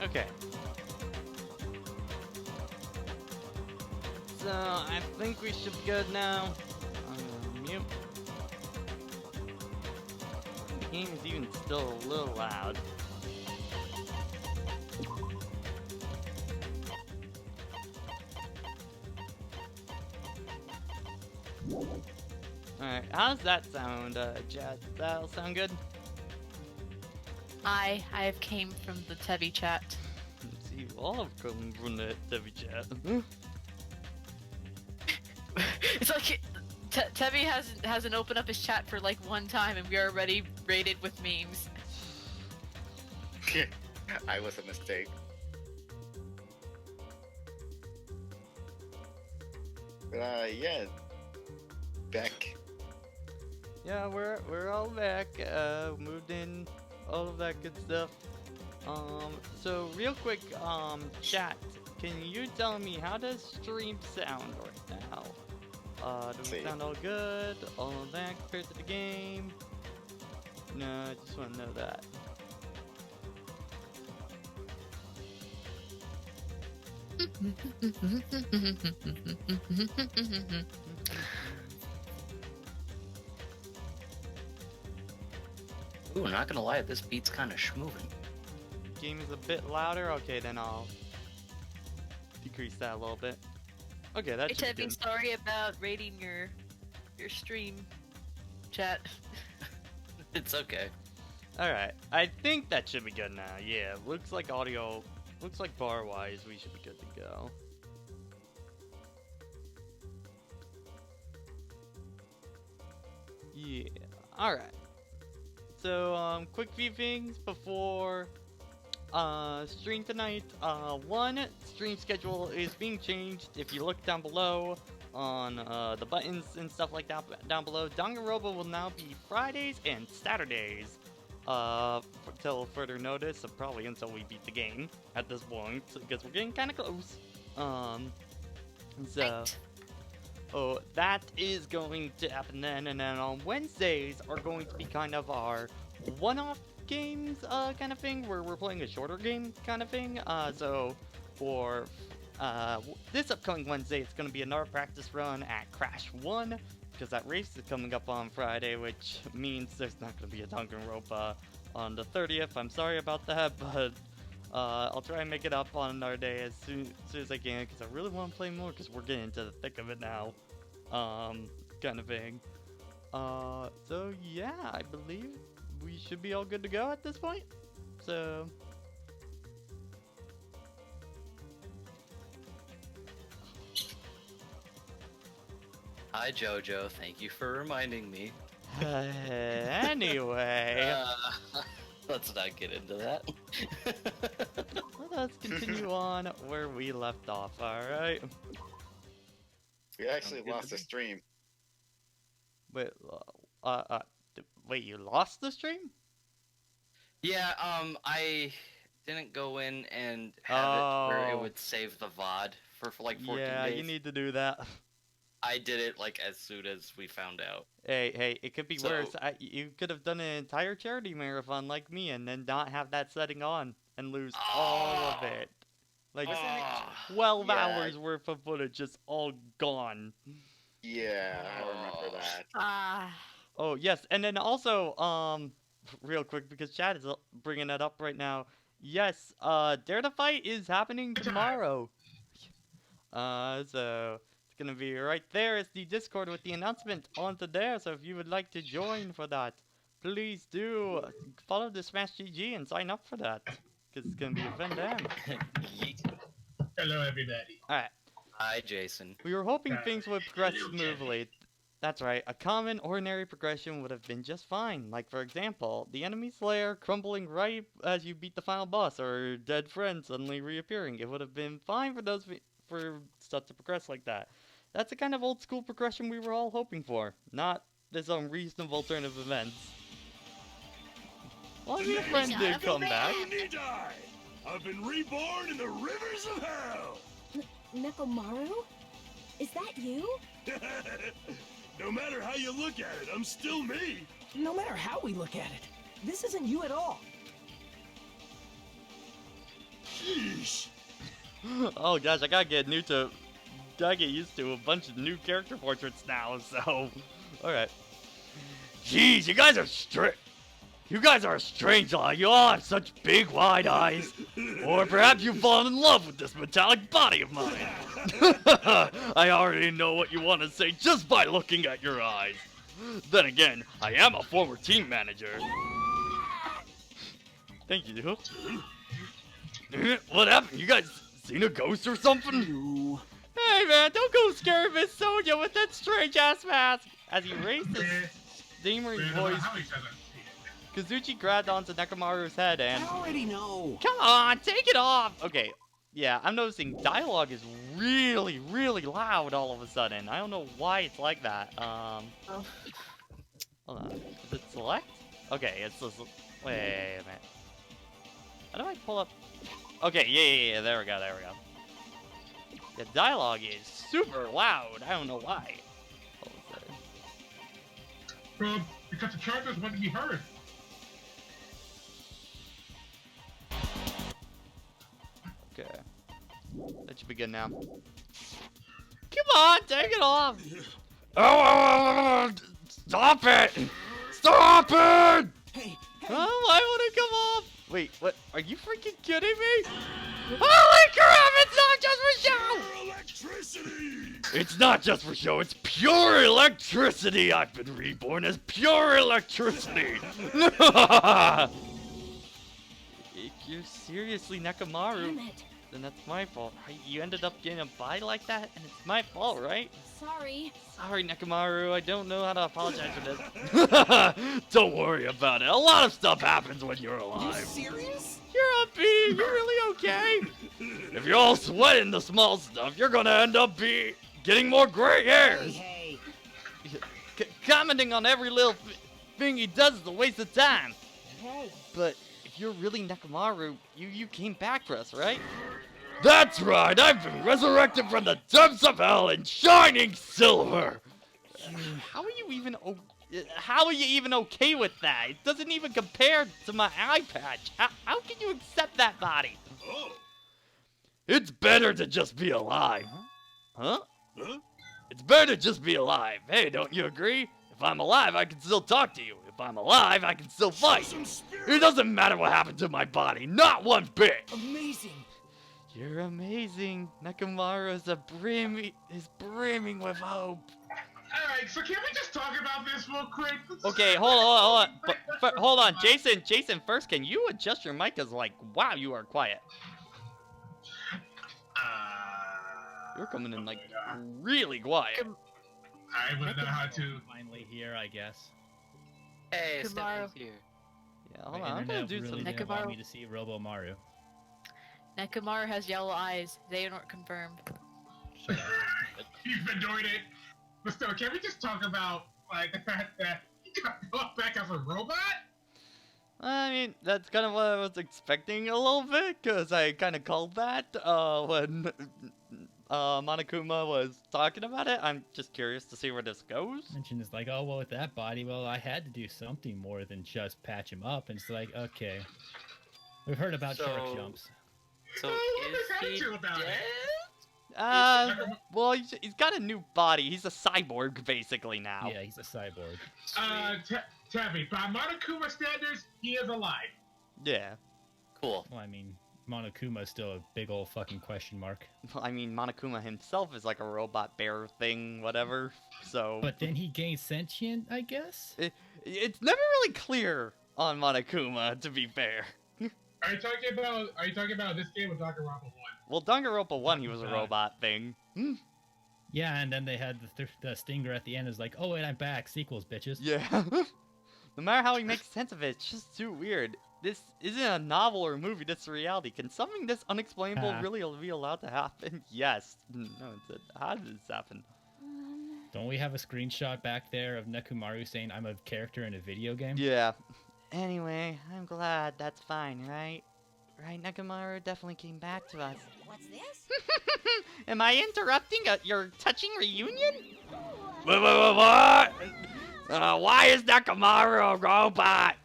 Okay. So, I think we should be good now. Mute. The game is even still a little loud. Alright, how's that sound, Jet? That'll sound good? I have came from the Tevi chat. See, you all have come from the TV chat. It's like Tevi hasn't opened up his chat for like one time, and we are already rated with memes. I was a mistake. Yeah. Back. Yeah, we're all back. Moved in, all of that good stuff. So real quick, chat. Can you tell me how does stream sound right now? Do we sound all good? All of that compared to the game? No, I just want to know that. Ooh, not gonna lie, this beat's kind of schmovin'. Game is a bit louder. Okay, then I'll decrease that a little bit. Okay, that's Hey Tevi, sorry about rating your stream chat. It's okay. Alright, I think that should be good now. Yeah, looks like audio, looks like bar-wise, we should be good to go. Yeah, alright. So, quick few things before stream tonight. One, stream schedule is being changed. If you look down below on the buttons and stuff like that down below, Danganronpa will now be Fridays and Saturdays till further notice, so probably until we beat the game at this point, because we're getting kind of close. Right. Oh, that is going to happen then, and then on Wednesdays are going to be kind of our one-off games kind of thing, where we're playing a shorter game kind of thing. So for this upcoming Wednesday, it's going to be another practice run at Crash 1, because that race is coming up on Friday, which means there's not going to be a Danganronpa on the 30th. I'm sorry about that, but I'll try and make it up on another day as soon as I can, because I really want to play more, because we're getting into the thick of it now, kind of thing. So yeah, I believe we should be all good to go at this point. So Hi Jojo, thank you for reminding me. anyway, Let's not get into that. let us continue on where we left off, alright? We actually lost the stream. Wait, wait, you lost the stream? Yeah, I didn't go in and have it where it would save the VOD for like 14 days. Yeah, you need to do that. I did it like as soon as we found out. Hey, it could be worse. You could have done an entire charity marathon like me and then not have that setting on and lose all of it. Like 12 hours worth of footage just all gone. Yeah, I remember that. Oh, yes, and then also, real quick, because Chad is bringing that up right now. Yes, Dare to Fight is happening tomorrow. So it's gonna be right there as the Discord with the announcement onto there. So if you would like to join for that, please do follow the Smash GG and sign up for that, because it's gonna be a fun time. Hello, everybody. Alright. Hi, Jason. We were hoping things would progress smoothly. That's right, a common, ordinary progression would have been just fine. Like, for example, the enemy's lair crumbling right as you beat the final boss, or dead friends suddenly reappearing. It would have been fine for for stuff to progress like that. That's the kind of old school progression we were all hoping for, not this unreasonable alternative events. Well, your friend did come back. I've been reborn in the rivers of hell! Nekomaru? Is that you? No matter how you look at it, I'm still me! No matter how we look at it, this isn't you at all. Sheesh. Oh gosh, I gotta get used to a bunch of new character portraits now, so... Alright. Jeez, you guys are You guys are a strange lot. You all have such big, wide eyes. Or perhaps you've fallen in love with this metallic body of mine. I already know what you want to say just by looking at your eyes. Then again, I am a former team manager. Thank you. What happened? You guys seen a ghost or something? Hey man, don't go scare Miss Sonia with that strange ass mask. As he raised his steaming voice, Kazuchi grabbed onto Nekomaru's head and... I already know. Come on, take it off! Okay, yeah, I'm noticing dialogue is really, really loud all of a sudden. I don't know why it's like that. Hold on. Is it select? Okay, it's just... Wait a minute. How do I pull up... Okay, yeah, there we go. The dialogue is super loud. I don't know why. What was that? Because the characters want to be heard. Okay. That should be good now. Come on, take it off! Oh, stop it! Stop it! Hey, Oh, why would it come off? Wait, what? Are you freaking kidding me? Holy crap, it's not just for show! electricity! It's not just for show, it's pure electricity! I've been reborn as pure electricity! If you're seriously Nekomaru, Damn it. then that's my fault. You ended up getting a body like that, and it's my fault, right? Sorry. Sorry, Nekomaru, I don't know how to apologize for this. Don't worry about it. A lot of stuff happens when you're alive. Serious? You're up, B. You're really okay. If you're all sweating the small stuff, you're gonna end up getting more gray hairs. Hey. Commenting on every little thing he does is a waste of time. Hey. But if you're really Nekomaru, you came back for us, right? That's right. I've been resurrected from the depths of hell in shining silver. How are you even? How are you even okay with that? It doesn't even compare to my eye patch. How can you accept that body? Oh. It's better to just be alive. Huh? Huh? It's better to just be alive. Hey, don't you agree? If I'm alive, I can still talk to you. If I'm alive, I can still fight. Some spirit. It doesn't matter what happened to my body. Not one bit. Amazing. You're amazing. Nekomaru is brimming with hope. Alright, so can we just talk about this real quick? Okay, hold on. But hold on, Jason, first, can you adjust your mic? Cause like, wow, you are quiet. You're coming in like really quiet. I wouldn't know how to. Finally here, I guess. Hey, Tomorrow. Stephanie's here. Yeah, hold My on, I'm gonna internet do really some. didn't want Nekomaru. me to see Robo Maru. Nekomaru has yellow eyes. They aren't confirmed. Shut up. You've been doing it. But still, can we just talk about like the fact that he got brought back as a robot? I mean, that's kind of what I was expecting a little bit, because I kind of called that when Monokuma was talking about it. I'm just curious to see where this goes. Mention is like, oh well, with that body, well, I had to do something more than just patch him up. And it's like, okay, we've heard about shark So- jumps. So What is is he attitude about it? dead? Well, he's got a new body. He's a cyborg, basically, now. Yeah, he's a cyborg. Sweet. Tavi, by Monokuma standards, he is alive. Yeah. Cool. Well, I mean, Monokuma's still a big old fucking question mark. I mean, Monokuma himself is like a robot bear thing, whatever, so... But then he gained sentient, I guess. It's never really clear on Monokuma, to be fair. Are you talking about this game with Danganronpa 1? Well, Danganronpa 1, he was a God. robot thing. Hmm. Yeah, and then they had the stinger at the end. Is like, oh wait, I'm back. Sequels, bitches. Yeah. No matter how he makes sense of it, it's just too weird. This isn't a novel or a movie, this is reality. Can something this unexplainable really be allowed to happen? Yes. No, how did this happen? Don't we have a screenshot back there of Nekomaru saying I'm a character in a video game? Yeah. Anyway, I'm glad that's fine, right? Right, Nekomaru definitely came back to us. What's this? Am I interrupting your touching reunion? What? Why is Nekomaru a robot?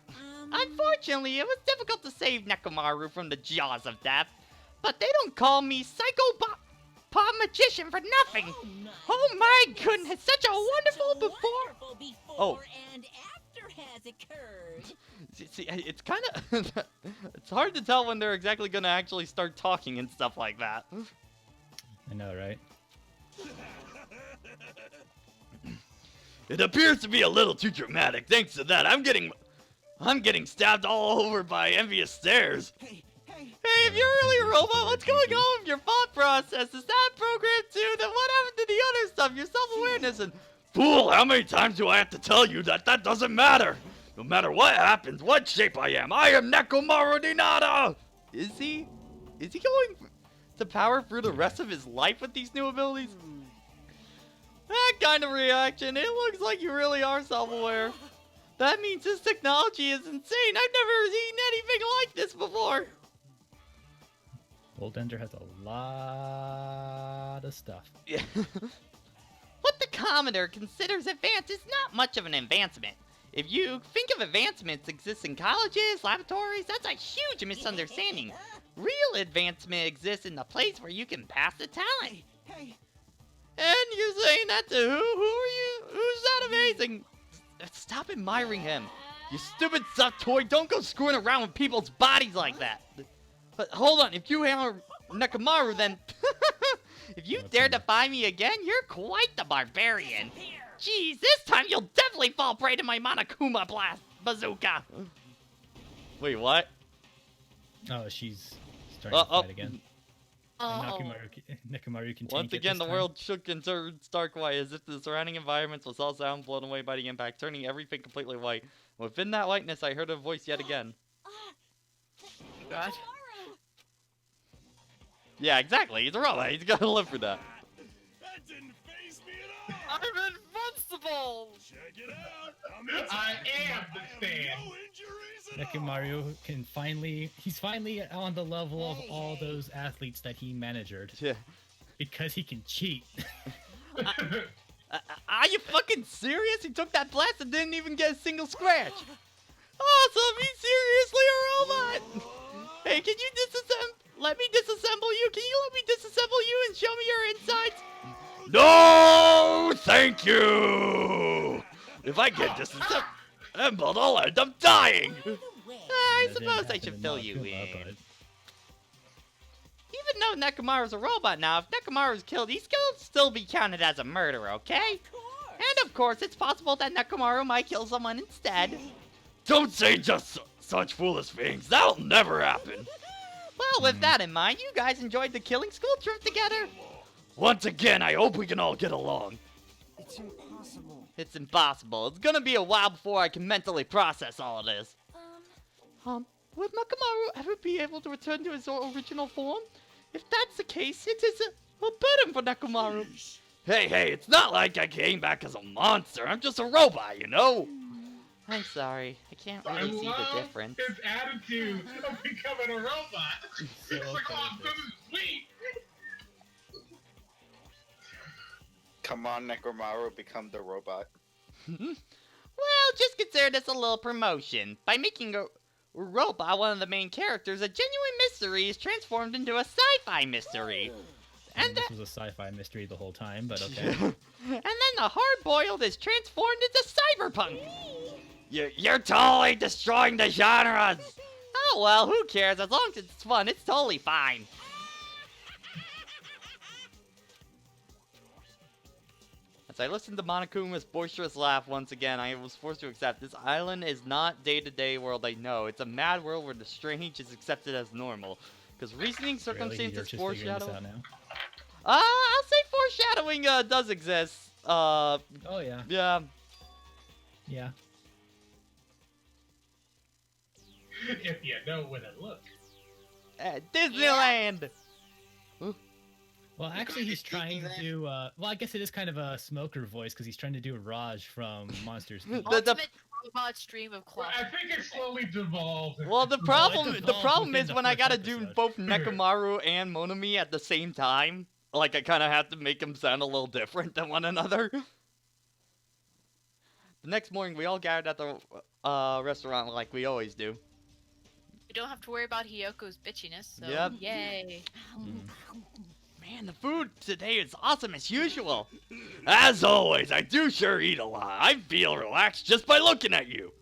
Unfortunately, it was difficult to save Nekomaru from the jaws of death. but they don't call me Psycho Pop Magician for nothing. Oh my goodness, such a wonderful before. Oh. And after has occurred. See, it's kind of it's hard to tell when they're exactly gonna actually start talking and stuff like that. I know, right? It appears to be a little too dramatic. Thanks to that, I'm getting stabbed all over by envious stares. Hey, if you're really a robot, what's going on with your thought process? Is that programmed too? Then what happened to the other stuff? Your self-awareness and... Fool, how many times do I have to tell you that doesn't matter? No matter what happens, what shape I am Nekomaru Ninata! Is he going to power through the rest of his life with these new abilities? That kind of reaction, it looks like you really are self-aware. That means this technology is insane. I've never seen anything like this before. Old Ender has a lot of stuff. Yeah. What the Commodore considers advanced is not much of an advancement. If you think of advancements exist in colleges, laboratories, that's a huge misunderstanding. Real advancement exists in the place where you can pass the talent. And you're saying that to who? Who are you? Who's that amazing? Stop admiring him. You stupid stuffed toy, don't go screwing around with people's bodies like that. But hold on, if you are Nekomaru, then... if you dare defy me again, you're quite the barbarian. Jeez, this time you'll definitely fall prey to my Monokuma blast bazooka. Wait, what? Oh, she's starting to fight again. Oh. Nekomaru can Once tank it again, this the time. world shook and turned stark white as if the surrounding environments was all sound blown away by the impact, turning everything completely white. Within that whiteness, I heard a voice yet again. God. Yeah, exactly. He's a robot. He's gonna live for that. That didn't faze me at all. I'm invincible! Check it out. I am the stand. No injuries at all. Nekomaru can he's finally on the level of all those athletes that he managed. Yeah. Because he can cheat. Are you fucking serious? He took that blast and didn't even get a single scratch. Awesome! He's seriously a robot! Hey, can you let me disassemble you? Can you let me disassemble you and show me your insides? No, thank you! If I get disassembled, I'll end up dying! I suppose I should fill you in. Even though Nekomaru's a robot now, if Nekomaru's killed, he's gonna still be counted as a murderer, okay? And of course, it's possible that Nekomaru might kill someone instead. Don't say just such foolish things. That'll never happen. Well, with that in mind, you guys enjoyed the killing school trip together? Once again, I hope we can all get along. It's impossible. It's impossible. It's gonna be a while before I can mentally process all of this. Would Nekomaru ever be able to return to his original form? If that's the case, it is a burden for Nekomaru. Hey, it's not like I came back as a monster. I'm just a robot, you know? I'm sorry. I can't really see the difference. His attitude of becoming a robot. It's like, oh, this is sweet. Come on, Nekomaru, become the robot. Well, just consider this a little promotion. By making a robot one of the main characters, a genuine mystery is transformed into a sci-fi mystery. And this was a sci-fi mystery the whole time, but okay. And then the hard-boiled is transformed into cyberpunk. You're totally destroying the genres. Oh well, who cares? As long as it's fun, it's totally fine. As I listened to Monokuma's boisterous laugh once again, I was forced to accept this island is not day-to-day world I know. It's a mad world where the strange is accepted as normal. Because reasoning, circumstances, foreshadowing... I'll say foreshadowing does exist. Oh yeah. Yeah. Yeah. If you know where to look. At Disneyland! Well, actually, he's trying to do, well, I guess it is kind of a smoker voice, because he's trying to do Raj from Monsters. Ultimate robot stream of Well, clock. I think it slowly devolved. Well, the problem within is the when I first gotta do episode. both Nekomaru and Monami at the same time, like I kind of have to make them sound a little different than one another. The next morning, we all gathered at the restaurant like we always do. don't have to worry about Hiyoko's bitchiness, so Yep. yay. Man, the food today is awesome as usual. As always, I do sure eat a lot. I feel relaxed just by looking at you.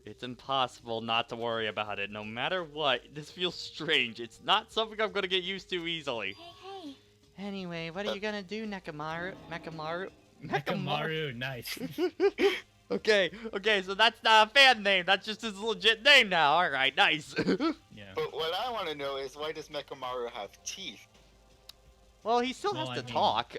It's impossible not to worry about it, no matter what. This feels strange. It's not something I'm gonna get used to easily. Hey, Anyway, what are you gonna do, Nekamaru? Nekamaru, nice. Okay, so that's not a fan name. That's just his legit name now. Alright, nice. Yeah. But what I want to know is why does Mechamaru have teeth? Well, he still Well, has to I mean- talk.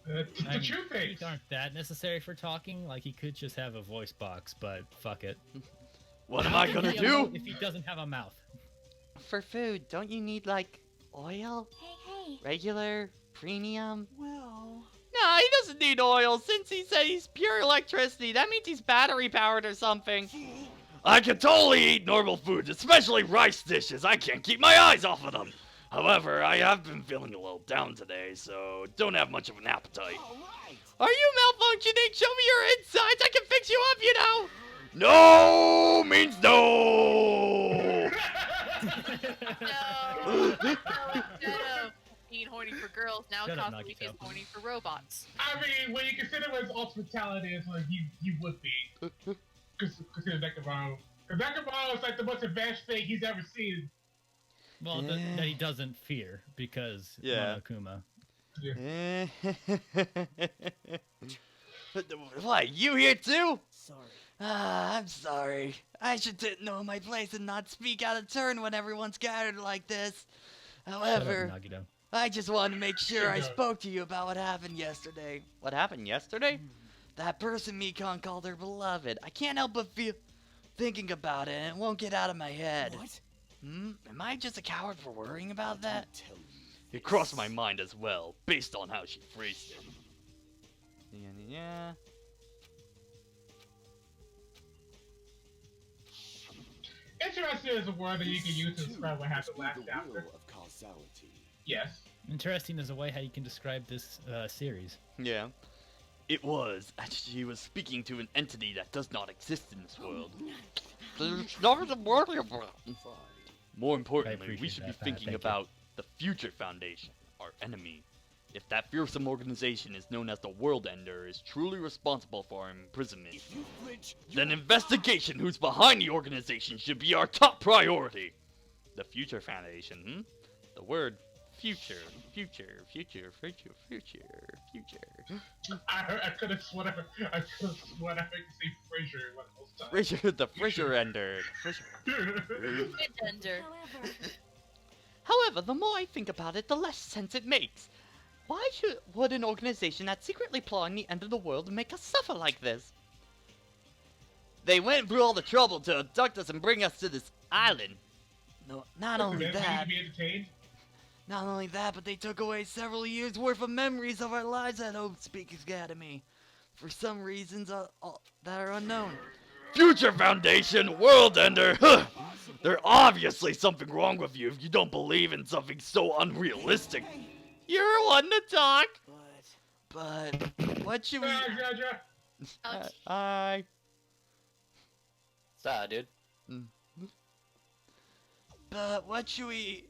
The I mean, true thing. teeth aren't that necessary for talking. Like, he could just have a voice box, but fuck it. What am I gonna If he do? If he doesn't have a mouth. For food, don't you need, like, oil? hey. Regular? Premium? Well, No, he doesn't need oil. Since he said he's pure electricity, that means he's battery powered or something. I can totally eat normal foods, especially rice dishes. I can't keep my eyes off of them. However, I have been feeling a little down today, so don't have much of an appetite. all right. Are you malfunctioning? Show me your insides. I can fix you up, you know. No means no. No! Instead of being horny for girls, now Shut up, Kazuki is Nagito. horny for robots. I mean, when you consider his ultimate talent is, like, he would be. Consider Nekamaru. Because Nekamaru is like the most advanced thing he's ever seen. Well, that he doesn't fear, because Yeah. Monokuma. What, you here too? Sorry. I'm sorry. I should know my place and not speak out of turn when everyone's gathered like this. Shut However, up, Nagito. I just wanted to make sure I Shut up. spoke to you about what happened yesterday. What happened yesterday? That person Mikon called her beloved. I can't help but feel thinking about it, and it won't get out of my head. What? Am I just a coward for worrying about that? Tell you. It crossed my mind as well, based on how she phrased it. Yeah. Interesting is a word that you can use to describe what happened last The chapter. wheel of causality. Yes. Interesting is a way how you can describe this series. Yeah. It was, as she was speaking to an entity that does not exist in this world. There's nothing to worry about. Fine. More importantly, we appreciate should be that, Pat. thinking Thank you. about the Future Foundation, our enemy. If that fearsome organization is known as the World Ender is truly responsible for our imprisonment, If you flinch, then investigation who's behind the organization should be our top priority. The Future Foundation, The word future. I could have sworn I heard you say Fraser one of those times. Fraser, the Fraser Ender. Ender. However, However, the more I think about it, the less sense it makes. Why would an organization that's secretly plotting the end of the world make us suffer like this? They went through all the trouble to abduct us and bring us to this island. No, not only Then we need that, to be entertained. but they took away several years' worth of memories of our lives at Hope Speak Academy. For some reasons that are unknown. Future Foundation, World Ender, There's obviously something wrong with you if you don't believe in something so unrealistic. You're one to talk. But what should we... Alex, Hi. Sad, dude. But what should we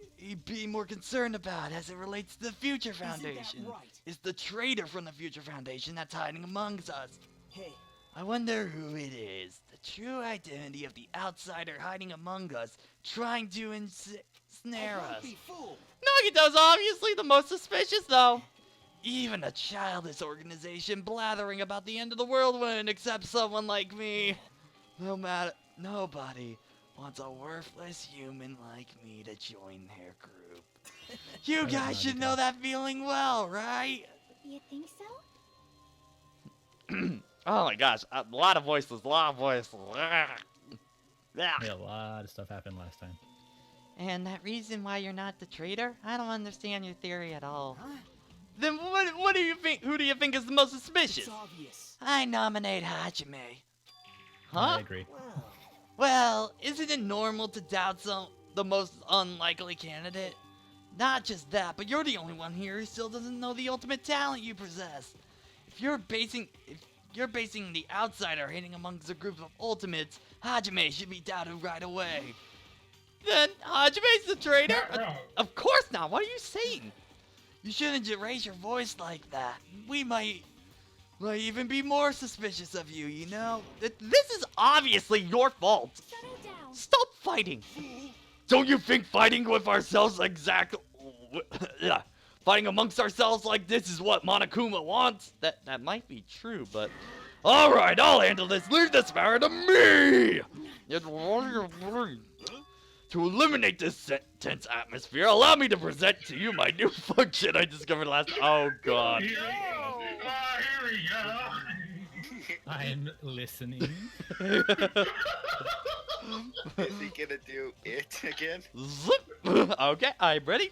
be more concerned about as it relates to the Future Isn't that Foundation? right? It's the traitor from the Future Foundation that's hiding amongst us. Hey, I wonder who it is. The true identity of the outsider hiding among us, trying to ensnare I won't us. be fooled. Nagito's obviously the most suspicious, though. Even a childish organization blathering about the end of the world wouldn't accept someone like me. Nobody wants a worthless human like me to join their group. You don't guys know, should know that feeling well, right? you think so? Oh my gosh, a lot of voices. Yeah, a lot of stuff happened last time. And that reason why you're not the traitor? I don't understand your theory at all. Huh? Then what do you think? Who do you think is the most suspicious? It's obvious. I nominate Hajime. I Huh? agree. Well, Well, isn't it normal to doubt the most unlikely candidate? Not just that, but you're the only one here who still doesn't know the ultimate talent you possess. If you're basing the outsider hating amongst a group of ultimates, Hajime should be doubted right away. Then Hajime's the traitor? Not wrong. Of course not. What are you saying? You shouldn't just raise your voice like that. We might even be more suspicious of you, you know? This is obviously your fault. Settle down. Stop fighting. Don't you think fighting with ourselves fighting amongst ourselves like this is what Monokuma wants? That might be true, but... Alright, I'll handle this. Leave this matter to me! To eliminate this tense atmosphere, allow me to present to you my new function I discovered last... Oh, God. Here we go. I'm listening. Is he gonna do it again? Zip. Okay, I'm ready.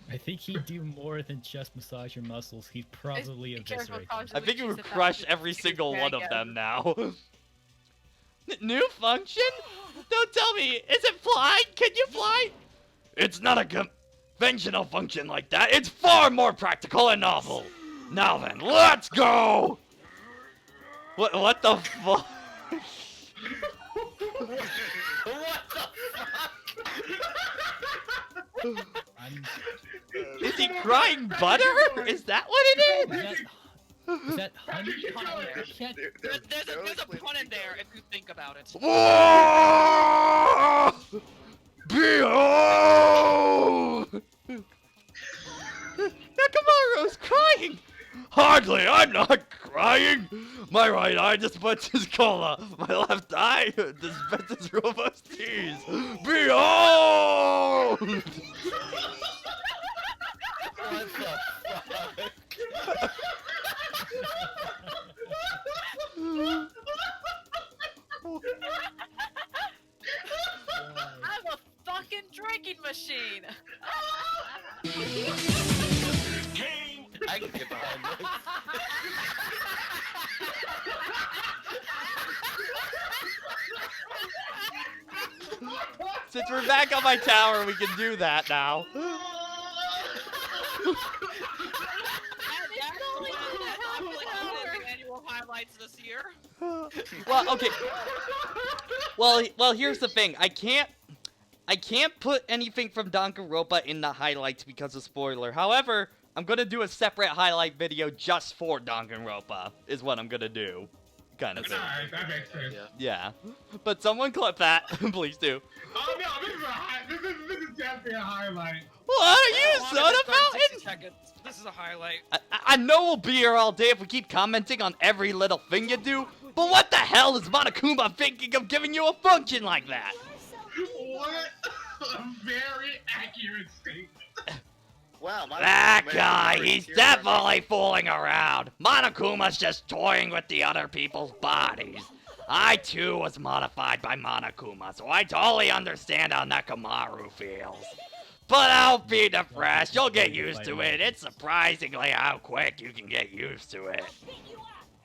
I think he'd do more than just massage your muscles. He'd probably Be careful, eviscerate them. I think it would If that crush was every his single one of drag them now. New function? Don't tell me. Is it flying? Can you fly? It's not a conventional function like that. It's far more practical and novel. Now then, let's go! What the fuck? Is he crying butter? Is that what it is? Is that honey? I can't- There's a pun in there if you think about it. Whoa! Behold! Nakamaru's crying! Hardly, I'm not crying! My right eye dispenses cola. My left eye dispenses robust teas. Behold! What the fuck? I'm a fucking drinking machine. I can get behind this. Since we're back on my tower, we can do that now. Annual highlights this year. Well, okay. Well, here's the thing. I can't put anything from Danganronpa in the highlights because of spoiler. However, I'm gonna do a separate highlight video just for Danganronpa, is what I'm gonna do. Kind of thing. Alright, that makes sense. Yeah. But someone clip that, please do. Oh no, this is definitely a highlight. What are you, Soda Fountain? Seconds. This is a highlight. I know we'll be here all day if we keep commenting on every little thing you do, but what the hell is Monokuma thinking of giving you a function like that? What a very accurate statement. Wow, That guy, he's definitely fooling around. Monokuma's just toying with the other people's bodies. I too was modified by Monokuma, so I totally understand how Nakamaru feels. But don't be depressed, you'll get used to it. It's surprisingly how quick you can get used to it.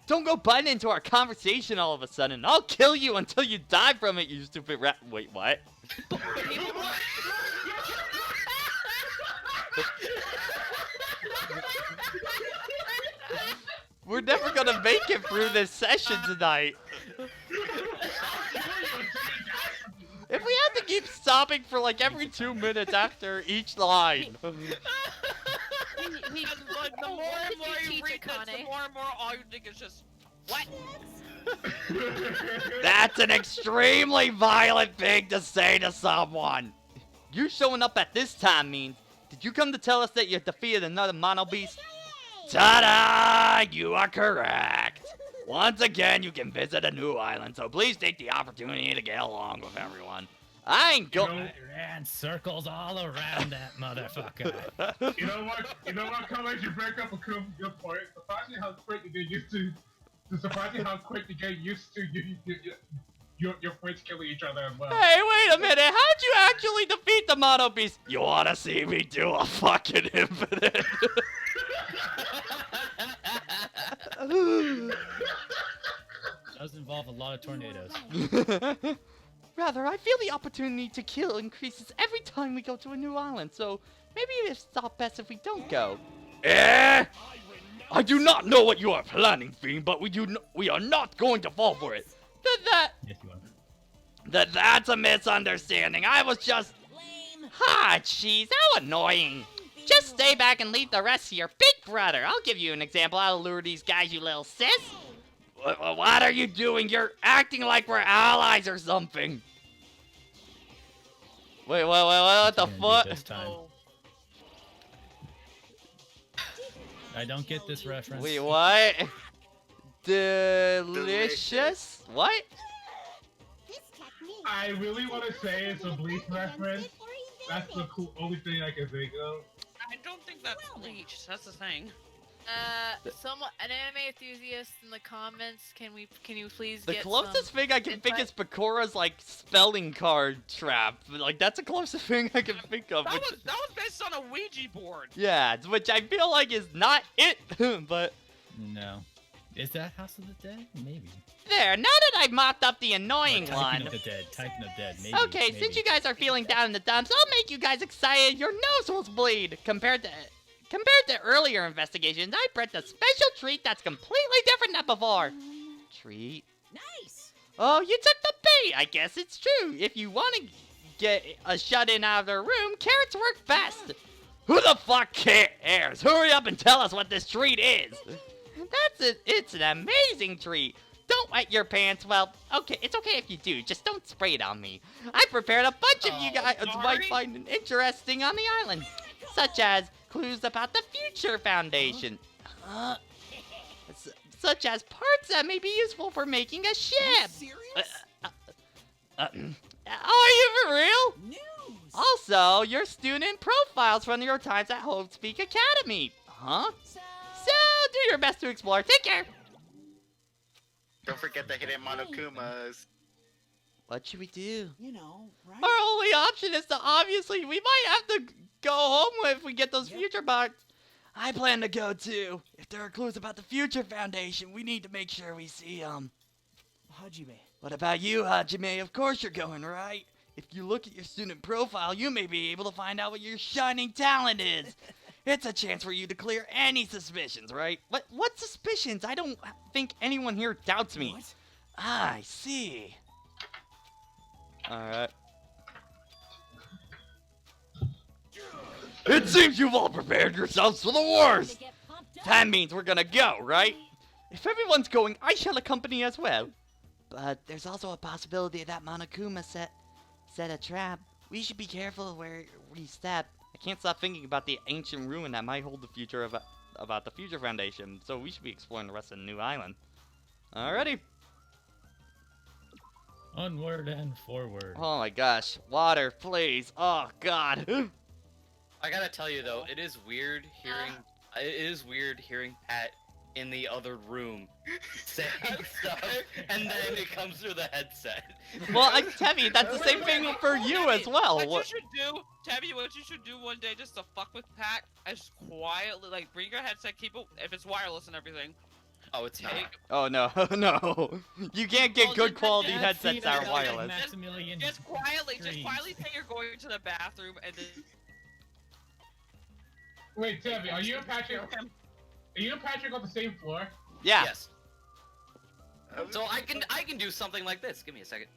Don't go butting into our conversation all of a sudden. I'll kill you until you die from it, you stupid rat. Wait, what? We're never gonna make it through this session tonight. If we have to keep stopping for like every 2 minutes after each line. The more and more you read this, the more and more all you think is just, what? That's an extremely violent thing to say to someone. You showing up at this time means, did you come to tell us that you defeated another mono beast? Ta-da! You are correct. Once again, you can visit a new island, so please take the opportunity to get along with everyone. I ain't going. I ran circles all around that motherfucker. You know what? Come as you break up a good point. Surprising how quick you get used to. Surprising how quick you get used to your friends killing each other as well. Hey, wait a minute. How'd you actually defeat the mono beast? You wanna see me do a fucking infinite? Does involve a lot of tornadoes. Rather, I feel the opportunity to kill increases every time we go to a new island, so maybe it's not best if we don't go. Eh? I do not know what you are planning, Fiend, but we are not going to fall for it. Yes, you are. That's a misunderstanding. I was just... Lame. Ha, jeez, how annoying. Just stay back and leave the rest to your big brother. I'll give you an example how to lure these guys, you little sis. What are you doing? You're acting like we're allies or something. Wait, what the fuck? This time. I don't get this reference. Wait, what? Delicious? What? I really want to say it's a Bleach reference. That's the only thing I can think of. I don't think that's Bleach. That's the thing. An anime enthusiast in the comments, can you please The get closest some thing I can think is Bakura's, like, spelling card trap. Like, that's the closest thing I can think of. That was based on a Ouija board. Yeah, which I feel like is not it, but... No. Is that House of the Dead? Maybe. There, now that I've mopped up the annoying Titan one... of the Dead. Titan of Dead. Maybe. Okay, since you guys are feeling down in the dumps, I'll make you guys excited. Your nose will bleed. Compared to earlier investigations, I brought a special treat that's completely different than before. Treat? Nice. Oh, you took the bait. I guess it's true. If you want to get a shut-in out of their room, carrots work best. Who the fuck cares? Hurry up and tell us what this treat is. That's it. It's an amazing treat. Don't wet your pants. Well, okay, it's okay if you do. Just don't spray it on me. I prepared a bunch of you guys might find interesting on the island, such as clues about the Future Foundation, such as parts that may be useful for making a ship. Are you for real? News. Also, your student profiles from your times at Hope Speak Academy. Huh? So, do your best to explore. Take care. Don't forget the hidden Monokumas. What should we do? You know, right? Our only option is to obviously, we might have to go home if we get those future box. I plan to go too. If there are clues about the Future Foundation, we need to make sure we see them. Hajime. What about you, Hajime? Of course you're going, right? If you look at your student profile, you may be able to find out what your shining talent is. It's a chance for you to clear any suspicions, right? What suspicions? I don't think anyone here doubts me. What? Ah, I see. Alright. It seems you've all prepared yourselves for the worst. That means we're gonna go, right? If everyone's going, I shall accompany as well. But there's also a possibility that Monokuma set a trap. We should be careful where we step. I can't stop thinking about the ancient ruin that might hold the future about the Future Foundation. So we should be exploring the rest of the new island. Alrighty. Onward and forward. Oh my gosh. Water, please. Oh god. I gotta tell you though, it is weird hearing Pat in the other room saying stuff, and then it comes through the headset. Well, Tevi, that's the same thing for you as well. What you should do, Tabby, what you should do one day just to fuck with Pat, is quietly, like, bring your headset, keep it, if it's wireless and everything. Oh, it's not. Oh no, no. You can't get good quality headsets that are wireless. Maximilian Just quietly Dreams. say you're going to the bathroom and then... Wait, Tabby, are you and Patrick on the same floor? Yeah. Yes. So I can do something like this. Give me a second.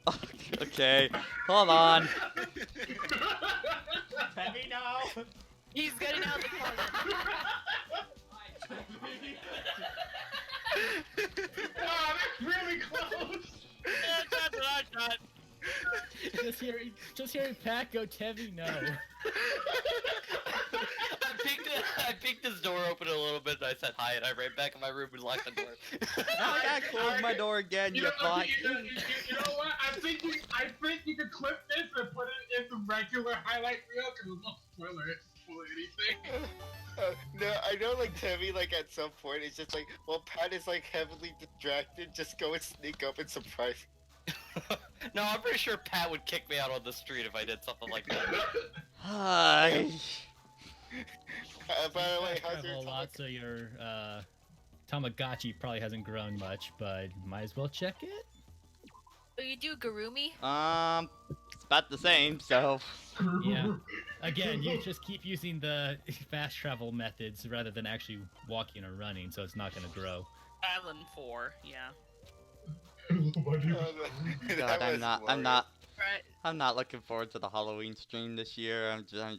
Okay. Hold on. Heavy now. He's getting out of the closet. Wow, that's really close. That's what I thought. Just hearing Pat go, Tevi, no. I peeked his door open a little bit and I said hi and I ran back in my room and locked the door. Now I gotta close my door again, you thought. You know what? I think you could clip this and put it in the regular highlight reel because it won't spoil anything. No, I know, like, Temmie, like, at some point, it's just like, well, Pat is, like, heavily distracted, just go and sneak up and surprise. No, I'm pretty sure Pat would kick me out on the street if I did something like that. Hi. By the way, how's your a lot, so your Tamagotchi probably hasn't grown much, but might as well check it. So you do Garumi? It's about the same, so. Yeah. Again, you just keep using the fast travel methods rather than actually walking or running, so it's not gonna grow. Island 4, yeah. God, I'm not. Right. I'm not looking forward to the Halloween stream this year. I'm just gonna.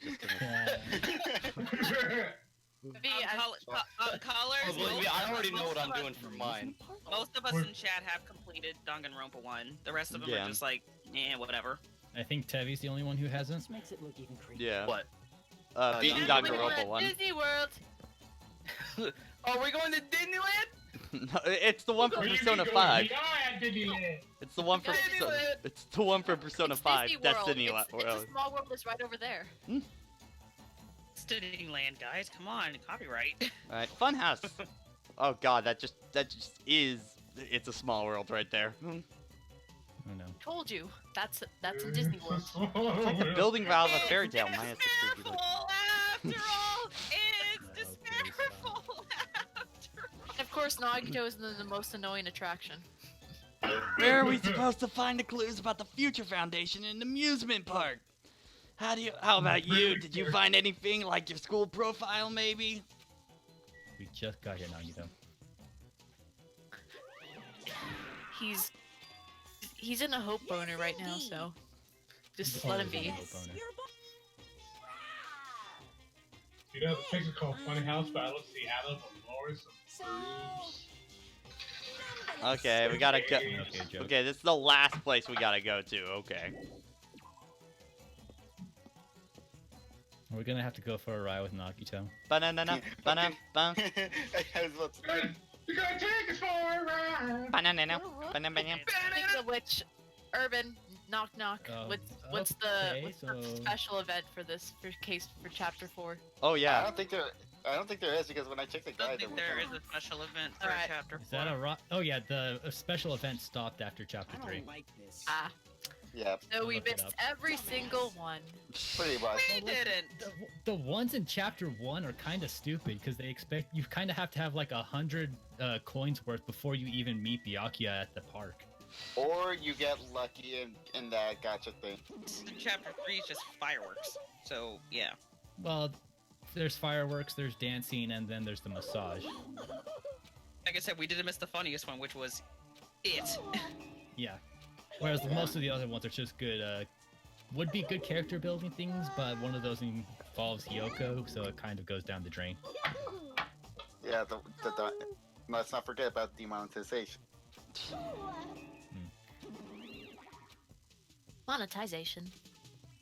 Colors. Believe me, I already know what I'm doing for mine. Most of us in chat have completed Danganronpa 1. The rest of them are just like, whatever. I think Tevi's the only one who hasn't. This makes it look even creepier. Yeah. What? Beating Danganronpa 1. Disney World. Are we going to Disneyland? No, it's the one for Where you Persona be 5. going? We are at Disneyland. It's the one for Disneyland. It's the one for Persona It's 5. Disney World. Destiny It's World. a small world that's right over there. It's Disneyland, guys. Come on, copyright. Alright, Funhouse. Oh god, that just is. It's a small world right there. Oh no. Told you. That's in Disney World. It's like the building valve of Fairy Tale minus the creepy look. After all, it's No, please despairful. Of course, Nagito is the most annoying attraction. Where are we supposed to find the clues about the Future Foundation and amusement park? How about you? Did you find anything like your school profile, maybe? We just got here, Nagito. He's in a hope boner right now, so just Oh, let him he's be. a hope owner. You know, the place is called Funhouse, but I look see Adam and Loris and Bruce. Okay, we gotta go. Okay, joke. Okay, this is the last place we gotta go to. Okay. We're gonna have to go for a ride with Nagito. Banana, banana, banana, I was about to say. You're gonna take us for a ride. banana, banana. Speaking of which, Urban, knock knock. What's okay, the special event for this for chapter 4? Oh I yeah. don't think there is because when I checked the I guide, don't think there is a special event for Alright. chapter 4. Is that a rock? Oh yeah, the special event stopped after I chapter 3. don't like this. Ah, Yeah, so we Look it missed up. every single one. pretty much. We didn't. The ones in chapter 1 are kind of stupid because they expect you kind of have to have like 100 coins worth before you even meet Byakuya at the park. Or you get lucky in that gotcha thing. Chapter 3 is just fireworks. So, yeah. Well, there's fireworks, there's dancing, and then there's the massage. Like I said, we didn't miss the funniest one, which was it. Yeah. Whereas most of the other ones are just good, would be good character building things, but one of those involves Hyoko, so it kind of goes down the drain. Yeah, let's not forget about demonetization. Monetization.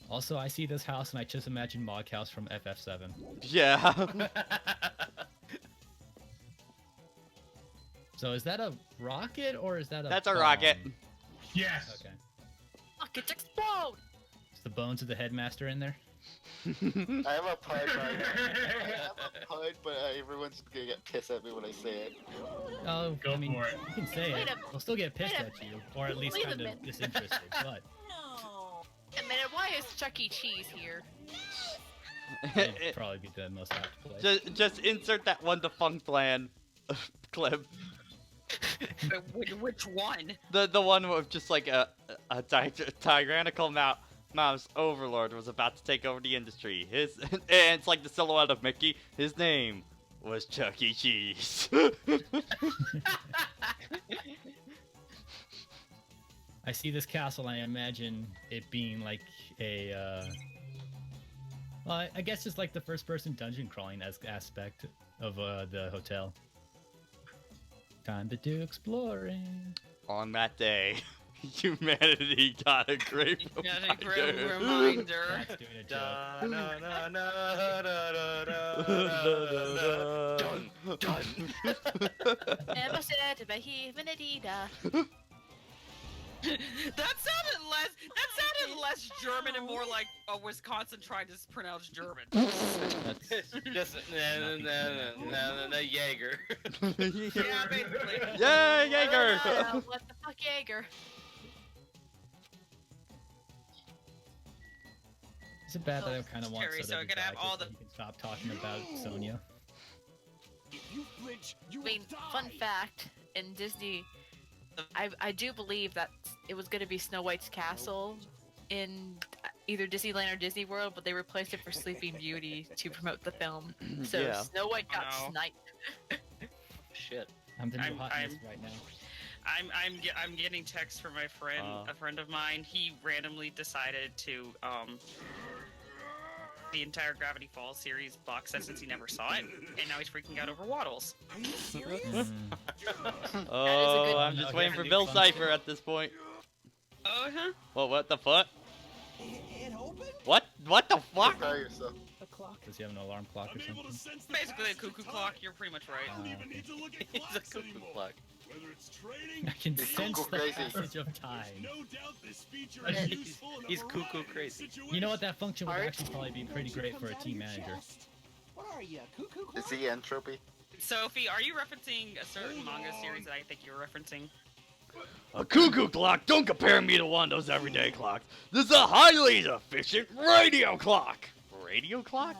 Also, I see this house and I just imagine Mog House from FF7. Yeah. So is that a rocket or is that a That's a bomb? rocket. Yes. Okay. Rockets explode! Is the bones of the headmaster in there? I have a pun, but everyone's gonna get pissed at me when I say it. Oh, Go I mean, for it. you can say Wait it. a- We'll still get pissed wait a- at you, or at least wait a kind of minute. disinterested, but No. A minute, why is Chuck E. Cheese here? it'd probably be the most apt place. just insert that one defunct land clip. Which one? The one with just like a tyrannical mouse overlord was about to take over the industry. And it's like the silhouette of Mickey. His name was Chuck E. Cheese. I see this castle and I imagine it being like a, well, I guess it's like the first-person dungeon crawling aspect of the hotel. Time to do exploring. On that day, humanity got a great Got a great reminder. reminder. That's doing a joke. Done. Never said to be Venedita. That sounded less German and more like a Wisconsin trying to pronounce German. That's Just Jaeger. Yeah, basically. Yay, Jaeger! What the fuck, Jaeger? Is it bad that I kind of want Terry, Soda so to I could die have just all so the- you can stop talking about Sonya? If you flinch, you I mean, will fun die. fact, in Disney, I do believe that it was going to be Snow White's castle in either Disneyland or Disney World, but they replaced it for Sleeping Beauty to promote the film. So Yeah. Snow White got Oh, no. sniped. Shit. I'm the new I'm- hotness right now. I'm getting texts from my friend, a friend of mine. He randomly decided to the entire Gravity Falls series box set since he never saw it, and now he's freaking out over waddles. Are you serious? Oh, I'm just waiting for Bill Cipher at this point. Oh, huh? Well, what the fuck? It opened? What? What the fuck? Tell yourself. A clock. Does he have an alarm clock or I'm able to something? sense the Basically a passage cuckoo of clock. time. You're pretty much I right. don't even need to look at It's a clocks cuckoo anymore. clock. Whether it's training, I can He's sense cuckoo the crazy. passage of time. no doubt this feature He's- is useful in a he's cuckoo variety of crazy. situations. You know what? That function would Alright. actually probably be pretty great for a team manager. What are you, cuckoo Is clock? he entropy? Sophie, are you referencing a certain manga series that I think you're referencing? A cuckoo clock? Don't compare me to one of those everyday clocks. This is a highly efficient radio clock. Radio clock?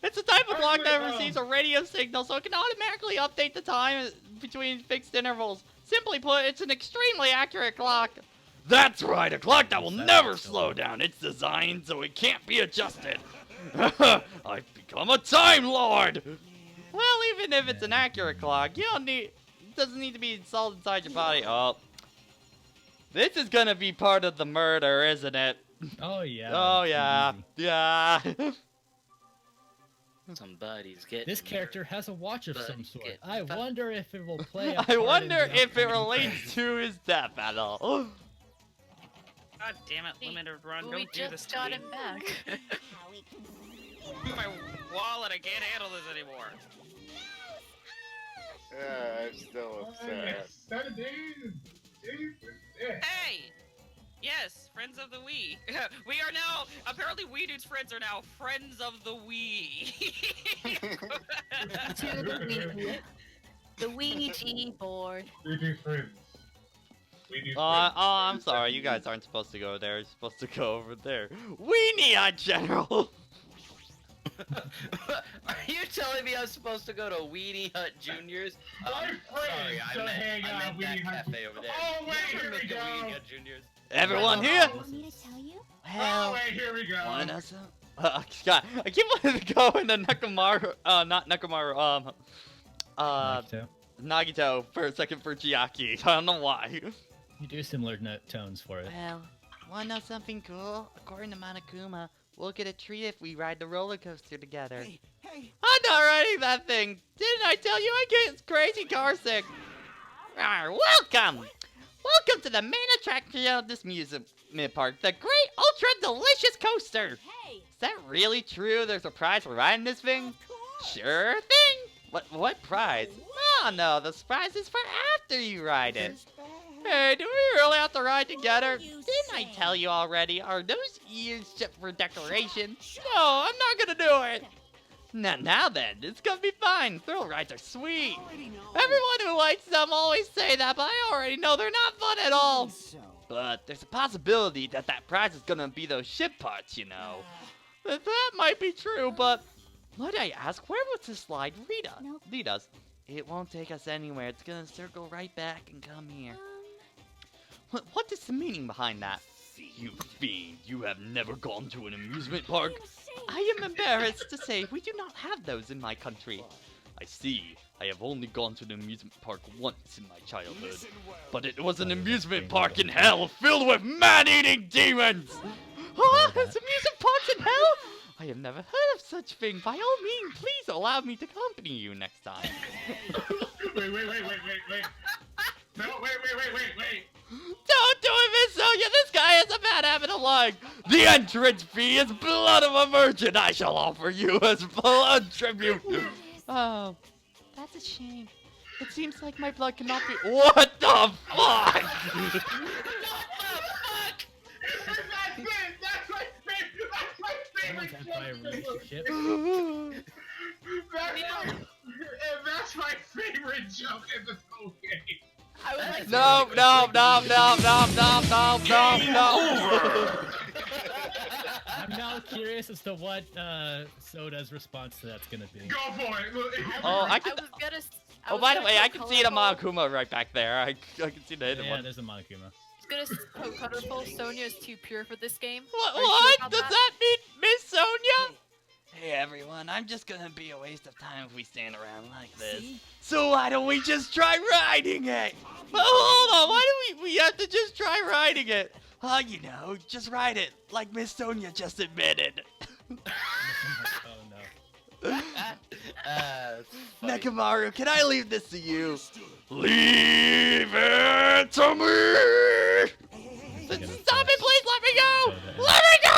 It's a type of clock that receives a radio signal, so it can automatically update the time between fixed intervals. Simply put, it's an extremely accurate clock. That's right, a clock that will never slow down. It's designed so it can't be adjusted. I've become a Time Lord. Well, even if it's an accurate clock, you don't need. It doesn't need to be installed inside your body. Oh, this is gonna be part of the murder, isn't it? Oh yeah. Oh that's yeah, easy. yeah. Somebody's getting. This character has a watch of But some sort. get I fucked. wonder if it will play. A I part in wonder the if it upcoming relates to his death at all. God damn it, limited run, We don't do this just to got me. him back. My wallet, I can't handle this anymore. I'm still upset. Yes, 7 days. Yeah. Hey! Yes, friends of the Wii. We are now, apparently Wii Dude's friends are now friends of the Wii. To the Wii. The Ouija board. We do friends. We do Oh, friends. I'm sorry. You guys aren't supposed to go there. You're supposed to go over there. Weenie Hut General. Are you telling me I'm supposed to go to Weenie Hut Juniors? My Sorry, friends I don't meant, hang I out meant with that Weenie Hut cafe over there. Oh, wait, Never here we been to go. Weenie Hut Juniors. Everyone here? Want me to tell you? Oh, Hell. wait, here we go. Wanna some? God, I keep wanting to go into Nakamaru. Not Nakamaru. Nagito. Nagito for a second for Chiaki. I don't know why. You do similar tones for it. Well, wanna know something cool? According to Monokuma, we'll get a treat if we ride the roller coaster together. Hey, hey. I'm not riding that thing. Didn't I tell you I get crazy car sick? Welcome! Welcome to the main attraction of this amusement park, the Great Ultra Delicious Coaster. Hey, Is that really true? There's a prize for riding this thing? of course. Sure thing. What prize? Oh no, the prize is for after you ride it. Hey, do we really have to ride together? you Didn't I say? tell you already? Are those ears just for decoration? No, I'm not gonna do it. Now then, it's gonna be fine. Thrill rides are sweet. Already know. Everyone who likes them always say that, but I already know they're not fun at all. So, But there's a possibility that prize is gonna be those ship parts, you know. That might be true, but might I ask, where would this slide Nope. lead us? It won't take us anywhere. It's gonna circle right back and come here. What is the meaning behind that? You fiend, you have never gone to an amusement park? I am embarrassed to say we do not have those in my country. I see. I have only gone to an amusement park once in my childhood. But it was an amusement park in hell filled with man-eating demons! Huh? There's amusement parks in hell? I have never heard of such thing. By all means, please allow me to accompany you next time. Wait. No, wait. Don't do it, Miss Sonia! This guy has a bad habit of lying! The entrance fee is blood of a virgin I shall offer you as blood tribute! Oh, that's a shame. It seems like my blood cannot be— What the fuck?! That's my favorite Someone's by a relationship. That's my favorite joke in this whole game. I would like to No. I'm now curious as to what Soda's response to that's gonna be. Go for it. Oh, I I can. was gonna. Oh, by the way, I can see the Monokuma right back there. I can see the hidden Yeah, one. there's a Monokuma. I was gonna colorful. Sonia is too pure for this game. What? Are you sure What? about Does that? that mean Miss Sonia? Hey everyone, and I'm just gonna be a waste of time if we stand around like this. See? So why don't we just try riding it? Well, hold on, why do we have to just try riding it? You know, just ride it, like Miss Sonia just admitted. Oh no. Funny. Nekomaru, can I leave this to you? Leave it to me! Stop it, please, let me go! Let me go!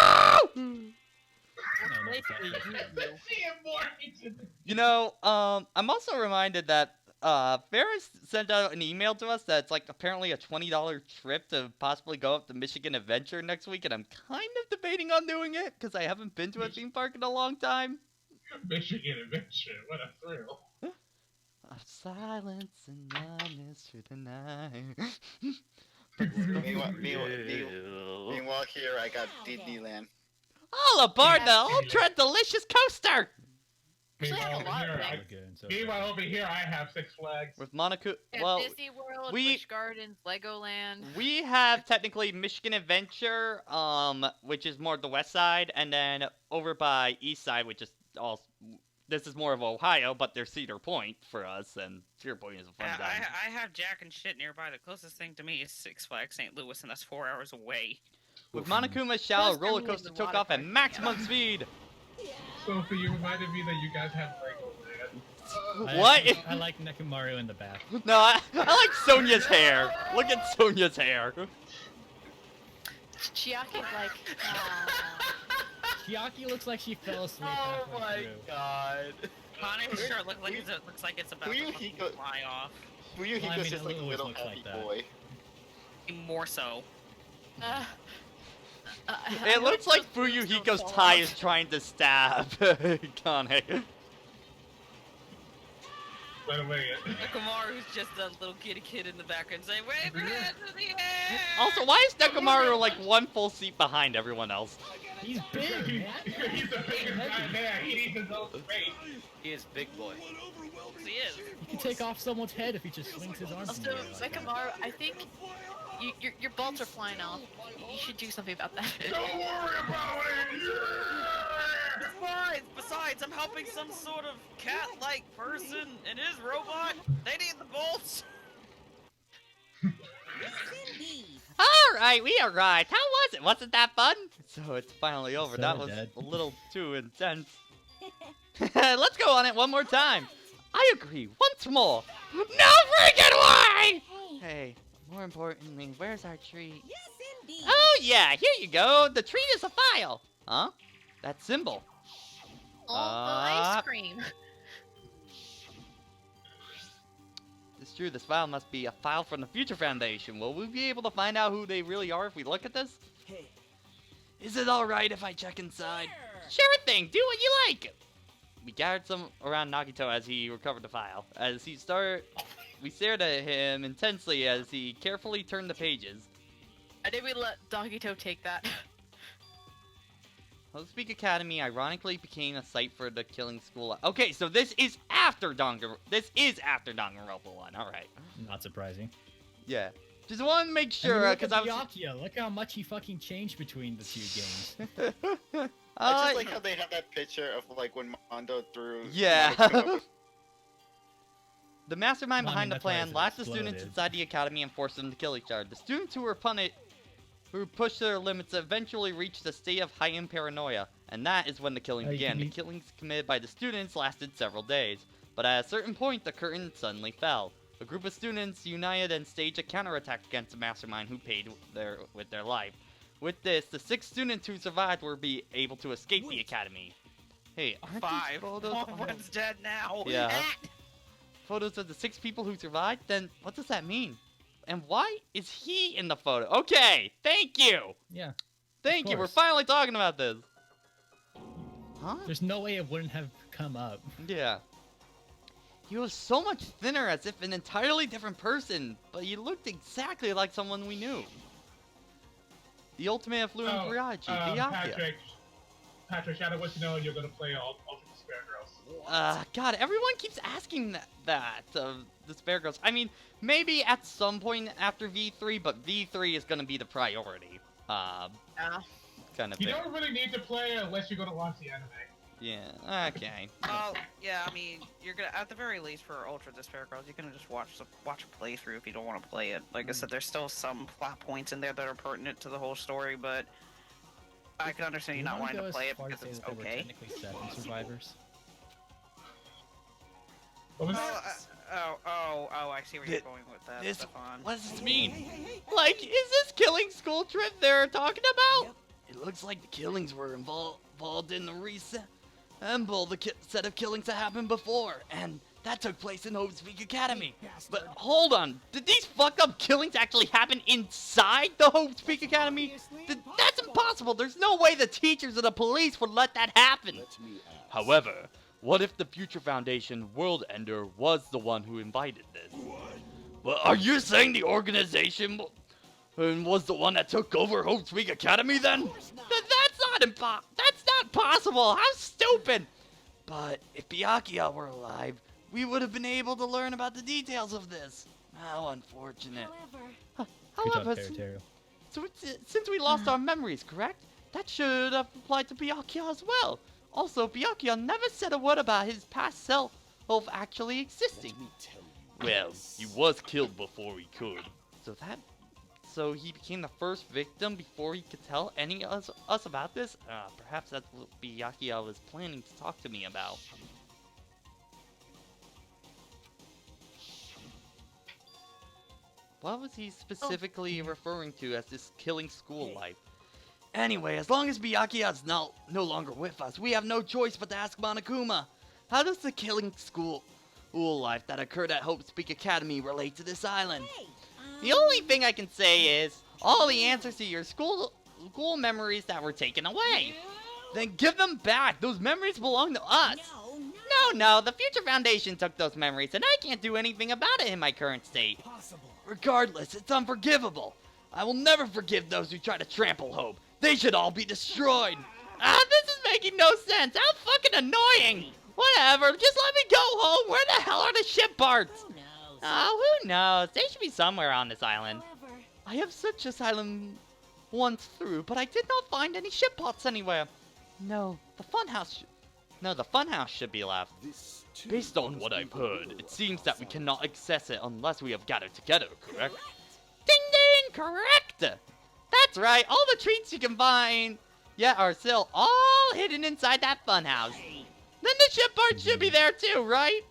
You know, I'm also reminded that Ferris sent out an email to us that's like apparently a $20 trip to possibly go up to Michigan Adventure next week, and I'm kind of debating on doing it because I haven't been to a theme park in a long time. Michigan Adventure, what a thrill. Of silence and numbness through the night. Meanwhile, here I got Disneyland. All aboard the ultra delicious coaster! Actually, I have a lot of things. Meanwhile, over here, I have Six Flags. With Monaco, We have well, Disney World, we- Busch Gardens, Legoland. we have technically Michigan Adventure, which is more the west side, and then over by east side, which is all. This is more of Ohio, but there's Cedar Point for us, and Cedar Point is a fun time. I have Jack and shit nearby. The closest thing to me is Six Flags St. Louis, and that's 4 hours away. With Monokuma's shallow Those roller are coaster really took water off at parks. maximum speed. Sophie, you reminded me that you guys have Legoland. What? I like Nekomaru in the back. No, I like Sonia's hair. Look at Sonia's hair. Chiaki's like, Chiaki looks like she fell asleep Oh halfway my through. god. Honey's shirt looks like it's about to fucking Fuyuhiko- fly off. Fuyuhiko's Well, I mean, just it like a always little looks happy like that. boy. More so. It looks like Fuyuhiko's tie is trying to stab Kane. By the way, Nekomaru's just a little kitty kid in the background saying, "Wave your hands in the air!" Also, why is Nekomaru like one full seat behind everyone else? He's big, man. he's the biggest guy there. He needs his own space. He is big boy. He is. He can take off someone's head if he just swings his arms in the also, air like that. Nekomaru, I think your bolts are flying off. You should do something about that. Don't worry about it. Besides, I'm helping some sort of cat-like person and his robot. They need the bolts. Alright, we arrived. How was it? Wasn't that fun? So it's finally over. So That was dead. a little too intense. Let's go on it one more time. I agree. Once more. No freaking way! Hey, more importantly, where's our treat? Yes, indeed. Oh yeah, here you go. The treat is a file. Huh? That symbol. Oh, the ice cream. It's true, this file must be a file from the Future Foundation. Will we be able to find out who they really are if we look at this? Hey, Is it alright if I check inside? Sure thing, do what you like! We gathered some around Nagito as he recovered the file. We stared at him intensely as he carefully turned the pages. I think we let Dogito take that. Hope's Academy ironically became a site for the killing school. Okay, so this is after Danganronpa 1. Alright. Not surprising. Yeah. Just want to make sure, Look because at I was... Byakuya. Look how much he fucking changed between the two games. I just like how they have that picture of like when Mondo threw. Yeah. Mondo- The mastermind Well, I behind mean, the that's why plan it's locked the students exploded. inside the academy and forced them to kill each other. The students who pushed their limits eventually reached a state of heightened paranoia, and that is when the killing Oh, you began. can The be- killings committed by the students lasted several days, but at a certain point, the curtain suddenly fell. A group of students united and staged a counterattack against the mastermind, who paid with their life. With this, the 6 students who survived were able to escape the academy. Hey, aren't these 5. photos? One's dead now. Yeah. Photos of the 6 people who survived? Then what does that mean? And why is he in the photo? Okay, thank you! Yeah. Thank you, we're course. finally talking about this. Huh? There's no way it wouldn't have come up. Yeah. He was so much thinner, as if an entirely different person, but he looked exactly like someone we knew. The ultimate affluent Kurachi, Byakuya. Patrick, I want to know you're gonna play Ultra Despair Girls. God, everyone keeps asking that of the Spare Girls. I mean, maybe at some point after V3, but V3 is gonna be the priority. Kind of You thing. don't really need to play unless you're gonna watch the anime. Yeah, okay. Oh, yeah, I mean, you're gonna, at the very least, for Ultra Despair Girls, you're gonna just watch a playthrough if you don't want to play it. Like I said, there's still some plot points in there that are pertinent to the whole story, but I can understand you not wanting to play it because it's There were okay. technically 7 survivors. What was I see where you're going with that, Stefan. What does this mean? Like, is this killing school trip they're talking about? It looks like the killings were involved in the resemble the set of killings that happened before, and that took place in Hope's Peak Academy. But hold on, did these fucked up killings actually happen inside the Hope's Peak Academy? That's impossible. There's no way the teachers or the police would let that happen. However, what if the Future Foundation World Ender was the one who invited this? Well, are you saying the organization was the one that took over Hope's Peak Academy then? That's not possible. How stupid. But if Byakuya were alive, we would have been able to learn about the details of this. How unfortunate. However, since we lost our memories, correct? That should have applied to Byakuya as well. Also, Byakuya never said a word about his past self actually existing. Well, he was killed before he could. So he became the first victim before he could tell any of us about this? Perhaps that's what Byakuya was planning to talk to me about. What was he specifically referring to as this killing school life? Anyway, as long as Byakuya is no longer with us, we have no choice but to ask Monokuma. How does the killing school life that occurred at Hope's Peak Academy relate to this island? The only thing I can say is, all the answers to your school memories that were taken away. Then give them back. Those memories belong to us. No, the Future Foundation took those memories, and I can't do anything about it in my current state. Regardless, it's unforgivable. I will never forgive those who try to trample Hope. They should all be destroyed. This is making no sense. How fucking annoying. Whatever, just let me go home. Where the hell are the ship parts? Who knows? They should be somewhere on this island. I have searched this island once through, but I did not find any ship pots anywhere. No, the funhouse should be left. Based on what I've heard, it seems that we cannot access it unless we have gathered together, correct? Ding ding, correct! That's right, all the treats you can find are still all hidden inside that funhouse. Then the ship parts should be there too, right?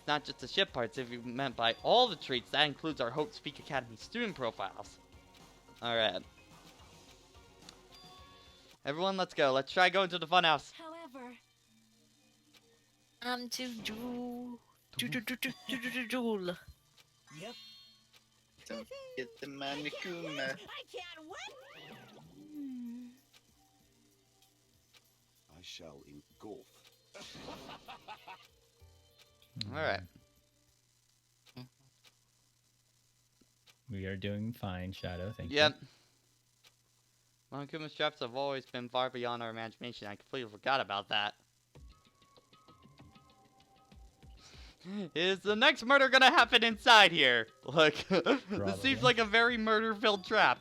Not just the ship parts, if you meant by all the treats, that includes our Hope's Peak Academy student profiles. Alright. Everyone, let's go. Let's try going to the funhouse. However, to Jewel. Yep. Don't get the Monokuma. I can't wait. I shall engulf. Alright. We are doing fine, Shadow. Thank Yep. Monokuma's traps have always been far beyond our imagination. I completely forgot about that. Is the next murder gonna happen inside here? Look, this seems like a very murder-filled trap.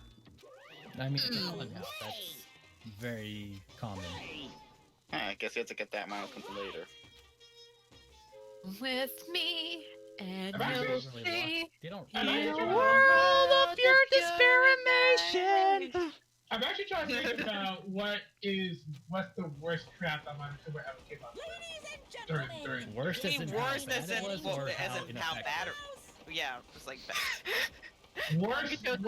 you. I mean, it's a funhouse. That's very common. I guess you have to get that Monokuma later. With me, and I've actually- you'll Really see. lost. They don't. I'm in actually a trying- world of pure Disparamation! I'm actually trying to think about what's the worst trap that Monokuma ever came up with. Ladies and gentlemen. During Worse as in how Worse bad as it in, was, well, or as how in how bad ineffective? yeah, just like bad. worse than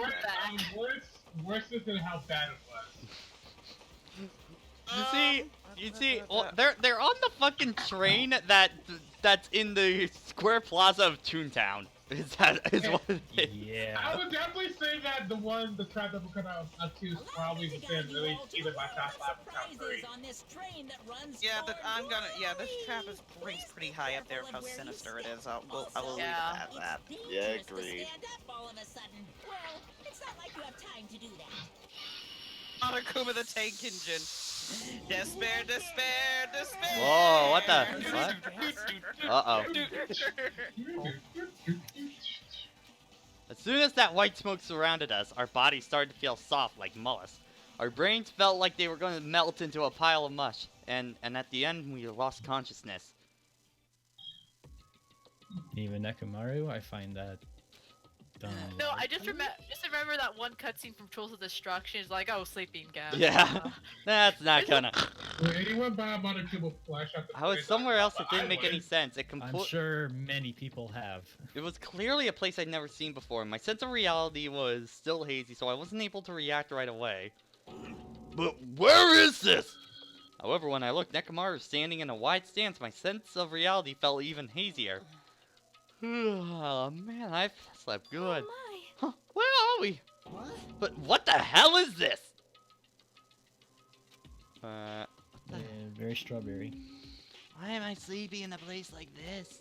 how bad it was. You see, well, they're on the fucking train that's in the Square Plaza of Toontown. Is what it is. Yeah. I would definitely say that the trap that will come out of two is probably within really either my top 5 or top 3. On this train that runs Yeah, but I'm gonna. Yeah, this forward trap is ranks pretty high up there of how sinister it is. I will leave it Yeah. at that. Yeah, agreed. Stand up all of a sudden. Well, it's not like you have time to do that. Monokuma the Tank Engine. Despair, despair, despair. Whoa, what the? What? Uh-oh. As soon as that white smoke surrounded us, our bodies started to feel soft like mollusks. Our brains felt like they were going to melt into a pile of mush, and at the end we lost consciousness. Even Nekomaru, I find that dumb. No, I just remember that one cutscene from Tools of Destruction. It's like, oh, sleeping gas. Yeah, that's not gonna. Will anyone buy about a cube of flesh at the I was place? somewhere else that didn't make would. any sense. I'm sure many people have. It was clearly a place I'd never seen before. My sense of reality was still hazy, so I wasn't able to react right away. But where is this? However, when I looked, Nekomaru was standing in a wide stance. My sense of reality felt even hazier. Oh man, I slept good. Huh, where are we? What? But what the hell is this? Yeah, very strawberry. Why am I sleeping in a place like this?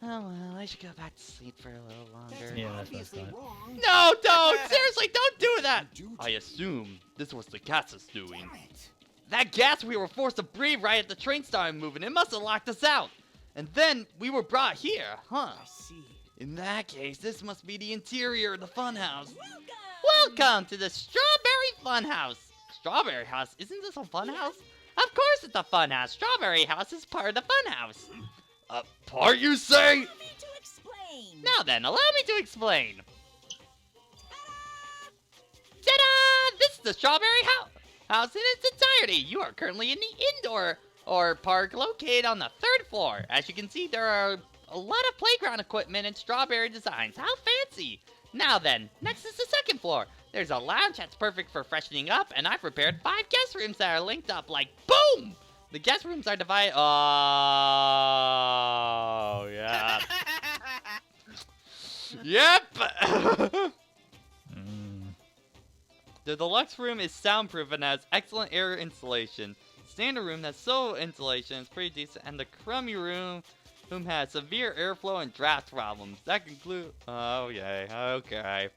Oh well, I should go back to sleep for a little longer. Yeah, that's what I thought. wrong. No, don't! Seriously, don't do that! I assume this was the gas's doing. That gas we were forced to breathe right at the train started moving. It must have locked us out. And then we were brought here, huh? I see. In that case, this must be the interior of the funhouse. Welcome! Welcome to the Strawberry Funhouse. Strawberry House? Isn't this a funhouse? Of course it's a funhouse. Strawberry House is part of the funhouse. Part you say? Allow me to explain. Now then, allow me to explain. Ta-da! This is the Strawberry House in its entirety. You are currently in the indoor park located on the 3rd floor. As you can see, there are a lot of playground equipment and strawberry designs. How fancy! Now then, next is the 2nd floor. There's a lounge that's perfect for freshening up, and I've prepared 5 guest rooms that are linked up like boom! The guest rooms are divided. Oh, yeah. Yep! The deluxe room is soundproof and has excellent air insulation. Standard room has solo insulation, is pretty decent, and the crummy room has severe airflow and draft problems. That concludes. Oh yay, okay.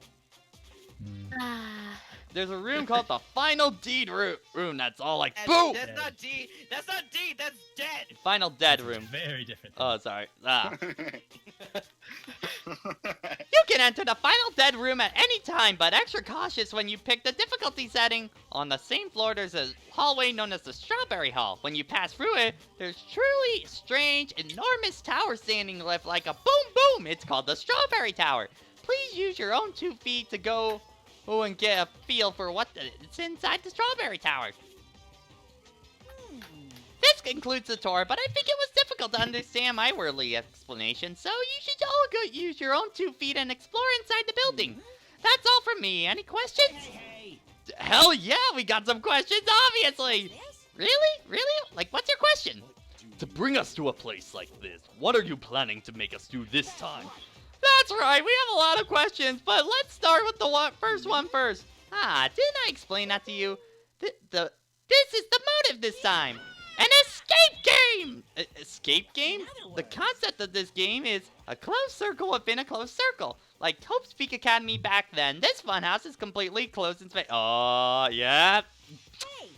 There's a room called the Final Deed room that's all like boom. That's not D. That's not D. That's dead. Final Dead room. Very different. Oh, sorry. You can enter the Final Dead room at any time, but extra cautious when you pick the difficulty setting. On the same floor, there's a hallway known as the Strawberry Hall. When you pass through it, there's truly strange, enormous tower standing lift like a boom boom. It's called the Strawberry Tower. Please use your own 2 feet to go and get a feel for it's inside the Strawberry Tower. This concludes the tour, but I think it was difficult to understand my worldly explanation, so you should all go use your own 2 feet and explore inside the building. That's all from me. Any questions? Hey, Hell yeah, we got some questions, obviously! Really? Really? Like, what's your question? To bring us to a place like this, what are you planning to make us do this time? That's right, we have a lot of questions, but let's start with the first one first. Didn't I explain that to you? This is the motive this time. An escape game! Escape game? The concept of this game is a closed circle within a closed circle. Like Hope's Peak Academy back then, this funhouse is completely closed in space. Oh, yeah. Hey,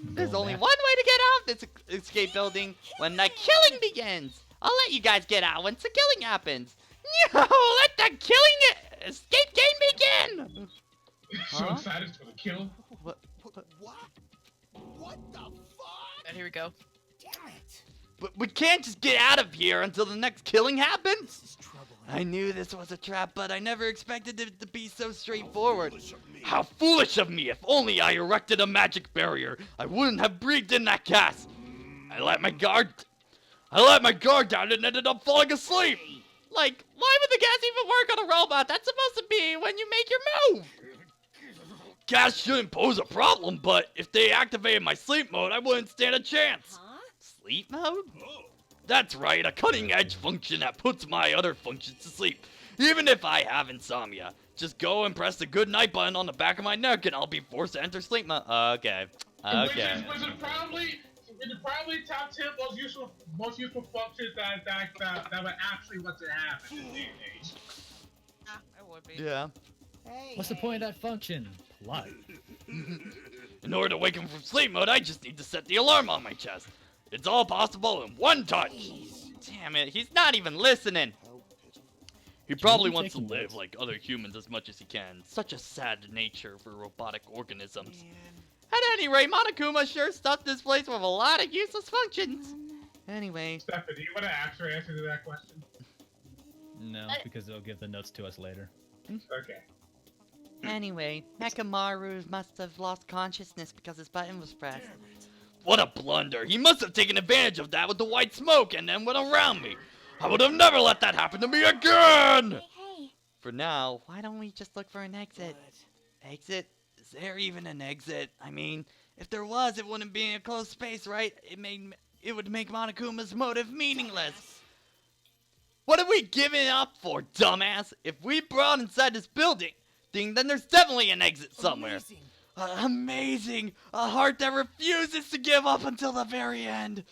There's only one way to get out of this escape building, when the killing begins. I'll let you guys get out once the killing happens. No, let the killing escape game begin! So excited for the kill. What? What the fuck? And here we go. damn it. But we can't just get out of here until the next killing happens? This is trouble. I knew this was a trap, but I never expected it to be so straightforward. Foolish of me. How foolish of me! If only I erected a magic barrier, I wouldn't have breathed in that gas. I let my guard down and ended up falling asleep. Like, why would the gas even work on a robot? That's supposed to be when you make your move. Gas shouldn't pose a problem, but if they activated my sleep mode, I wouldn't stand a chance. Huh? Sleep mode? Oh. That's right, a cutting-edge function that puts my other functions to sleep, even if I have insomnia. Just go and press the good night button on the back of my neck, and I'll be forced to enter sleep mode. Okay. Which is probably top 10 most useful functions that would actually let it happen in this day and age. Yeah, it would be. Yeah. Hey, What's the point of that function? Plot. In order to wake him from sleep mode, I just need to set the alarm on my chest. It's all possible in one touch. Damn it, he's not even listening. He probably be wants to taking live notes. like other humans as much as he can. Such a sad nature for robotic organisms. Man. At any rate, Monokuma sure stuffed this place with a lot of useless functions. Anyway, Stephanie, do you want to actually answer to that question? No, because they'll give the notes to us later. Okay. Anyway, Mekamaru must have lost consciousness because his button was pressed. What a blunder! He must have taken advantage of that with the white smoke and then went around me. I would have never let that happen to me again! Hey, For now, why don't we just look for an exit? Exit? Is there even an exit? I mean, if there was, it wouldn't be in a closed space, right? It would make Monokuma's motive meaningless. What are we giving up for, dumbass? If we brought inside this building, then there's definitely an exit somewhere. Amazing. Amazing! A heart that refuses to give up until the very end.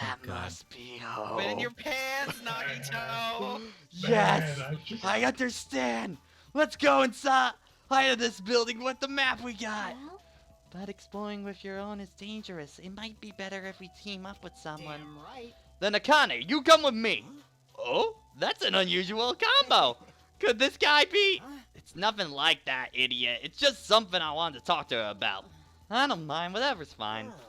That God. must be hope. Put in your pants, Nagito. Yes, Man, I understand. Let's go inside of this building with the map we got. well, But exploring with your own is dangerous. It might be better if we team up with someone. Damn right. Then Akane, you come with me. Oh, that's an unusual combo. Could this guy be? Huh? It's nothing like that, idiot. It's just something I wanted to talk to her about. I don't mind, whatever's fine. Oh.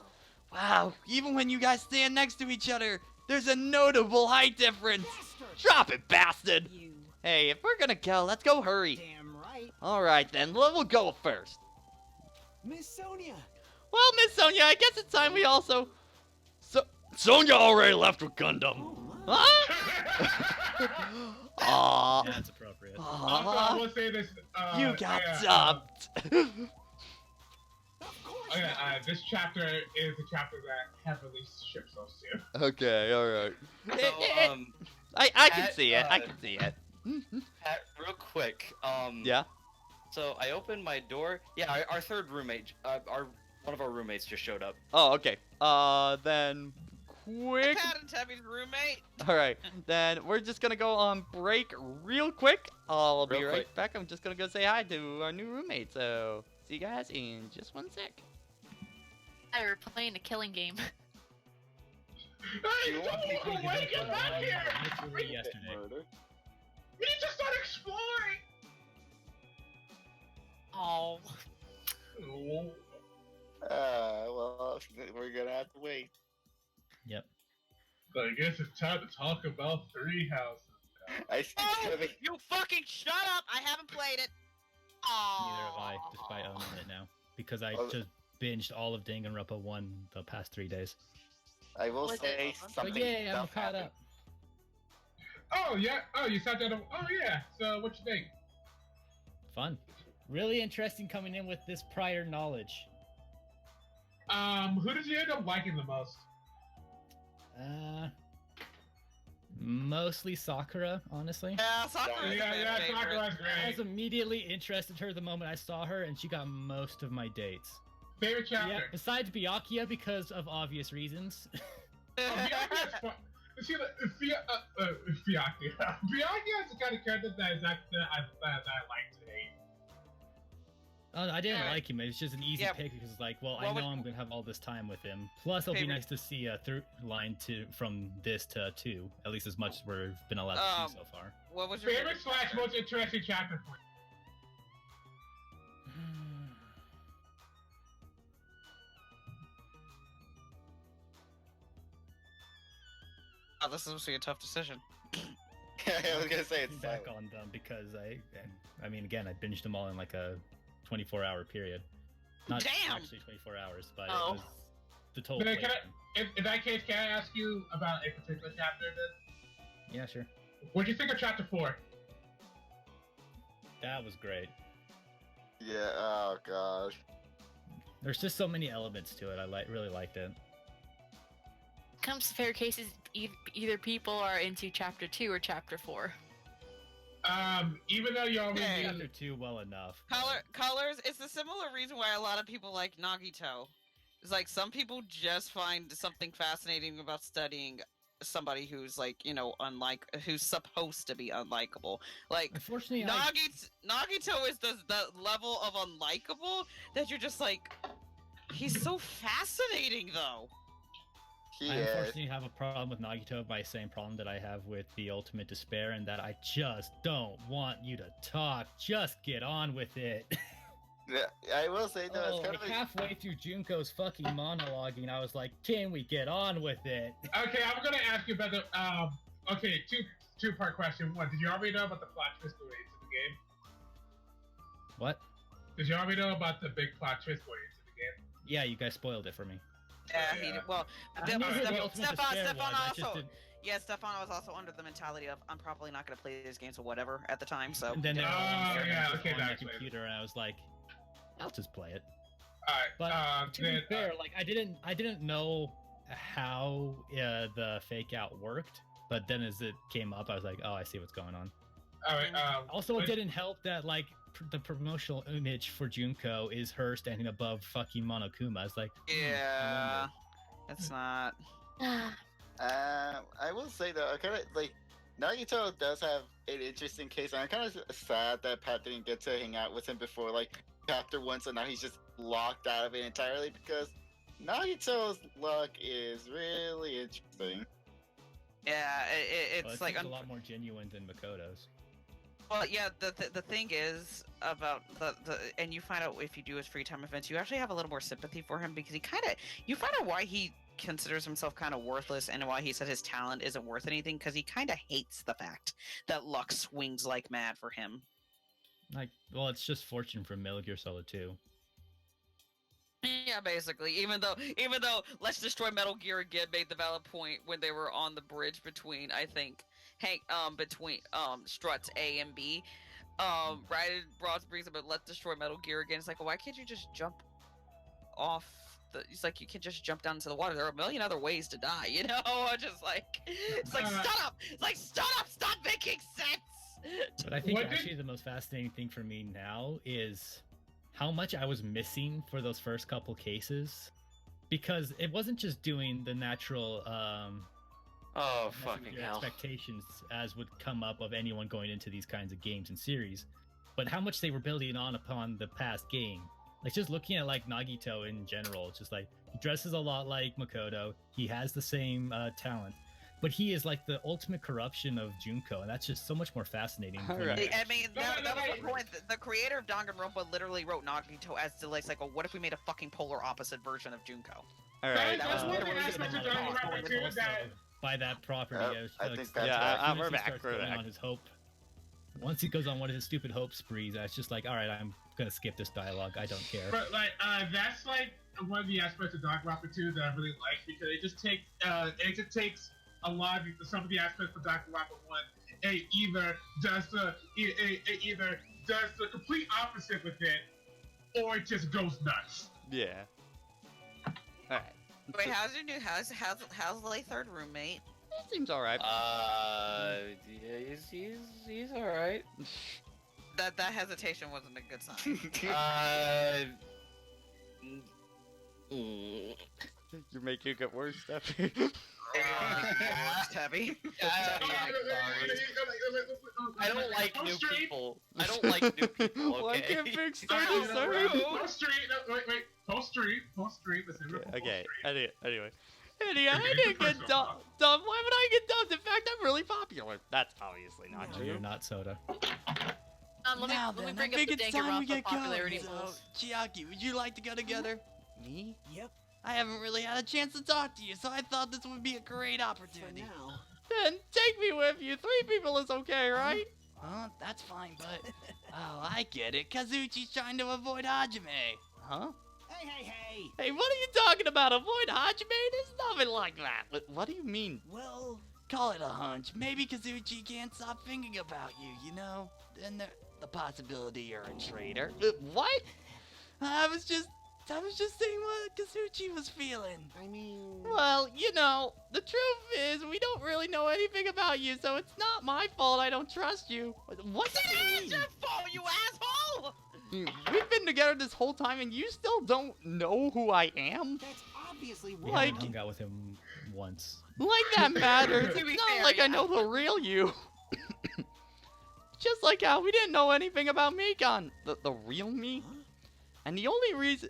Wow, even when you guys stand next to each other, there's a notable height difference. Bastard. Drop it, bastard. You Hey, if we're gonna go, let's go hurry. damn right. Alright then, we'll go first. Miss Sonia. Well, Miss Sonia, I guess it's time we also... Sonia already left with Gundam. Huh? Aww. Yeah, that's appropriate. Also, I Aww. will say this. You got yeah, dumped. Of course. Okay, this chapter is a chapter that heavily ships those two. Okay, alright. So, I can at, see it, I can see it. Pat, real quick. Yeah? So I opened my door. Yeah, our third roommate, one of our roommates just showed up. Oh, okay. Then... Quick... Pat and Tabby's roommate. Alright, then we're just gonna go on break real quick. I'll be Real right quick. back. I'm just gonna go say hi to our new roommate. So, see you guys in just one sec. I were playing a killing game. Hey, You want me to when you get back here? Literally yesterday. We need to start exploring. Oh. Oh. Well, we're gonna have to wait. Yep. So I guess it's time to talk about Three Houses. I see Oh, Timmy. you fucking shut up! I haven't played it. Neither have Oh. I, despite owning it now. Because I Oh. just binged all of Danganronpa 1 the past 3 days. I will Was say it? But something. yay, I'm tough caught happened. up. Oh yeah. Oh, you sat down. Oh yeah. So what you think? Fun. Really interesting coming in with this prior knowledge. Who did you end up liking the most? Mostly Sakura, honestly. Yeah, Sakura. Yeah, Sakura's I was great. immediately interested in her the moment I saw her, and she got most of my dates. Favorite chapter. Yeah, besides Byakuya, because of obvious reasons. Oh, Byakuya's fun. See, Byakuya. Byakuya is the kind of character that is that I like to hate. I didn't Yeah. like him. It was just an easy Yeah. pick because, like, well, I What know would- I'm gonna have all this time with him. Plus, it'll be Favorite- nice to see a through line from this to 2, at least as much as we've been allowed to see so far. What was your Favorite slash most interesting chapter for you? Oh, this is supposed to be a tough decision. I was gonna say it's Back silent. on them because I mean, again, I binged them all in like a 24-hour period. Not Damn! actually 24 hours, but Oh. it was the total. Can I- playtime. In that case, can I ask you about a particular chapter then? Yeah, sure. What'd you think of chapter 4? That was great. Yeah. Oh gosh. There's just so many elements to it. I really liked it. Comes to fair cases, either people are into chapter 2 or chapter 4. Even though you already Hey. Chapter 2 well enough. but- Colors. It's a similar reason why a lot of people like Nagito. It's like some people just find something fascinating about studying somebody who's like, you know, who's supposed to be unlikable. Like Unfortunately, Nagito is the level of unlikable that you're just like, he's so fascinating though. He I is. unfortunately have a problem with Nagito by the same problem that I have with the Ultimate Despair, and that I just don't want you to talk. Just get on with it. Yeah, I will say though, it's Oh, kind like of halfway through Junko's fucking monologuing, I was like, can we get on with it? Okay, I'm gonna ask you about the okay, two-part question. One, did you already know about the plot twist ways in the game? What? Did you already know about the big plot twist ways in the game? Yeah, you guys spoiled it for me. Yeah, he Yeah. well, I knew who the Ultimate Despair Stefan was, I just also. didn't- Yeah, Stefan was also under the mentality of I'm probably not gonna play these games or whatever at the time. So And then they were Oh, on yeah, okay, on my that's right. computer, and I was like, I'll just play it. Alright, But to be then, fair, like I didn't know how the fake out worked, but then as it came up, I was like, oh, I see what's going on. alright, Also, it but- didn't help that like the promotional image for Junko is her standing above fucking Monokuma. It's like, yeah, it's not. I will say though, I kind of like Nagito does have an interesting case, and I'm kind of sad that Pat didn't get to hang out with him before like chapter 1, so now he's just locked out of it entirely because Nagito's luck is really interesting. Yeah, well, it's it like seems a lot more genuine than Makoto's. well, yeah. The thing is about the and you find out if you do his free time events, you actually have a little more sympathy for him because you find out why he considers himself kind of worthless and why he said his talent isn't worth anything because he kind of hates the fact that luck swings like mad for him. Like, well, it's just fortune from Metal Gear Solid 2. Yeah, basically. Even though Let's Destroy Metal Gear again made the valid point when they were on the bridge between between struts A and B. Right, Ross brings up Let's Destroy Metal Gear again. It's like, well, why can't you just jump off the? It's like you can just jump down into the water. There are a million other ways to die, you know. Just like it's like shut up. It's like shut up. Stop making sense. But I think What did- actually the most fascinating thing for me now is how much I was missing for those first couple cases, because it wasn't just doing the natural Oh, messing with fucking your hell. expectations as would come up of anyone going into these kinds of games and series, but how much they were building on upon the past game. Like just looking at like Nagito in general, it's just like he dresses a lot like Makoto. He has the same talent, but he is like the ultimate corruption of Junko, and that's just so much more fascinating. All than- right. I mean, that was wait. the point. The creator of Danganronpa literally wrote Nagito as the like, what if we made a fucking polar opposite version of Junko? All right. That's one literally aspect of the one Danganronpa too Also, that by that property, Yep, I was I like, think that's Yeah, right. as soon we're as he back, starts we're going back. on his hope. Once he goes on one of his stupid hope sprees, it's just like, all right, I'm gonna skip this dialogue. I don't care. But like, that's like one of the aspects of Danganronpa 2 that I really like because it just takes a lot of some of the aspects of Danganronpa 1. It either does the complete opposite with it, or it just goes nuts. Yeah. All right. Wait, how's your new how's the third roommate? It seems all right. Yeah, he's all right. That hesitation wasn't a good sign. You're making it get worse, Steffi. Tabby. I don't like Post new street. people. I don't like new people. Well, I Okay. can't fix Alright, 30, sir. Post street. No, wait. Post street. Let's see. Okay. Anyway, I didn't get dumped. Why would I get dumped? In fact, I'm really popular. That's obviously not No, true. you're not Soda. Let Now me then, bring I up think the it's time we Danganronpa get popularity going. polls. So, Chiaki, would you like to go together? Me? Yep, I haven't really had a chance to talk to you, so I thought this would be a great for opportunity. now. Then take me with you. 3 people is okay, right? Huh? That's fine, but... Oh, I get it. Kazuchi's trying to avoid Hajime. Huh? Hey. Hey, what are you talking about? Avoid Hajime? There's nothing like that. What do you mean? Well, Call it a hunch. Maybe Kazuchi can't stop thinking about you, you know? And the possibility you're a traitor. What? I was just saying what Kazuchi was feeling. I mean, Well, you know, the truth is we don't really know anything about you, so it's not my fault I don't trust you. What do you It's mean? your fault, you asshole! We've been together this whole time and you still don't know who I am? that's obviously We wrong. Like- haven't hung out with him once. Like that matters. To be It's not fair, like I yeah. know the real you. Just like how we didn't know anything about Mikon. The real me? Huh? And the only reason...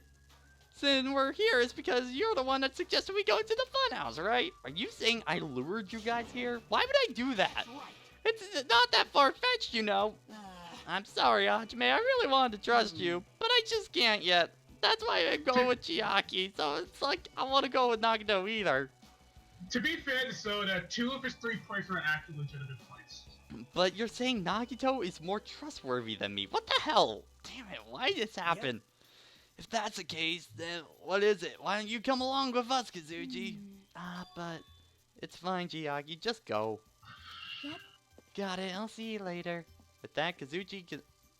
since we're here is because you're the one that suggested we go to the funhouse, right? Are you saying I lured you guys here? Why would I do that? It's not that far-fetched, you know. I'm sorry, Hajime. I really wanted to trust you, but I just can't yet. That's why I go with Chiaki, so it's like I want to go with Nagito either. To be fair to Soda, 2 of his 3 points were actually legitimate points. But you're saying Nagito is more trustworthy than me. What the hell? Damn it, why did this happen? If that's the case, then what is it? Why don't you come along with us, Kazuchi? But it's fine, Chiaki. Just go. Yep. Got it. I'll see you later. With that, Kazuchi,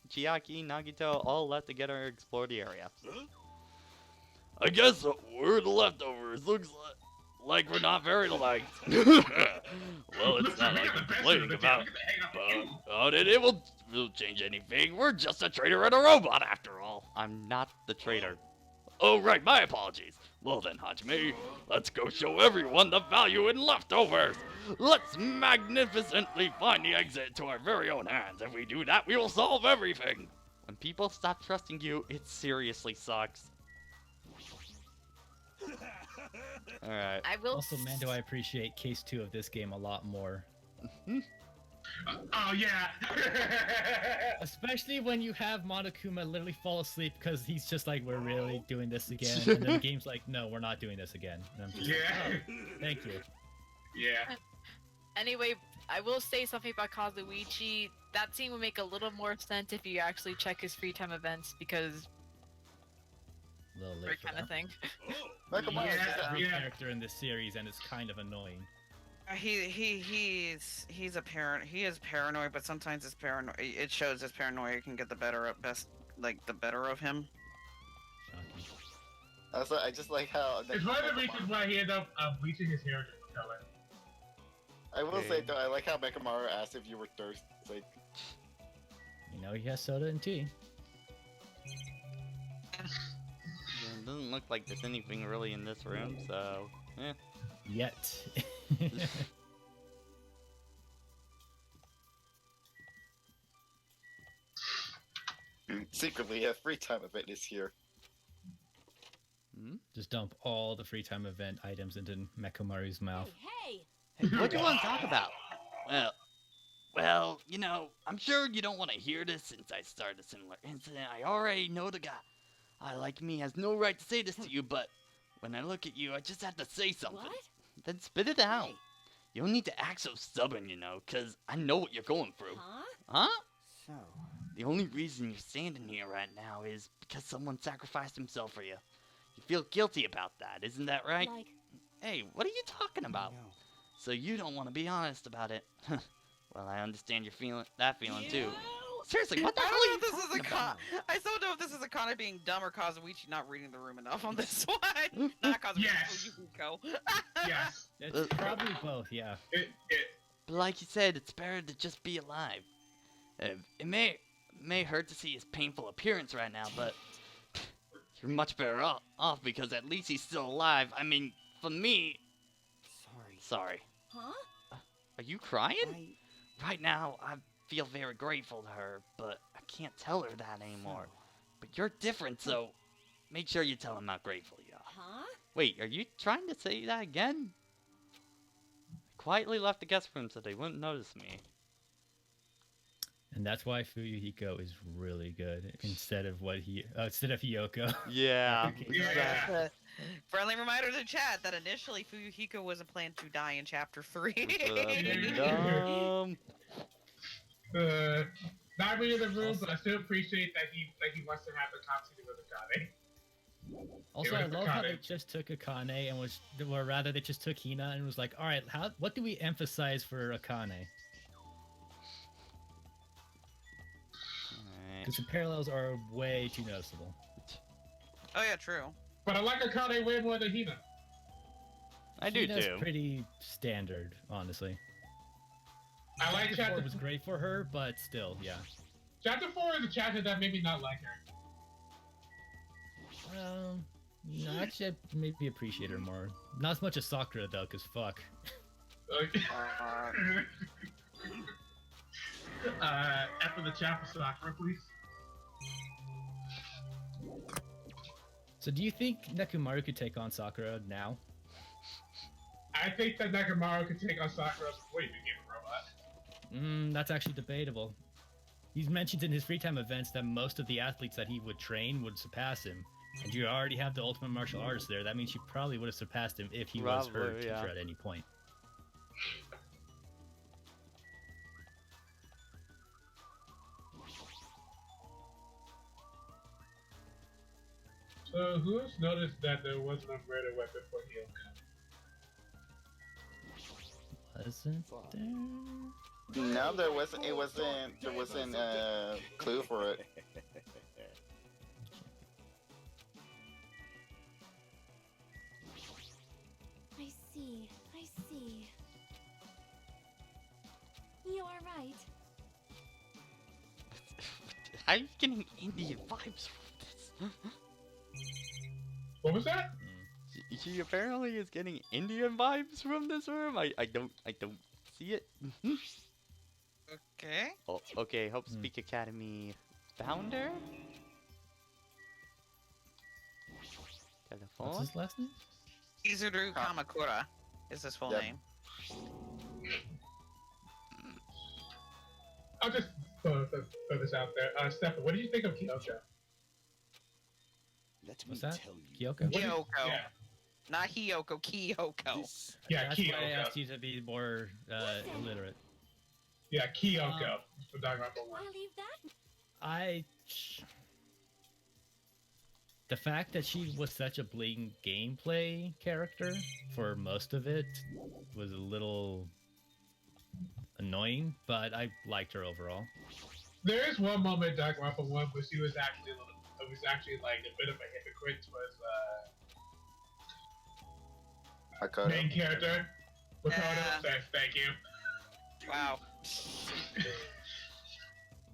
Chiaki, Nagito all left together to explore the area. I guess we're the leftovers. Looks like we're not very liked. Well, it's not like I'm complaining about it. It will change anything. We're just a traitor and a robot after all. I'm not the traitor. Oh, right. My apologies. Well then, Hajime, let's go show everyone the value in leftovers. Let's magnificently find the exit to our very own hands. If we do that, we will solve everything. When people stop trusting you, it seriously sucks. Alright. I will. Also, man, do I appreciate Case 2 of this game a lot more. Oh, yeah. Especially when you have Monokuma literally fall asleep because he's just like, we're really doing this again. And then the game's like, no, we're not doing this again. And I'm just like, oh, thank you. Yeah. Anyway, I will say something about Kazuichi. That scene would make a little more sense if you actually check his free time events because A little late that for kind of that. thing. He's a new Yeah. character in this series, and it's kind of annoying. He's a parent. He is paranoid, but sometimes his paranoia. It shows his paranoia can get the better of him. Shocking. I just like how. It's one of the reasons why he ended up bleaching his hair a different color. I will say though, I like how Mekamaru asked if you were thirsty. It's like, You know, he has soda and tea. It doesn't look like there's anything really in this room, so eh. Yet. secretly, a free time event is here. Just dump all the free time event items into Mekamaru's mouth. Hey, Hey, what do you want to talk about? Well, you know, I'm sure you don't want to hear this since I started a similar incident. I already know the guy. Like me, has no right to say this to you, but when I look at you, I just have to say something. what? Then spit it out. Hey. You don't need to act so stubborn, you know, because I know what you're going through. Huh? Huh? So, The only reason you're standing here right now is because someone sacrificed himself for you. You feel guilty about that, isn't that right? Like, Hey, what are you talking about? no. So you don't want to be honest about it. Well, I understand you're feeling that feeling too. Seriously, what the I hell don't are know you if this is talking a con. about? I still don't know if this is a con of being dumb or Kazuichi not reading the room enough on this one. Not Kazuichi, Yes. Yukiko. Yes. It's probably both, yeah. But like you said, it's better to just be alive. It may hurt to see his painful appearance right now, but you're much better off because at least he's still alive. I mean, for me, sorry. huh? Are you crying? I, Right now, I feel very grateful to her, but I can't tell her that anymore. But you're different, so make sure you tell him how grateful you are. Huh? Wait, are you trying to say that again? I quietly left the guest room so they wouldn't notice me. And that's why Fuyuhiko is really good instead of Yoko. Yeah. Yeah. Friendly reminder to chat that initially Fuyuhiko wasn't planned to die in chapter 3. Dumb. Not reading the room, but I still appreciate that he wants to have the conversation with Akane. Also, Yeah, I with love how Akane. they just took Akane or rather they just took Hina and was like, all right, what do we emphasize for Akane? Alright. Because the parallels are way too noticeable. Oh yeah, true. But I like Akane way more than Hina. I do Hina's too. pretty standard, honestly. I like Chapter 4 chapter was great for her, but still, yeah. Chapter 4 is a chapter that made me not like her. No, actually, I maybe appreciate her more. Not as much as Sakura, though, because fuck. After the chapter Sakura, please. So do you think Nekomaru could take on Sakura now? I think that Nekomaru could take on Sakura before he became a robot. That's actually debatable. He's mentioned in his free time events that most of the athletes that he would train would surpass him. And you already have the ultimate martial artist there. That means you probably would have surpassed him if he was her teacher at any point. So who's noticed that there wasn't a murder weapon for Hyoko? Wasn't there? No, there wasn't. It wasn't. There wasn't a clue for it. I see. I see. You are right. I'm getting Indian vibes from this. What was that? She apparently is getting Indian vibes from this room. I don't see it. Okay. Oh, okay. Hope Speak Academy founder. Telephone. What's his last name? Izuru Kamakura is his full name. I'll just throw this out there. Stefan, what do you think of Kyoko? What's that? Kyoko? Kyoko. Yeah. Not Hyoko, Kyoko. Yeah, That's Kyoko. why I asked you to be more illiterate. Yeah, Kyoko. For Danganronpa 1. I'll leave that. The fact that she was such a blatant gameplay character for most of it was a little annoying, but I liked her overall. There is one moment in Danganronpa 1 where she was actually like a bit of a hypocrite towards main character. Ricardo, thank you. Wow.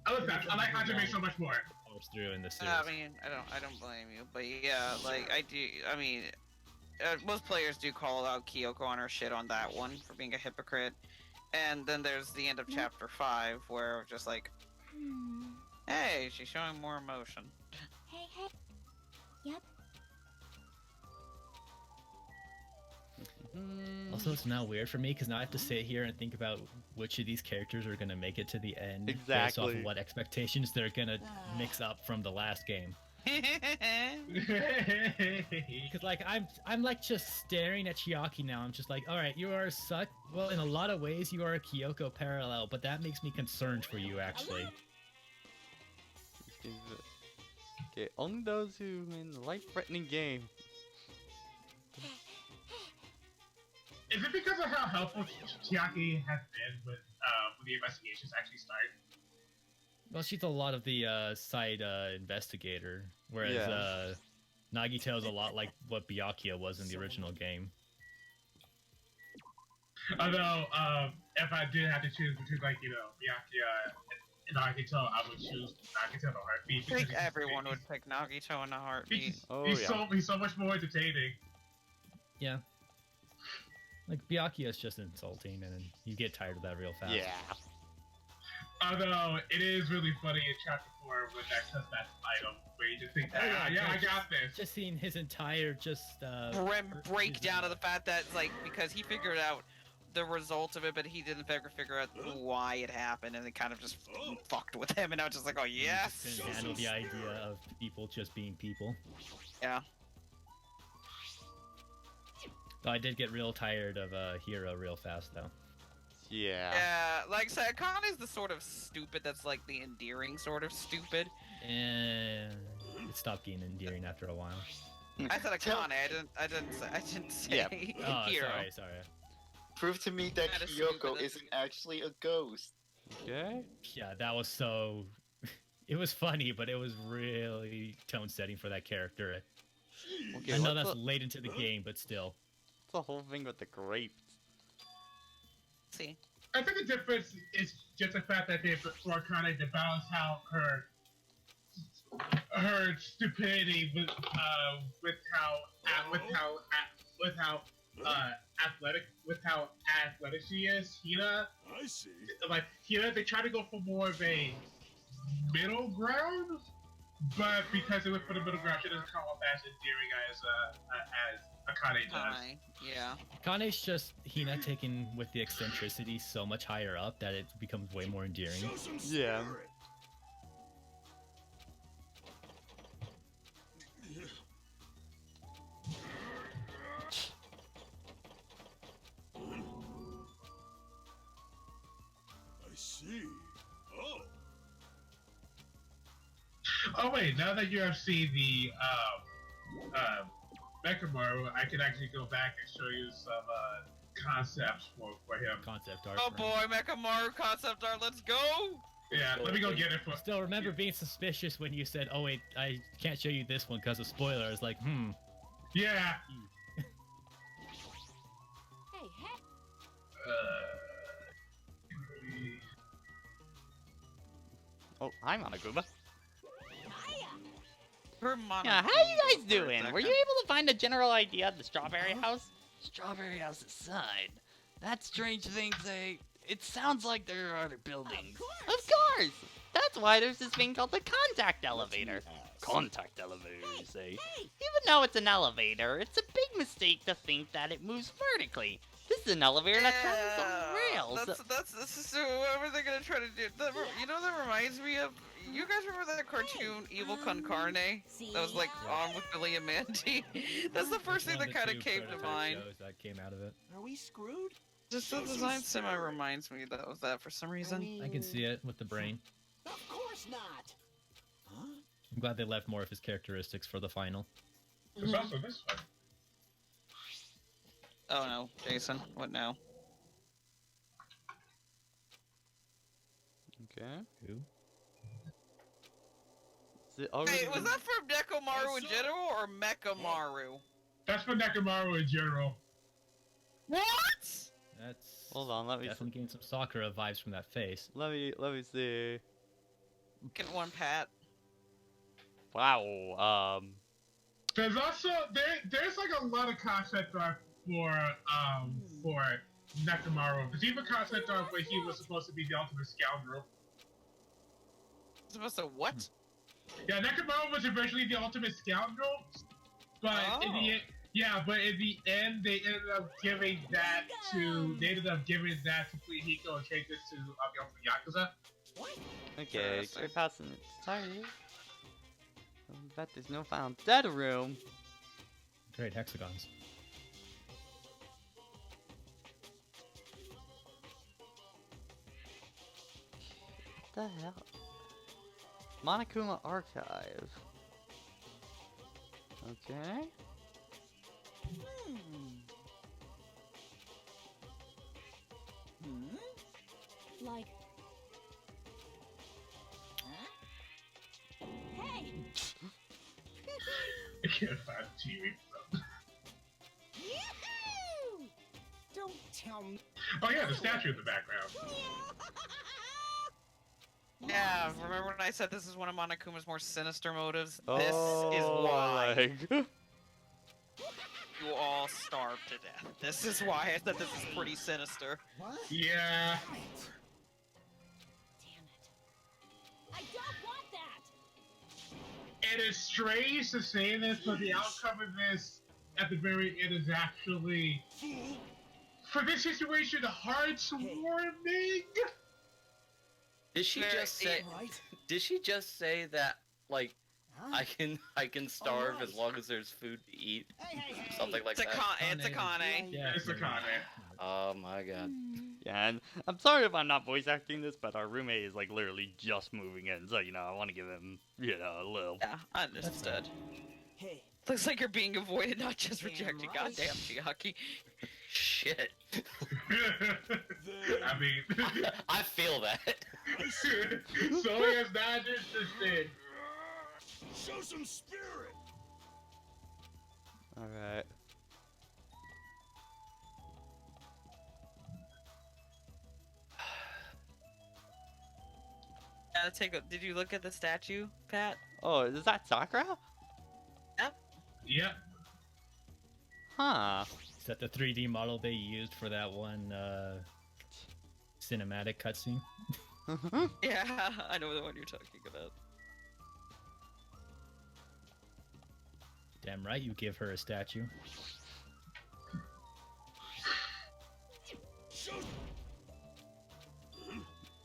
I like Hajime so much more. Through in the series. I mean, I don't blame you, but yeah, like I do. I mean, most players do call out Kyoko on her shit on that one for being a hypocrite, and then there's the end of chapter 5 where just like, hey, she's showing more emotion. Hey, hey. Yep. Also, it's now weird for me because now I have to sit here and think about which of these characters are gonna make it to the end based off Exactly. of what expectations they're gonna mix up from the last game. Because like I'm like just staring at Chiaki now. I'm just like, all right, you are such well in a lot of ways you are a Kyoko parallel, but that makes me concerned for you actually. Okay, only those who in the life-threatening game. Is it because of how helpful Chiaki has been when the investigations actually start? Well, she's a lot of the side investigator, whereas Yeah. Nagito is a lot like what Byakuya was in the original game. Although, if I did have to choose between, like, you know, Byakuya and Nagito, I would choose Nagito in a heartbeat. I think everyone would pick Nagito in a heartbeat. He's so much more entertaining. Yeah. Like, Byakuya is just insulting, and you get tired of that real fast. Yeah. Although, it is really funny in Chapter 4 with that custom item, where you just think, I got this. Just seeing his entire, breakdown of the fact that, like, because he figured out the result of it, but he didn't figure out why it happened, and it kind of just fucked with him, and I was just like, oh, yes! Just couldn't handle the idea of people just being people. Yeah. Though I did get real tired of Hero real fast, though. Yeah. Yeah, like, so Akane's the sort of stupid that's, like, the endearing sort of stupid. And it stopped getting endearing after a while. I said Akane, I didn't say Oh, Hero. sorry. Prove to me that That is Kyoko stupid. isn't actually a ghost. Okay. Yeah, that was so... It was funny, but it was really tone-setting for that character. Okay, I know what's that's the- late into the game, but still. What's the whole thing with the grapes? See. I think the difference is just the fact that they, for Akane, to balance how her stupidity with how athletic she is. Hina, I see. like Hina, they try to go for more of a middle ground, but because it was for the middle ground, she doesn't come off as endearing as Akane does. Hi. Yeah. Kane's just Hina taken with the eccentricity so much higher up that it becomes way more endearing. Show some Yeah. spirit. I see. Oh. Oh wait, now that you have seen the Mechamaru, I can actually go back and show you some concepts for him. Concept art. Oh for him. boy, Mechamaru concept art. Let's go. Yeah, let me go get it for. Still remember being suspicious when you said, "Oh wait, I can't show you this one because of spoiler." I was like, Yeah. Hey, hey. Oh, hi, Monokuma. Yeah, how you guys doing? Were you able to find a general idea of the Strawberry House? Strawberry House's side. That strange thing it sounds like there are other buildings. Of course! That's why there's this thing called the contact elevator. Contact elevator, you say? Even though it's an elevator, it's a big mistake to think that it moves vertically. This is an elevator that travels on rails. That's so what were they gonna try to do? That reminds me of. You guys remember that cartoon Evil Con Carne? That was like on with Billy and Mandy. That's the first thing that kind of came to mind. That came out of it. Are we screwed? Just the design semi reminds me of that for some reason. I can see it with the brain. Of course not. Huh? I'm glad they left more of his characteristics for the final. There's also this one. Oh no, Jason, what now? Okay. Who? Is it already Hey, was that from Nekomaru in general or Mechamaru? That's for Nekamaru in general. What? That's Hold on, let me definitely getting some Sakura vibes from that face. let me see. Get one, Pat. Wow. There's also there's like a lot of concept art for Nekamaru. There's even concept art where he was supposed to be the ultimate scoundrel. Supposed to what? Yeah, Nekamaru was originally the ultimate scoundrel, but in the but in the end they ended up giving that to Fuyehiko and changed it to the ultimate Yakuza. Okay, great passing. It's tired. I bet there's no found dead room. Great hexagons. What the hell? Monokuma Archive. Okay. Like. Huh? Hey! I can't find TV stuff. Yahoo! Don't tell me. Oh yeah, the statue in the background. Yeah, remember when I said this is one of Monokuma's more sinister motives? Oh, This is why like... you all starve to death. This is why I said this is pretty sinister. What? Yeah. Damn it. I don't want that! It is strange to say this, but the outcome of this at the very end is actually, for this situation, heartwarming. Did she just say? Right? Did she just say that like Huh? I can starve as Alright. long as there's food to eat? Hey. Something like It's a that. it's a Kane. Yeah, It's a Kane. Oh my god. Yeah, and I'm sorry if I'm not voice acting this, but our roommate is like literally just moving in, so I want to give him, a little. Yeah, understood. Hey. Looks like you're being avoided, not just Damn rejected. right. Goddamn, Chiaki. Shit. I mean, I feel that. Soy is not interested. Show some spirit. All right. Did you look at the statue, Pat? Oh, is that Sakura? Yep. Huh. Is that the 3D model they used for that one cinematic cutscene? Yeah, I know the one you're talking about. Damn right, you give her a statue.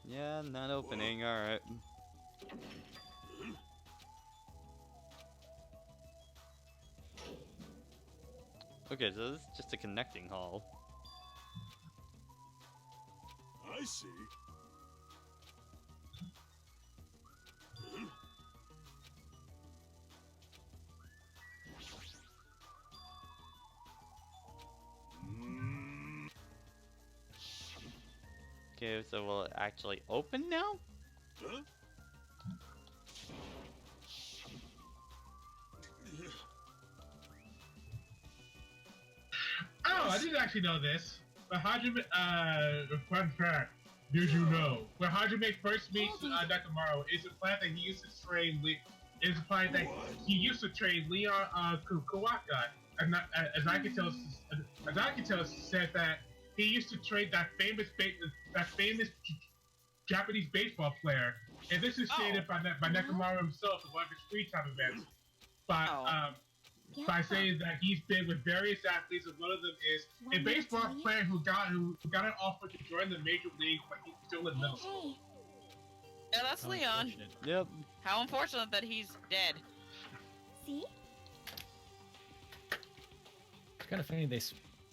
Yeah, not opening. All right. Okay, so this is just a connecting hall. I see. Okay, so will it actually open now? Huh? Oh, I didn't actually know this. But Hajime, fun fact, did you know? When Hajime first meets Nekomaru, it's a plan that he used to train it's a plan that he used to train Leon Kawaka. And as I can tell, said that he used to train that famous Japanese baseball player. And this is stated by Nekomaru himself in one of his free time events. By saying that he's been with various athletes, and one of them is a baseball player who got an offer to join the major league when he was still in middle school. Yeah, that's Leon. Yep. How unfortunate that he's dead. See? It's kind of funny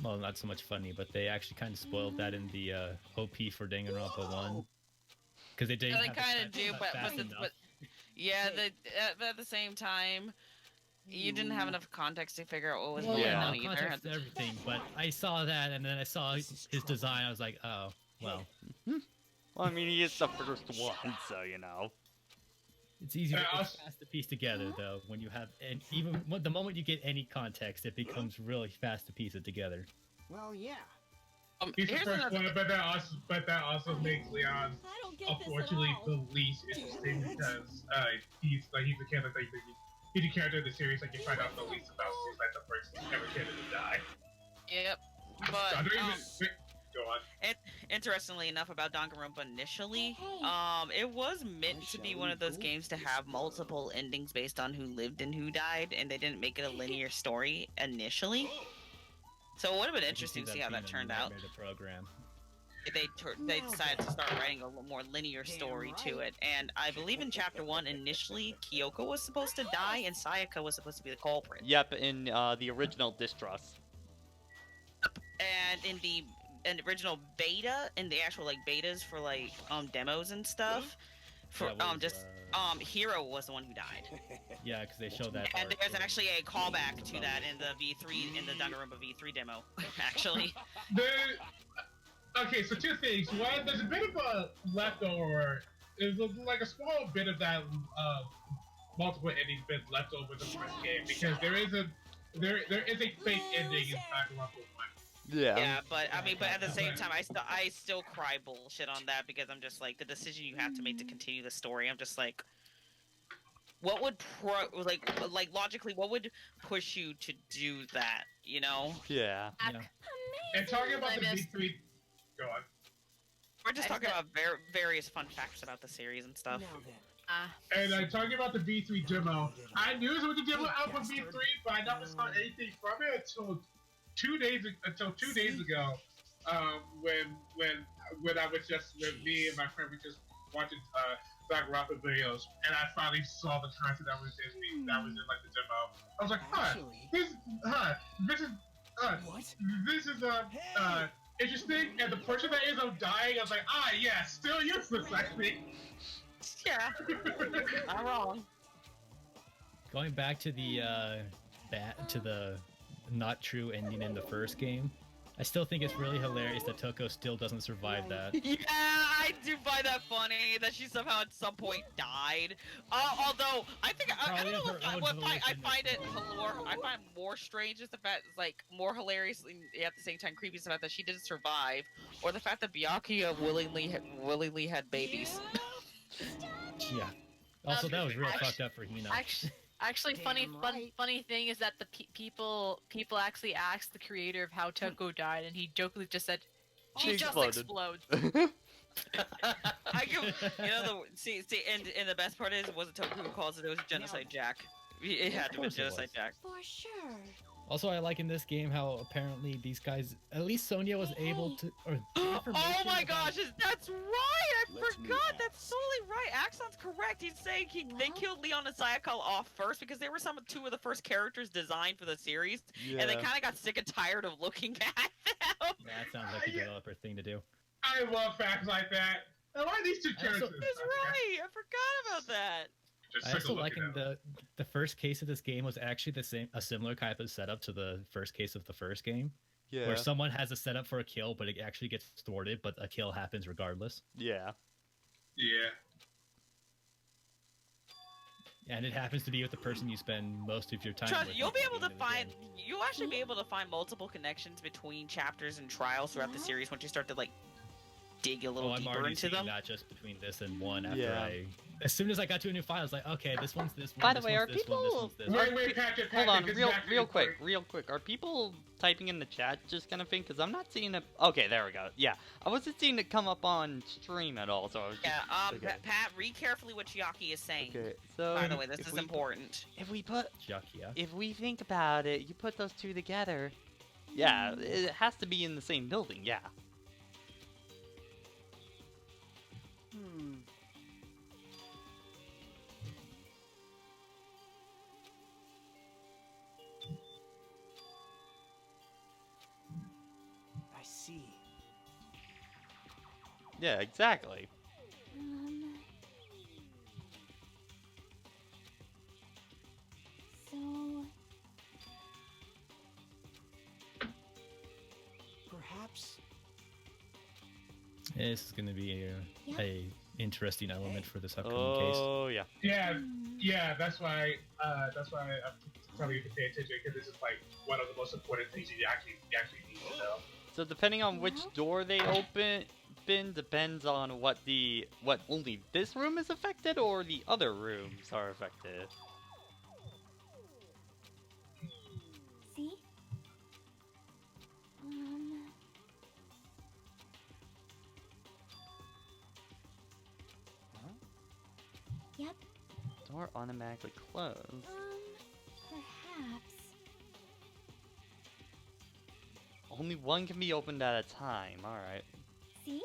well, not so much funny, but they actually kind of spoiled that in the OP for Danganronpa 1. Because they didn't Yeah, they have kind it of do, set but fast enough. yeah, at the same time, you didn't have enough context to figure out what was Well, going yeah, on no, either. context and everything, but I saw that, and then I saw his design, I was like, oh, well. Well, I mean, he is the first one, so you know. It's easy it's fast to piece together, though, when you have, and even the moment you get any context, it becomes really fast to piece it together. Well, yeah. He's the Here's first another- one, but that also makes Leon unfortunately the least interesting because he's the character he's the character in the series that you find out the least about. He's like the first ever character to die. Yep. I But don't even go on. interestingly enough about Danganronpa initially, it was meant to be one of those games to have multiple endings based on who lived and who died, and they didn't make it a linear story initially. So it would have been interesting to see how that turned out. Program. They decided to start writing a little more linear story to it, and I believe in chapter 1 initially Kyoko was supposed to die and Sayaka was supposed to be the culprit. Yep, in the original Distrust. And in the original beta, in the actual like betas for like demos and stuff, for Hero was the one who died. Yeah, because they showed that. And there's actually a callback to that in the V3 in the Danganronpa V3 demo, actually. Okay, so two things. One, there's a bit of a leftover. There's like a small bit of that multiple endings bit left over the first game because there is a fake ending in Danganronpa 1. Yeah. Yeah, but I mean, but at the same time, I still cry bullshit on that because I'm just like the decision you have to make to continue the story. I'm just like, what would like logically, what would push you to do that? You know? Yeah. And talking about the V3, go on. We're just talking about various fun facts about the series and stuff. And talking about the V3 demo, I knew it was a demo out for V3, but I never saw anything from it until 2 days ago, when I was just with me and my friend were just watching Danganronpa videos, and I finally saw the content that was in like the demo. I was like, this is interesting, and the person that ends up dying, I was like, yeah, still useless, actually. Yeah, not wrong. Going back to the not true ending in the first game, I still think it's really hilarious that Toko still doesn't survive that. Yeah, I do find that funny that she somehow at some point died. Although I think I don't know I find it I find more strange is the fact it's like more hilarious at the same time creepy is the fact that she didn't survive, or the fact that Byakuya willingly had babies. Yeah. Also, that was real fucked up for Hina. Actually, funny thing is that the people actually asked the creator of how Toko died, and he jokingly just said, "She just explodes." I give, see, and the best part is, it wasn't Toko who calls it; it was Genocide Jack. It had to be course it Genocide was. Jack. For sure. Also, I like in this game how apparently these guys, at least Sonya was able to, or the Oh information my about- gosh, that's right! I Let's move forgot! on. That's totally right! Axon's correct. He's saying they killed Leon and Sayaka off first because they were two of the first characters designed for the series, and they kind of got sick and tired of looking at them. That sounds like a developer thing to do. I love facts like that. Why are these two I also- characters? That's right! I forgot about that! Just I took a also look like at in them. the first case of this game was actually a similar type of setup to the first case of the first game, Yeah. where someone has a setup for a kill, but it actually gets thwarted, but a kill happens regardless. Yeah. Yeah. And it happens to be with the person you spend most of your time Trust, with. you'll at be the able to end of the find. game. You'll actually be able to find multiple connections between chapters and trials throughout the series once you start to like dig a little I'm deeper already into seeing them. that just between this and one after Yeah. as soon as I got to a new file, I was like, okay, this one's this one. By the this way, one's are this one, this people- one's this are one. Wait, Patrick, Hold on, this is real actually real quick. Are people typing in the chat just kind of thing? Because I'm not seeing it. Okay, there we go. Yeah, I wasn't seeing it come up on stream at all, so I was just... Yeah, okay. Pat, read carefully what Chiaki is saying. Okay, so By the way, this if is we- important. If we put, Jakia. if we think about it, you put those two together. Yeah, it has to be in the same building. Yeah. I see. Yeah, exactly. So Perhaps. This is going to be Yep. a interesting element for this upcoming case. Oh yeah. Yeah, that's why I'm telling you to pay attention because this is like one of the most important things you actually need to know. So depending on which door they open depends on what only this room is affected or the other rooms are affected. see. Yep. Door automatically closed. Perhaps. Only one can be opened at a time. All right. See?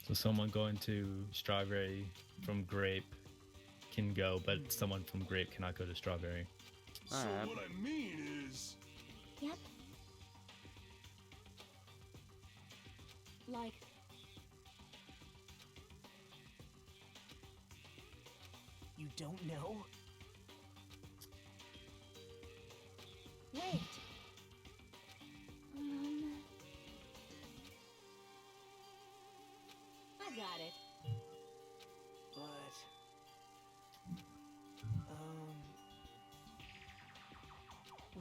So someone going to Strawberry from Grape can go, but someone from Grape cannot go to Strawberry. So Alright. what I mean is, Yep. Like. You don't know? Wait. I got it. But.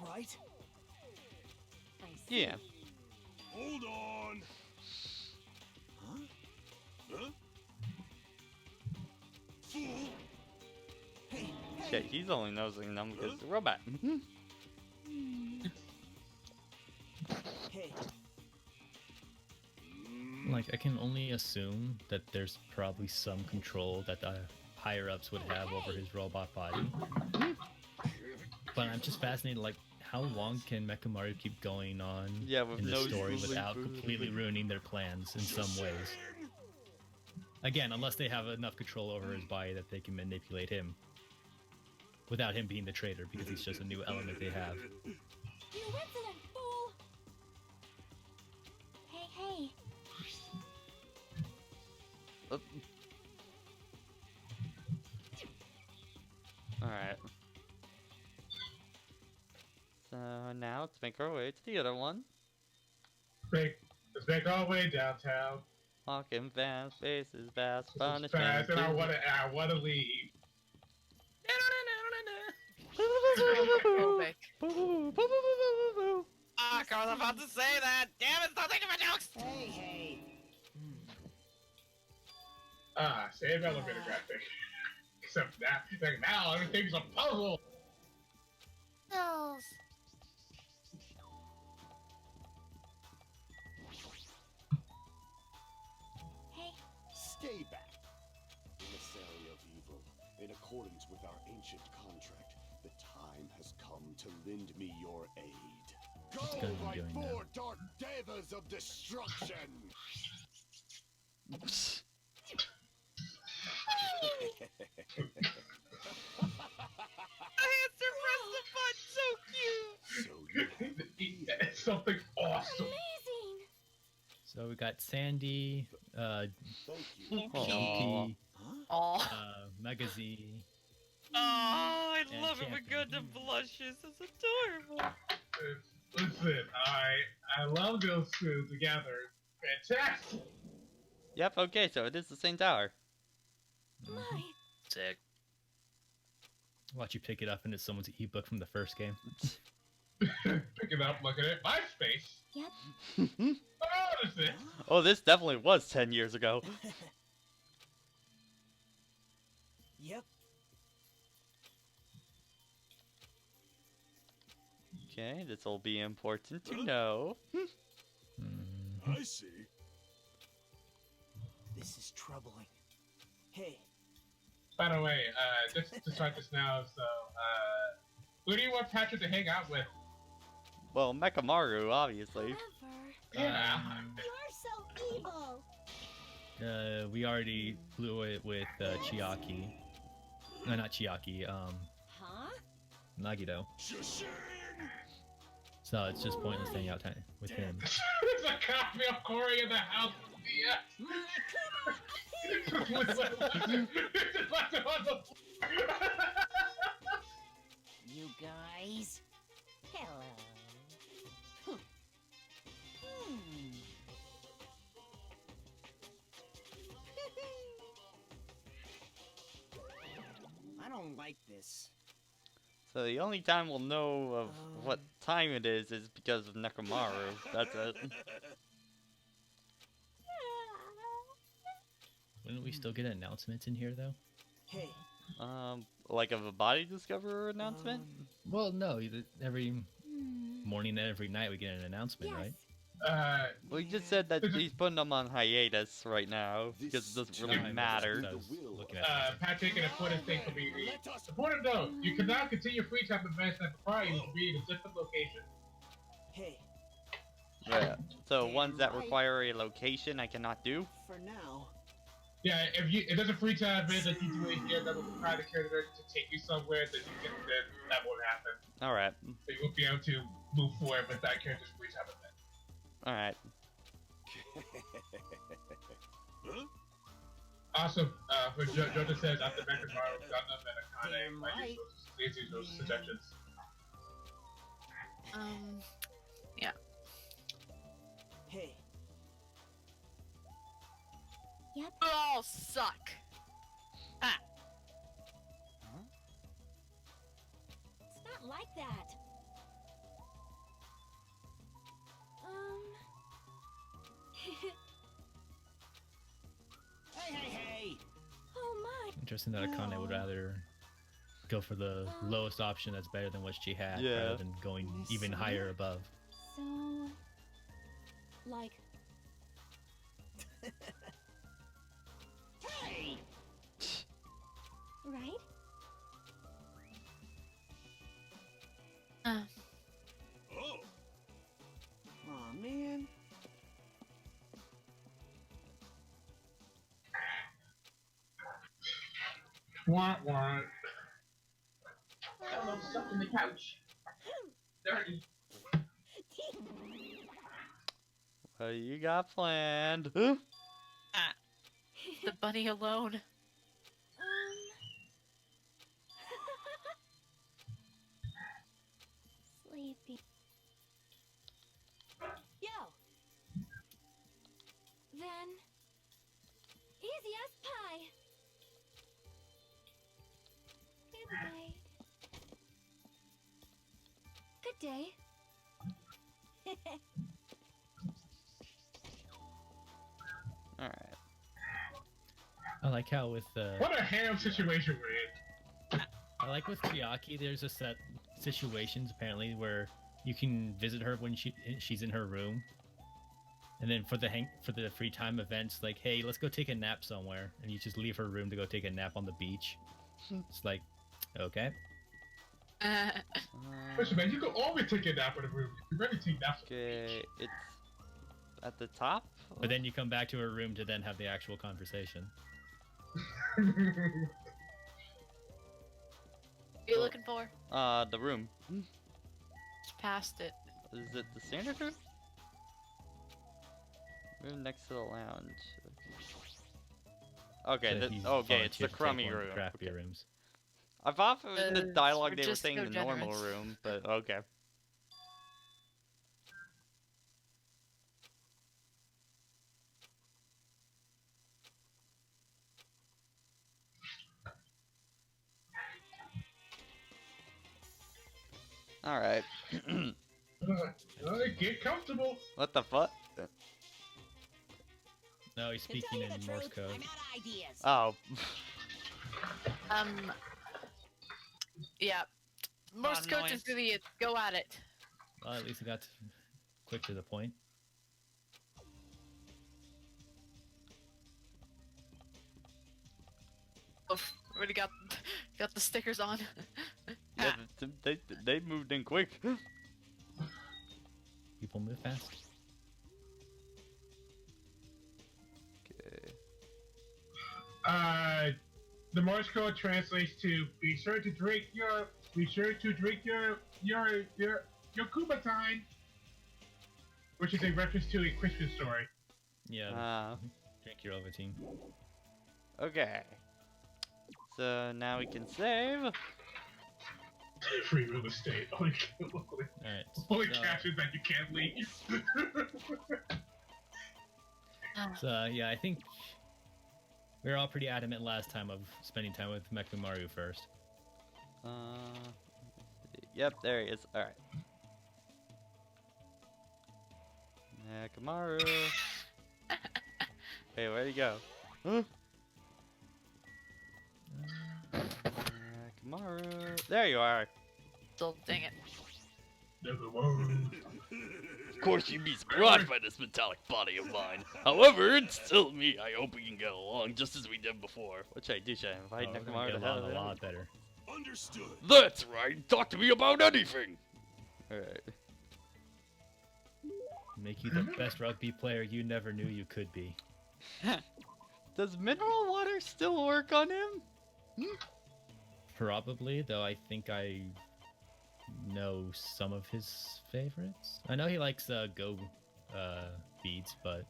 Right? I see. Yeah. hold on. Huh? Huh? Fool. Hey, Yeah, he's only nosing them because the robot. Hey. Like, I can only assume that there's probably some control that the higher-ups would have over his robot body. But I'm just fascinated, like, how long can Mechamaru keep going on Yeah, with in the no story moving, without completely ruining their plans in some ways? Again, unless they have enough control over his body that they can manipulate him without him being the traitor, because he's just a new element they have. You insolent fool! Hey, hey. Alright. So now let's make our way to the other one. Let's make our way downtown. Walking fast, faces fast, punishment. Fast, and I wanna leave. Homophobic. Fuck, I was about to say that. Damn it, stop thinking my jokes. Hey, hey. Same elevator graphic. Except that, like now everything's a puzzle. Hey. Stay back. Emissary of evil, in accordance with our ancient contract, the time time has come to lend me your aid. What's Go, gonna be my doing now? 4 dark devas of destruction! Answer press the button, so cute. So you have a deal. It's something awesome. Amazing! So we got Sandy, Thank you. Chunky, Oh, Magazine. Oh, I And love it when champion. Gundam blushes. It's adorable. Listen, I love those two together. Fantastic. Yep, okay, so it is the same tower. My, Sick. Watch you pick it up into someone's ebook from the first game. Pick it up, look at it. My space. yep. Oh, is it? Oh, this definitely was 10 years ago. Yep. Okay, this will be important to know. Mhm. I see. This is troubling. Hey, By the way, just to start this now, so, who do you want Patrick to hang out with? Well, Mechamaru, obviously. However, Yeah. you're so evil. We already blew it with Chiaki. No, not Chiaki. Huh? Nagito. Shushin! So it's just pointless hanging out with him. There's a copy of Corey in the house. Yeah. Just left it on the floor. You guys. Hello. I don't like this. So the only time we'll know of what time it is because of Nekamaru. That's it. Wouldn't we still get announcements in here though? Hey, Like of a body discoverer announcement? Well, no. Every morning and every night we get an announcement, Yes. right? Well, he just said that he's putting them on hiatus right now because it doesn't really Time matter. does looking at Patrick, an important thing for me. Important though, you cannot continue free time events that require you to be in a different location. hey, Yeah. So ones that require a location I cannot do. for now. Yeah, if there's a free time event that you do in here that will require the character to take you somewhere, then that won't happen. All right. So you won't be able to move forward with that character's free time event. All right. Huh? Also, for Jojo says after Mechamaru, Gundam, and Akane, Damn my right. usual suggestions. Hey, you all suck. It's not like that. hey, hey, hey! Oh my. Interesting that Akane would rather go for the lowest option that's better than what she had, Yeah. rather than going even higher above. So, like, Hey! right? Oh, Aw, man. Want. Got a little stuff in the couch. Dirty. What do you got planned? The bunny alone. Sleepy. Yo. Then, easy as pie. Good night. Good day. All right. I like how with What a ham situation we're in. I like with Chiaki, there's a set situations apparently where you can visit her when she's in her room, and then for the free time events, like, hey, let's go take a nap somewhere, and you just leave her room to go take a nap on the beach. It's like, okay, Listen, man, you can always take a nap in a room. You can really take naps. Okay, it's at the top. But then you come back to her room to then have the actual conversation. What are you looking for? The room. Just past it. Is it the standard room? Room next to the lounge. Okay, So he's okay, it's the volunteered to take crummy one of the room. crappier Okay. rooms. I thought in the dialogue we're they were just saying so the normal generous. room, but okay. Alright. Get comfortable. What the fuck? No, he's To tell speaking you in the Morse truth, code. I'm out of ideas. Oh. Yeah. Morse code noise. is really it. Go at it. Well, at least he got quick to the point. Oof, already got the stickers on. Yeah, they moved in quick. People move fast. Okay. The Morse code translates to be sure to drink your Kubatine, which is a reference to a Christmas story. Yeah. Drink your Ovaltine. Okay. So now we can save. Free real estate. Only Alright. cash is that you can't leave. So, yeah, I think we were all pretty adamant last time of spending time with Mekumaru first. Yep, there he is. Alright. Kamaru. Hey, where'd he go? Huh? Kamaru. There you are. So dang it. Of course, you'd be surprised by this metallic body of mine. However, it's still me. I hope we can get along just as we did before. What should I do? Should I invite We're gonna Nekomaru get to hell? along a lot better. Understood. That's right. Talk to me about anything. Alright. Make you the best rugby player you never knew you could be. Does mineral water still work on him? Probably, though I think I know some of his favorites. I know he likes Go beads, but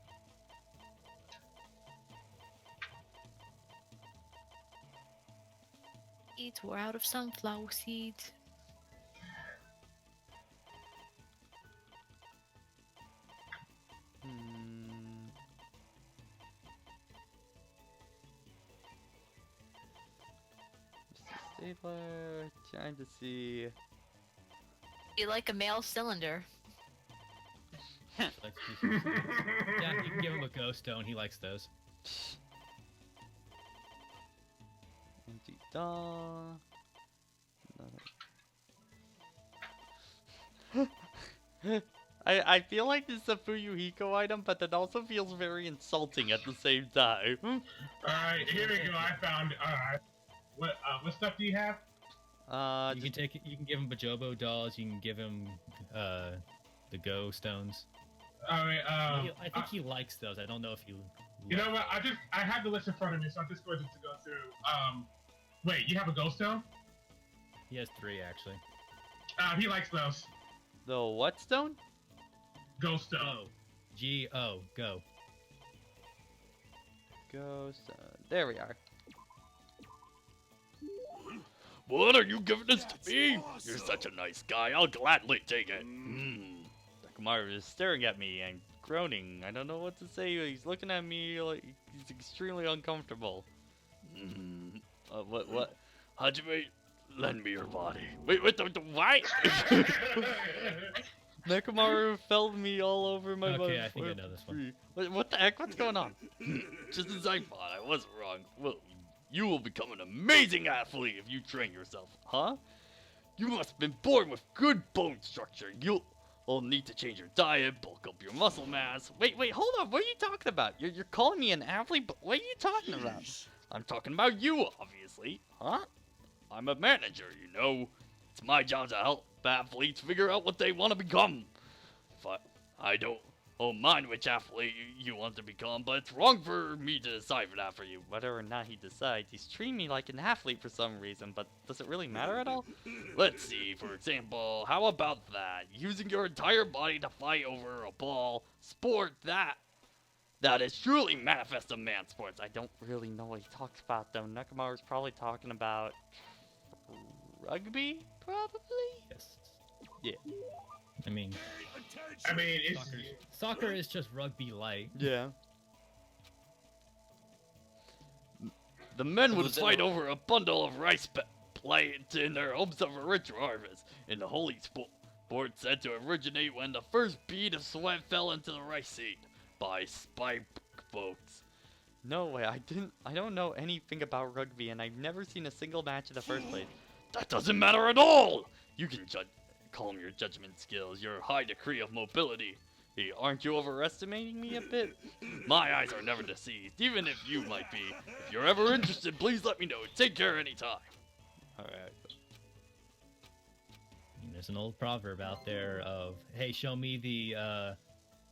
We're out of sunflower seeds. Mr. Stabler, trying to see. You like a male cylinder? yeah, you can give him a ghost stone. He likes those. Empty doll. I feel like this is a Fuyuhiko item, but it also feels very insulting at the same time. Alright, here we go. I found. What stuff do you have? You can take it. You can give him Bajobo dolls. You can give him the Go stones. Alright. I think he likes those. I don't know if you. You know what? I have the list in front of me, so I'm just going to go through. Wait, you have a ghost stone? He has 3 actually. He likes those. The what stone? Ghost stone. Oh, G-O, go. Ghost. There we are. What are you giving this to me? You're such a nice guy. I'll gladly take it. Nekomaru is staring at me and groaning. I don't know what to say. He's looking at me like he's extremely uncomfortable. What? Hajime, lend me your body. Wait, what? Nekomaru felled me all over my body. Okay, I think I know this one. What the heck? What's going on? Just as I thought, I was wrong. Well, you will become an amazing athlete if you train yourself. Huh? You must have been born with good bone structure. You'll need to change your diet, bulk up your muscle mass. Wait, hold on. What are you talking about? You're calling me an athlete, but what are you talking about? I'm talking about you, obviously. Huh? I'm a manager, you know. It's my job to help athletes figure out what they want to become. If I don't mind which athlete you want to become, but it's wrong for me to decide for that for you. Whether or not he decides, he's treating me like an athlete for some reason, but does it really matter at all? Let's see, for example, how about that? Using your entire body to fight over a ball, sport that is truly manifest of man sports. I don't really know what he talks about, though. Nakamaru's probably talking about rugby, probably? Yes. Yeah. I mean, it's soccer is just rugby light. Yeah. The men would fight over a bundle of rice plants in their hopes of a rich harvest. In the holy sport said to originate when the first bead of sweat fell into the rice seed by spike folks. No way, I don't know anything about rugby, and I've never seen a single match in the first place. That doesn't matter at all! You can calm your judgment skills, your high degree of mobility. Aren't you overestimating me a bit? My eyes are never deceived, even if you might be. If you're ever interested, please let me know. Take care anytime. Alright. There's an old proverb out there of, hey, show me the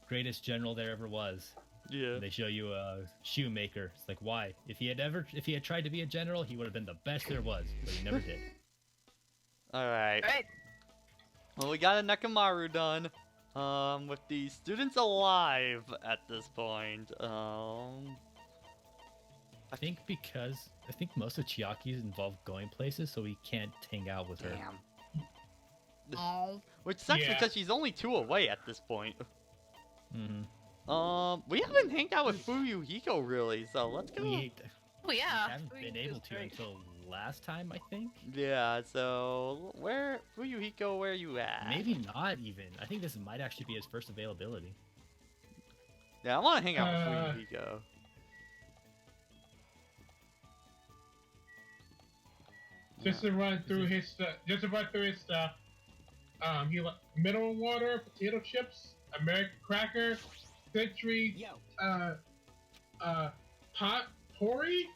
greatest general there ever was. Yeah. And they show you a shoemaker. It's like, why? If he had tried to be a general, he would have been the best there was, but he never did. Alright. Right. Well, we got a Nakamaru done. With the students alive at this point. I think most of Chiaki's involve going places, so he can't hang out with her. Damn. Oh. Which sucks Yeah. because she's only 2 away at this point. Mm-hmm. We haven't hanged out with Fuyuhiko really, so let's go. Oh yeah. We haven't been able to until last time, I think. Yeah, so Fuyuhiko, where you at? Maybe not even. I think this might actually be his first availability. Yeah, I want to hang out with Fuyuhiko. Just to run through his stuff. He like mineral water, potato chips, American cracker, century, Yo. potpourri,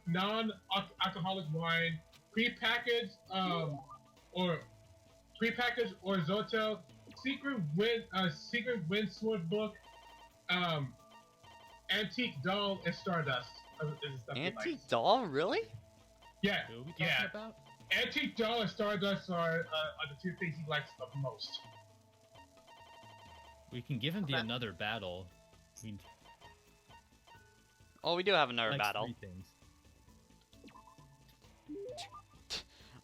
non-alcoholic wine, prepackaged Zoto, secret wind sword book, antique doll, and stardust. Antique doll, really? Yeah, Who are we talking yeah. about? Antique doll and stardust are the 2 things he likes the most. We can give him the another battle. We Oh, we do have another likes battle. 3 things.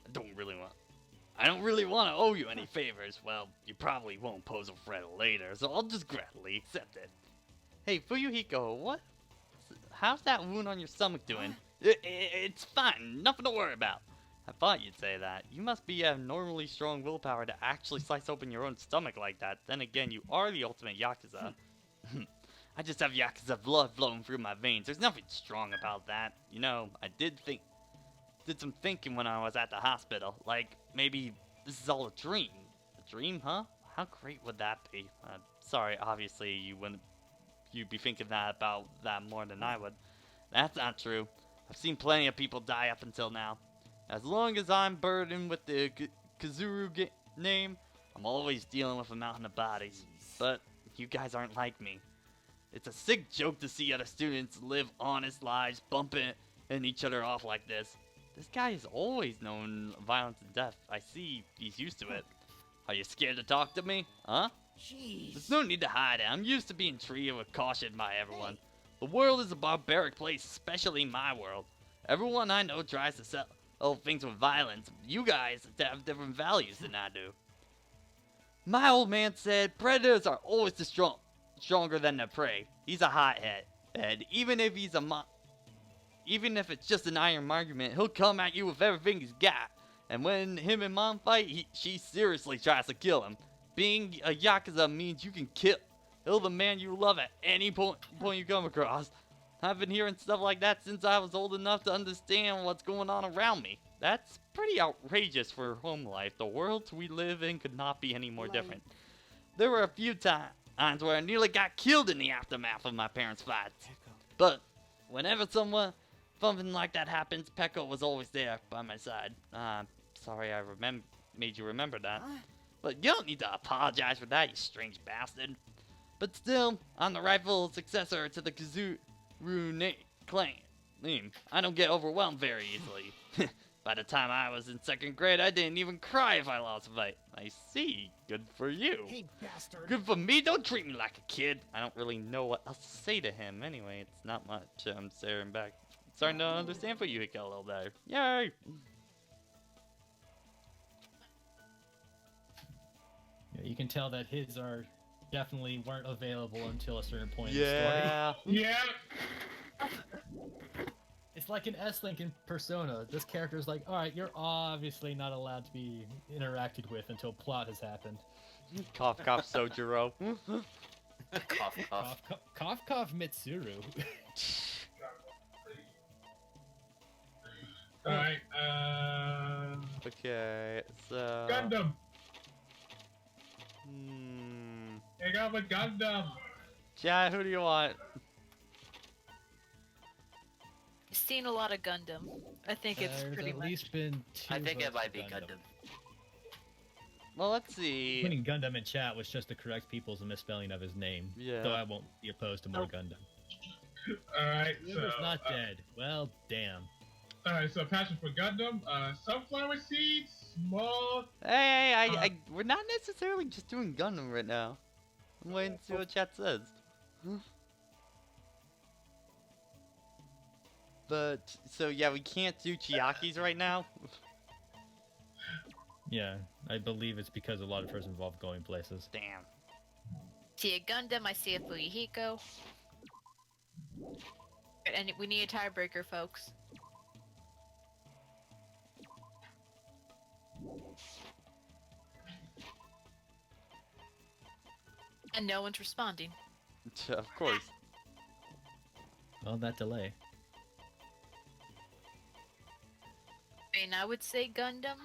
I don't really want to owe you any favors. Well, you probably won't pose a threat later, so I'll just gladly accept it. Hey, Fuyuhiko, how's that wound on your stomach doing? It's fine. Nothing to worry about. I thought you'd say that. You must be abnormally strong willpower to actually slice open your own stomach like that. Then again, you are the ultimate Yakuza. I just have Yakuza blood flowing through my veins. There's nothing strong about that. You know, I did some thinking when I was at the hospital. Like, maybe this is all a dream. A dream, huh? How great would that be? Sorry, obviously you'd be thinking about that more than I would. That's not true. I've seen plenty of people die up until now. As long as I'm burdened with the Kazuru name, I'm always dealing with a mountain of bodies. But you guys aren't like me. It's a sick joke to see other students live honest lives, bumping each other off like this. This guy has always known violence and death. I see he's used to it. Are you scared to talk to me? Huh? Jeez. There's no need to hide it. I'm used to being treated with caution by everyone. The world is a barbaric place, especially my world. Everyone I know tries to settle things with violence. You guys have different values than I do. My old man said predators are always stronger than their prey. He's a hothead. And even if it's just an iron argument, he'll come at you with everything he's got. And when him and Mom fight, she seriously tries to kill him. Being a Yakuza means you can kill the man you love at any point you come across. I've been hearing stuff like that since I was old enough to understand what's going on around me. That's pretty outrageous for home life. The world we live in could not be any more different. There were a few times where I nearly got killed in the aftermath of my parents' fights. But whenever someone something like that happens, Pekka was always there by my side. Sorry I made you remember that. But you don't need to apologize for that, you strange bastard. But still, I'm the rightful successor to the Kazuru clan. I don't get overwhelmed very easily. By the time I was in 2nd grade, I didn't even cry if I lost a fight. I see. Good for you. Hey, bastard. Good for me. Don't treat me like a kid. I don't really know what else to say to him. Anyway, it's not much. I'm staring back. Starting to understand for you, Hika, a little better. Yay! Yeah, you can tell that his are definitely weren't available until a certain point Yeah. in the story. Yeah. It's like an S-Link in Persona. This character is like, alright, you're obviously not allowed to be interacted with until plot has happened. Cough, cough, Sojiro. Cough, cough. Cough, Mitsuru. Alright, Okay, so... Gundam! Hmm... I got a Gundam! Chad, who do you want? I've seen a lot of Gundam. I think it's There's pretty at much. least been 2 I think it votes might for be Gundam. Well, let's see. Putting Gundam in chat was just to correct people's misspelling of his name. Yeah. Though I won't be opposed to more Gundam. Alright, He so... was not dead. Well, damn. Alright, so passion for Gundam, sunflower seeds, small... Hey, we're not necessarily just doing Gundam right now. I'm waiting to see what chat says. But, so yeah, we can't do Chiakis right now. Yeah, I believe it's because a lot of first involved going places. Damn. See a Gundam, I see a Fuyuhiko. And we need a tiebreaker, folks. And no one's responding. Of course. Well, that delay. I mean, I would say Gundam.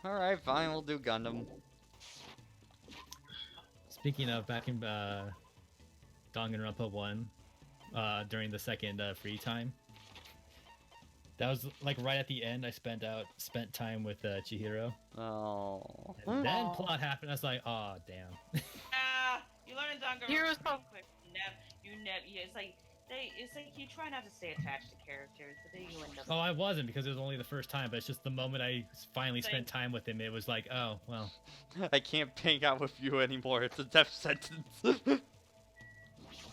Alright, fine, we'll do Gundam. Speaking of, back in Danganronpa 1, during the second free time, that was like right at the end. I spent time with Chihiro. Oh. And then plot happened. I was like, oh damn. You learn in Danganronpa. Heroes Pop. It's like you try not to stay attached to characters, but then you end up. Oh, I wasn't because it was only the first time. But it's just the moment I finally spent time with him, it was like, oh well. I can't hang out with you anymore. It's a death sentence.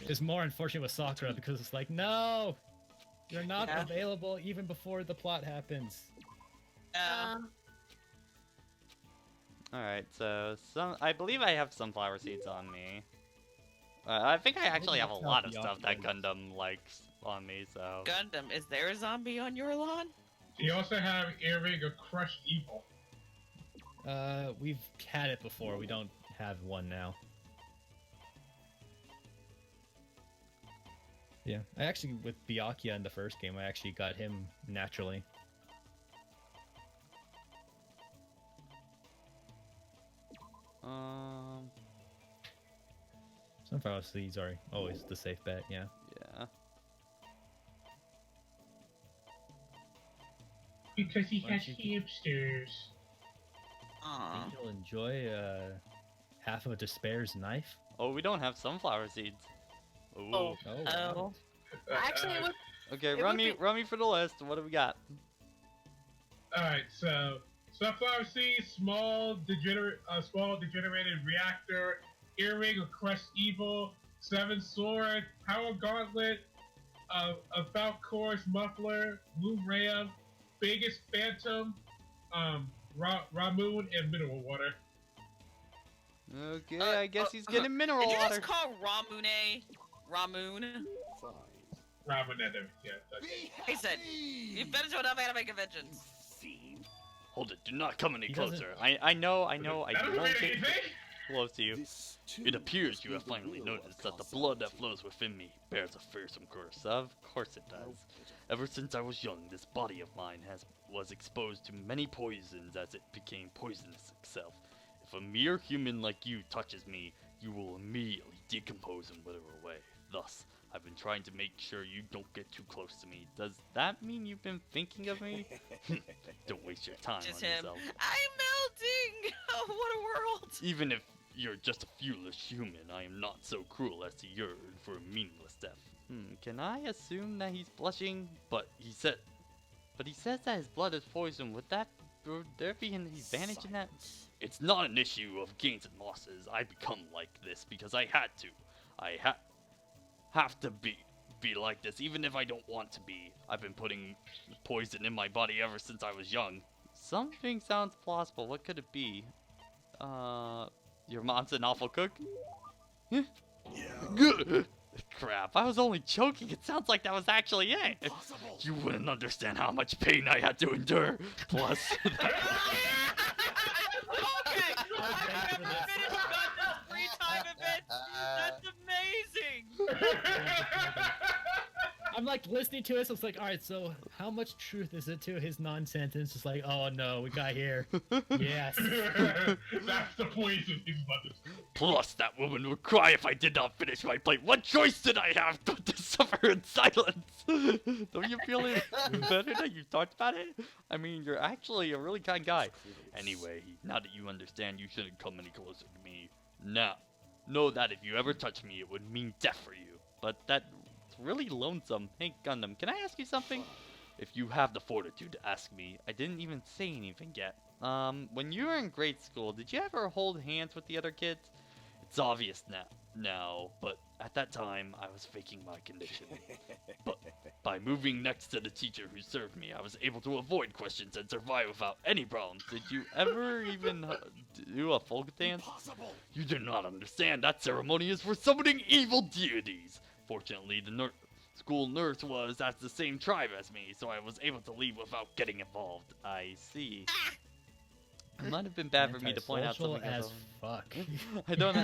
It's more unfortunate with Sakura because it's like, no, you're not available even before the plot happens. Alright, so I believe I have sunflower seeds on me. I think I actually have a lot of stuff that Gundam likes on me, so... Gundam, is there a zombie on your lawn? You also have Earring of Crushed Evil. We've had it before. We don't have one now. Yeah, I actually, with Byakuya in the first game, I actually got him naturally. Sunflower seeds are always the safe bet, yeah. Yeah. Because he Why has don't you- hamsters. Aww. Think you'll enjoy half of a despair's knife. Oh, we don't have sunflower seeds. Ooh. Oh. wow. Actually, it would. Okay, It run would me for the list. What do we got? Alright, so sunflower seeds, small degenerated reactor, Earring of Crushed Evil, 7 sword, power gauntlet, a Falcor's muffler, blue ram, biggest phantom, Ramoon, and mineral water. Okay, I guess he's getting mineral Did you water. just call Ramune Ramoon? Ramoon and everything, yeah. Okay. He said, you've been to enough anime conventions. Hold it, do not come any He doesn't- closer. I know, I That won't doesn't mean get anything! close to you. It appears you have finally noticed that the blood that flows within me bears a fearsome curse. Of course it does. Ever since I was young, this body of mine was exposed to many poisons as it became poisonous itself. If a mere human like you touches me, you will immediately decompose and wither away. Thus, I've been trying to make sure you don't get too close to me. Does that mean you've been thinking of me? Don't waste your time Just on him. yourself. I'm melting! Oh, what a world! Even if you're just a viewless human, I am not so cruel as to yearn for a meaningless death. Can I assume that he's blushing? But he says that his blood is poison. Would there be an advantage in that? It's not an issue of gains and losses. I become like this because I had to. I have to be like this, even if I don't want to be. I've been putting poison in my body ever since I was young. Something sounds plausible. What could it be? Your mom's an awful cook? Yeah. Crap, I was only joking. It sounds like that was actually it. Impossible. You wouldn't understand how much pain I had to endure. Plus, Okay! Finish Gundam's free time event! That's amazing! I'm like listening to it, so it's like, all right, so how much truth is it to his nonsense? And it's just like, oh no, we got here. Yes. That's the poison thing about this. plus, that woman would cry if I did not finish my plate. What choice did I have but to suffer in silence? Don't you feel it better that you talked about it? I mean, you're actually a really kind guy. Anyway, now that you understand, you shouldn't come any closer to me. Now, know that if you ever touch me, it would mean death for you. But that's really lonesome. Hey, Gundam, can I ask you something? If you have the fortitude to ask me, I didn't even say anything yet. When you were in grade school, did you ever hold hands with the other kids? It's obvious now, but at that time, I was faking my condition. But by moving next to the teacher who served me, I was able to avoid questions and survive without any problems. Did you ever even do a folk dance? Impossible. You do not understand. That ceremony is for summoning evil deities. Fortunately, the school nurse was at the same tribe as me, so I was able to leave without getting involved. I see. It might have been bad for me to point out something as else. fuck. I don't know.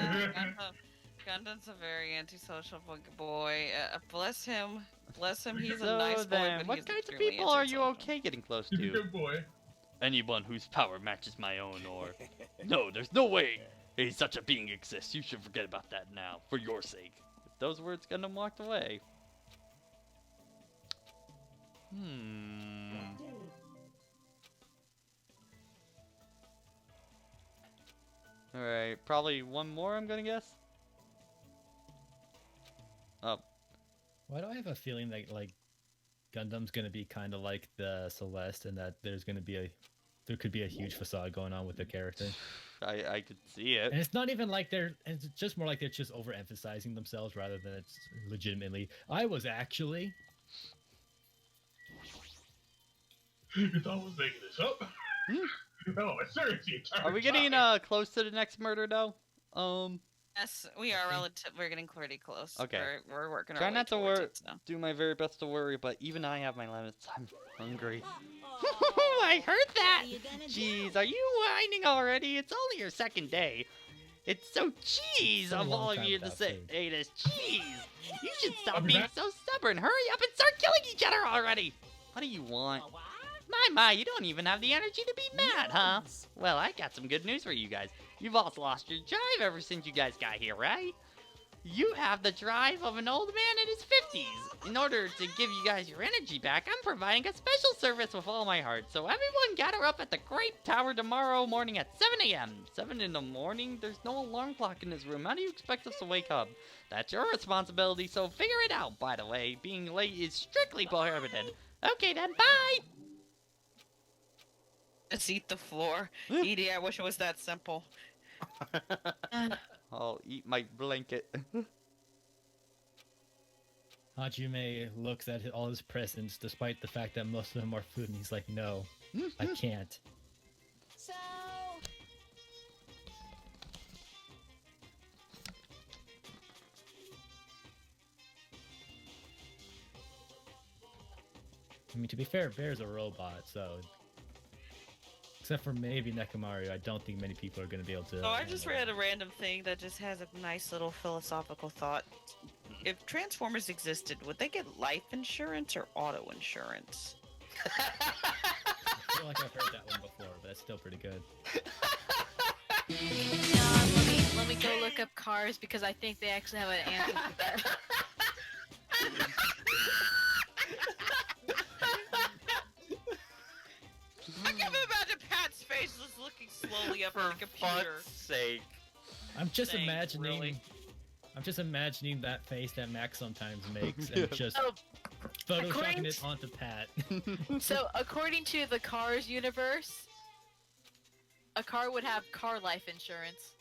Gundam's a very antisocial boy. Bless him. Bless him. He's So a nice boy, then, but what he's kinds of extremely people are you antisocial. okay getting close He's a to? good boy. Anyone whose power matches my own, or... No, there's no way such a being exists. You should forget about that now, for your sake. With those words, Gundam walked away. Alright, probably one more, I'm gonna guess? Oh. Why do I have a feeling that like Gundam's gonna be kind of like the Celeste, and that there could be a huge facade going on with the character? I could see it. And it's not even like it's just more like they're just overemphasizing themselves rather than it's legitimately. I was actually. You thought I was making this up? No, it's seriously. Are we getting close to the next murder though? Yes, we are relative. We're getting pretty close. Okay. We're working our Try way not to towards it, so. do my very best to worry, but even I have my limits. I'm hungry. Uh-oh. I heard that! What are you gonna Jeez, do? are you whining already? It's only your second day. It's so cheese It's a of long all of time you to without say food. hey, this cheese. You should I'll stop be being back. so stubborn. Hurry up and start killing each other already. What do you want? What? My, you don't even have the energy to be mad, huh? Well, I got some good news for you guys. You've all lost your drive ever since you guys got here, right? You have the drive of an old man in his 50s. In order to give you guys your energy back, I'm providing a special service with all my heart. So everyone gather up at the Grape Tower tomorrow morning at 7 a.m. 7 in the morning? There's no alarm clock in this room. How do you expect us to wake up? That's your responsibility, so figure it out, by the way. Being late is strictly prohibited. Okay then, bye! Just eat the floor. Edie, I wish it was that simple. I'll eat my blanket. Hajime looks at all his presents, despite the fact that most of them are food, and he's like, "No, I can't." So, I mean, to be fair, Bear's a robot, so except for maybe Nekomaru, I don't think many people are going to be able to. So I just read a random thing that just has a nice little philosophical thought. If Transformers existed, would they get life insurance or auto insurance? I feel like I've heard that one before, but that's still pretty good. Let me go look up cars because I think they actually have an answer to that. I can't imagine Pat's face just looking slowly up on the computer. fuck's sake. I'm just Thanks, imagining. really. I'm just imagining that face that Max sometimes makes and just Oh, photoshopping according it onto Pat. so, according to the Cars universe, a car would have car life insurance.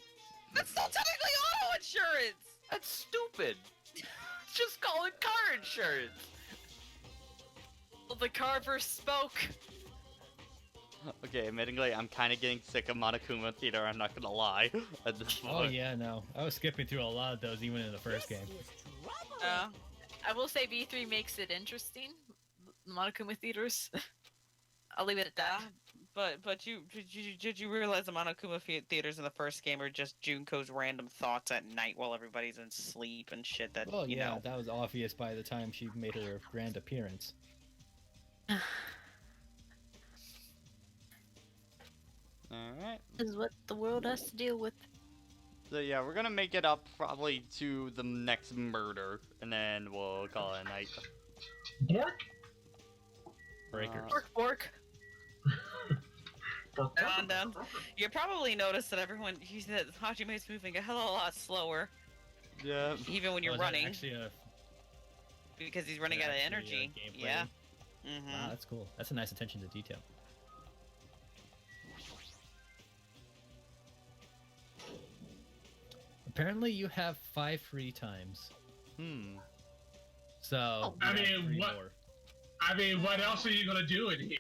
That's still technically auto insurance! That's stupid. Just call it car insurance. Well, the Carver spoke. Okay, admittingly, I'm kind of getting sick of Monokuma Theater, I'm not gonna lie, at this point. Oh yeah, no. I was skipping through a lot of those even in the first game. Yeah. I will say V3 makes it interesting. Monokuma Theaters. I'll leave it at that. But did you realize the Monokuma theaters in the first game are just Junko's random thoughts at night while everybody's in sleep and shit that Well, you yeah, know. that was obvious by the time she made her grand appearance. Alright. This is what the world has to deal with. So yeah, we're gonna make it up probably to the next murder, and then we'll call it a night. Bork? Breakers. Bork. And you probably noticed that he said Hajime's moving a hell of a lot slower, Yeah. even when you're Was that running, actually a, because he's running out of energy. gameplay? Yeah. Wow, Mm-hmm. that's cool. That's a nice attention to detail. Apparently, you have 5 free times. So, I you have mean, 3 what- more. I mean, what else are you gonna do in here?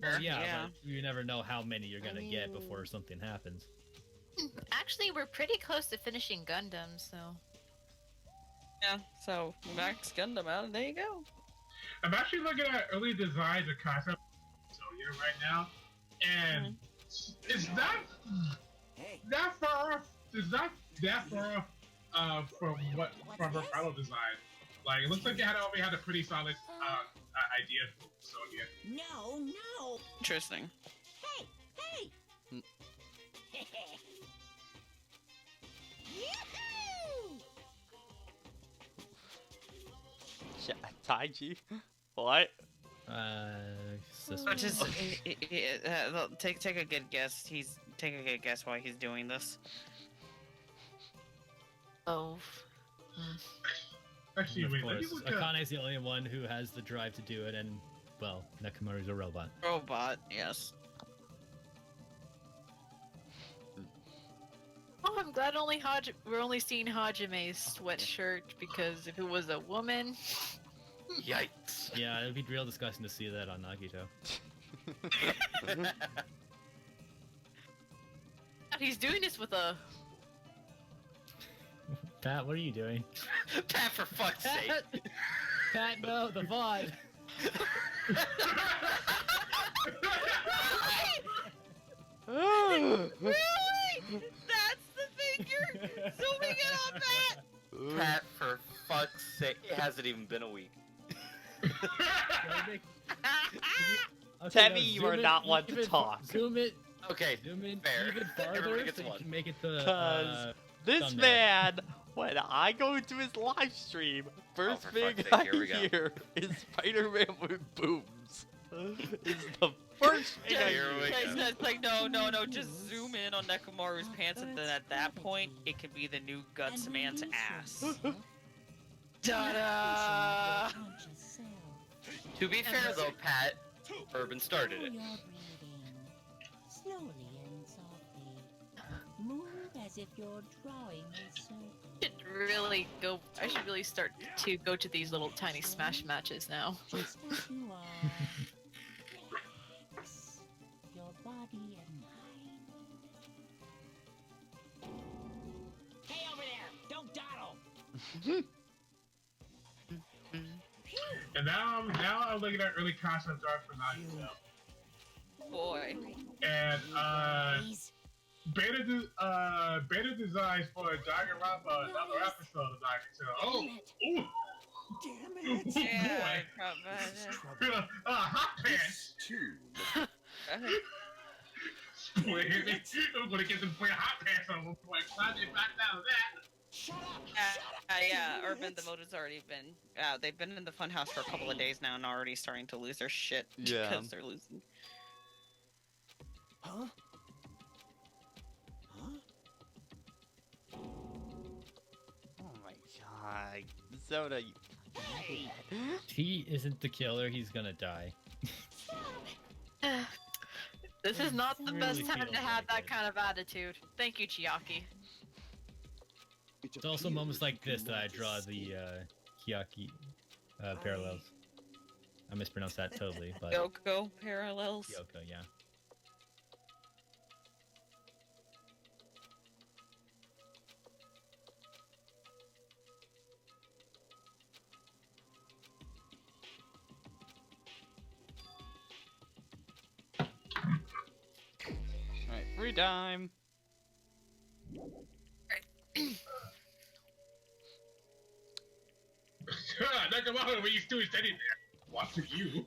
Well, yeah, Yeah. but you never know how many you're gonna get before something happens. Actually, we're pretty close to finishing Gundam, so. Yeah. So Max Gundam out, and there you go. I'm actually looking at early designs of concept right now, and it's not that far off. It's not that far off from her final design. Like, it looks like they already had a pretty solid idea for Sonya. No, no. Interesting. Hey, hey. Yahoo! Taiji? What? Which is, take a good guess. Take a good guess why he's doing this. Oh. Actually, Of wait, let me course, look up. Akane's the only one who has the drive to do it, and, well, Nekomaru's a robot. Robot, yes. Oh, I'm glad we're only seeing Hajime's sweatshirt, because if it was a woman. Yikes. Yeah, it'd be real disgusting to see that on Nagito. He's doing this with a. Pat, what are you doing? Pat, for fuck's sake. Pat, no, the VOD! Really? That's the thing you're zooming in on that? Pat, for fuck's sake. It hasn't even been a week. Okay, Tevy, now you zoom are it not one to even- talk. Zoom it. Okay, Zoom in fair. even Everybody farther gets so you one. can make it the. 'Cause This thumbnail. man, when I go to his live stream, first for thing fuck's sake, I here we go. hear is Spider-Man with boobs. Is the first thing I Here we hear. go. It's like, no, just zoom in on Nekomaru's pants, and then at that point, it can be the new Guts Man's ass. Ta-da! To be fair though, Pat, Urban started it. Slowly and softly. Move as if you're drawing a circle. I should really start to go to these little tiny smash matches now. Just as you are. Relax your body and mind. Hey, over there! Don't dawdle! And now I'm looking at early concept art for Nagito. Boy. And beta designs for Danganronpa, another episode of Nagito. Oh, ooh, Damn it! Yeah, boy, hot pants. I'm gonna get them playing hot pants on one point. Glad they backed out of that. Shut up! Yeah, Urban, the motor's already been. They've been in the funhouse for a couple of days now and already starting to lose their shit Yeah. because they're losing. Huh? Oh my god. Soda, you... He isn't the killer. He's gonna die. This is not the best Really time to feels have like that it. kind of attitude. Thank you, Chiaki. It's also moments like this that I draw the Kiyaki parallels. I mispronounced that totally, but Yoko parallels. Kyoko, yeah. Alright, free time. Nakamura, what you doing standing there? Watching you.